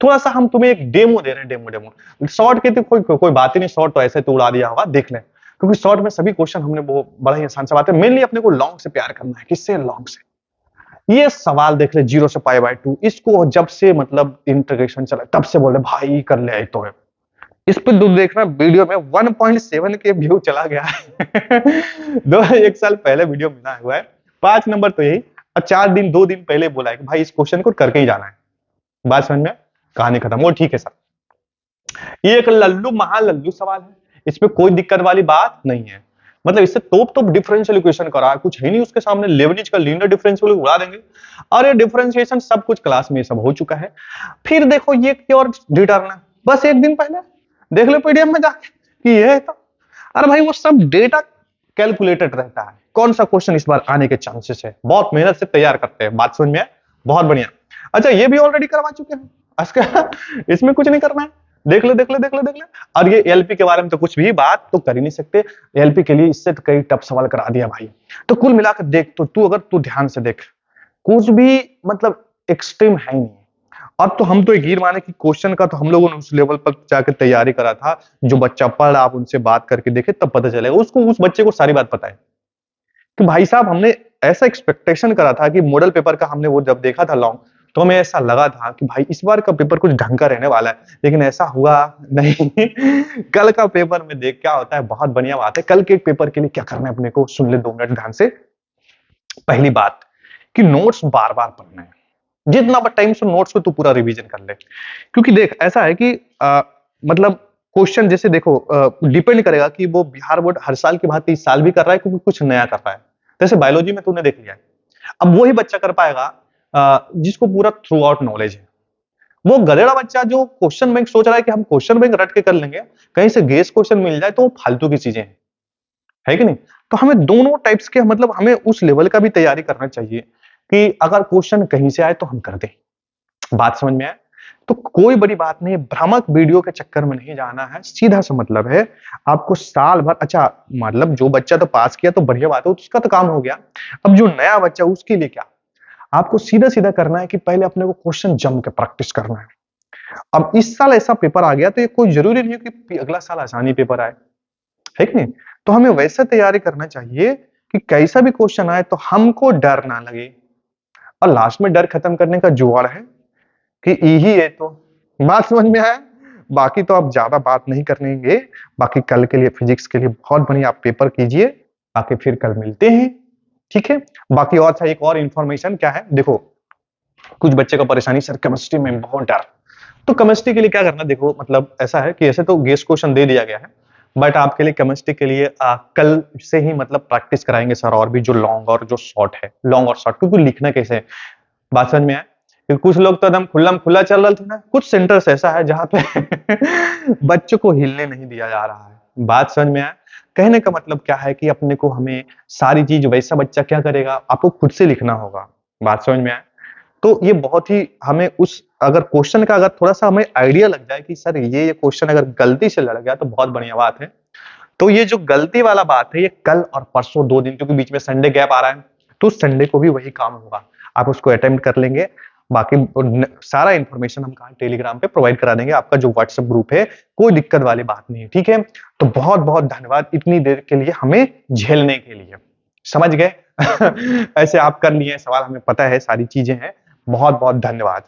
थोड़ा सा हम तुम्हें एक डेमो दे रहे हैं, डेमो शॉर्ट के तो कोई बात ही नहीं, शॉर्ट तो ऐसे तो उड़ा दिया होगा, देख ले, क्योंकि शॉर्ट में सभी क्वेश्चन हमने वो बड़ा ही आसान सा बात है, मेनली अपने को लॉन्ग से प्यार करना है, किससे लॉन्ग से। ये सवाल देख ले 0 से पाई बाई 2, इसको जब से मतलब इंटीग्रेशन चला तब से बोले भाई कर ले, तो है इस पे तू देखना वीडियो में 1.7 के व्यू चला गया है दो एक साल पहले वीडियो मिला हुआ है, 5 नंबर तो यही, और 2 दिन पहले बोला है कि भाई इस क्वेश्चन को करके ही जाना है, बात समझ में, कहानी खत्म। वो ठीक है सर, ये एक लल्लू महालल्लू सवाल है, इसमें कोई दिक्कत वाली बात नहीं है, मतलब इससे तोप डिफरेंशियल इक्वेशन करा है, कुछ है नहीं उसके सामने, लेबनिज का लीनियर डिफरेंशियल उड़ा देंगे, और ये डिफरेंशिएशन सब कुछ क्लास में सब हो चुका है। फिर देखो ये प्योर डिटरमिनेंट, बस एक दिन पहले देख लो पीडीएफ में जाके कि ये है, तो अरे भाई वो सब डेटा कैलकुलेटेड रहता है, कौन सा क्वेश्चन इस बार आने के चांसेस है, बहुत मेहनत से तैयार करते हैं, बात समझ में है, बहुत बढ़िया। अच्छा ये भी ऑलरेडी करवा चुके हैं इसमें कुछ नहीं करना है, देख ले देख ले देख ले देख ले। और ये एलपी के बारे में तो कुछ भी बात तो कर ही नहीं सकते, एलपी के लिए इससे तो कई टफ सवाल करा दिया भाई। तो कुल मिलाकर देख, तो तू अगर तू ध्यान से देख, कुछ भी मतलब एक्सट्रीम है ही नहीं। अब तो हम तो एक गिर माने कि क्वेश्चन का तो हम लोगों ने उस लेवल पर जाकर तैयारी करा था, जो बच्चा पढ़ रहा आप उनसे बात करके देखे तब पता चलेगा उसको, उस बच्चे को सारी बात पता है कि भाई साहब हमने ऐसा एक्सपेक्टेशन करा था कि मॉडल पेपर का हमने वो जब देखा था लॉन्ग, तो हमें ऐसा लगा था कि भाई इस बार का पेपर कुछ ढंग का रहने वाला है, लेकिन ऐसा हुआ नहीं कल का पेपर में देख क्या होता है, बहुत बढ़िया बात है। कल के पेपर के लिए क्या करना है अपने को, सुन ले 2 मिनट ध्यान से। पहली बात कि नोट्स बार बार पढ़ना है, जितना टाइम से नोट्स को तू पूरा रिवीजन कर ले, क्योंकि देख ऐसा है कि मतलब क्वेश्चन जैसे देखो डिपेंड करेगा कि वो बिहार बोर्ड हर साल की भांति इस साल भी कर रहा है क्योंकि कुछ नया कर रहा है, जैसे बायोलॉजी में तूने देख लिया है, अब वही बच्चा कर पाएगा जिसको पूरा थ्रू आउट नॉलेज है। वो गधेड़ा बच्चा जो क्वेश्चन बैंक सोच रहा है कि हम क्वेश्चन बैंक रट के कर लेंगे, कहीं से गेस क्वेश्चन मिल जाए तो वो फालतू की चीजें हैं, है कि नहीं? तो हमें दोनों टाइप्स के मतलब हमें उस लेवल का भी तैयारी करना चाहिए कि अगर क्वेश्चन कहीं से आए तो हम कर दें। बात समझ में आए? तो कोई बड़ी बात नहीं, भ्रामक वीडियो के चक्कर में नहीं जाना है, सीधा सा मतलब है आपको साल भर अच्छा मतलब जो बच्चा तो पास किया तो बढ़िया बात है, उसका तो काम हो गया। अब जो नया बच्चा उसके लिए क्या? आपको सीधा-सीधा करना है कि पहले अपने को क्वेश्चन जम के प्रैक्टिस करना है। अब इस साल ऐसा पेपर आ गया तो ये कोई जरूरी नहीं है कि अगला साल आसानी पेपर आए, है कि नहीं? तो हमें वैसे तैयारी करना चाहिए कि कैसा भी क्वेश्चन आए तो हमको डर ना लगे और लास्ट में डर खत्म करने का जुगाड़ है कि यही है तो। बात समझ में आया? बाकी तो आप ज्यादा बात नहीं करेंगे। बाकी कल के लिए फिजिक्स के लिए बहुत बढ़िया आप पेपर कीजिए। बाकी फिर कल मिलते हैं, ठीक है? बाकी और अच्छा एक और इन्फॉर्मेशन क्या है, देखो कुछ बच्चे को परेशानी सर केमिस्ट्री में बहुत डर। तो केमिस्ट्री के लिए क्या करना, देखो मतलब ऐसा है कि ऐसे तो गेस क्वेश्चन दे दिया गया है, बट आपके लिए केमिस्ट्री के लिए कल से ही मतलब प्रैक्टिस कराएंगे सर, और भी जो लॉन्ग और जो शॉर्ट है, लॉन्ग और शॉर्ट क्योंकि लिखना कैसे है। बात समझ में आए? क्योंकि कुछ लोग तो एकदम खुल्लम खुल्ला चल रहे थे ना, कुछ सेंटर्स ऐसा है जहां पे बच्चों को हिलने नहीं दिया जा रहा है। बात समझ में आए? कहने का मतलब क्या है कि अपने को हमें सारी चीज, वैसा बच्चा क्या करेगा, आपको खुद से लिखना होगा। बात समझ में आए? तो ये बहुत ही हमें उस अगर क्वेश्चन का अगर थोड़ा-सा हमें आइडिया लग जाए कि सर ये क्वेश्चन अगर गलती से लड़ गया तो बहुत बढ़िया बात है। तो ये जो गलती वाला बात है ये कल और परसों 2 दिन क्योंकि बीच में संडे गैप आ रहा है, तो संडे को भी वही काम होगा। आप उसको अटेम्प्ट कर लेंगे। बाकी सारा इन्फॉर्मेशन हम कहा टेलीग्राम पे प्रोवाइड करा देंगे, आपका जो व्हाट्सएप ग्रुप है, कोई दिक्कत वाली बात नहीं है, ठीक है? तो बहुत-बहुत धन्यवाद इतनी देर के लिए हमें झेलने के लिए। समझ गए? ऐसे आप कर लिए सवाल, हमें पता है सारी चीजें हैं। बहुत-बहुत धन्यवाद।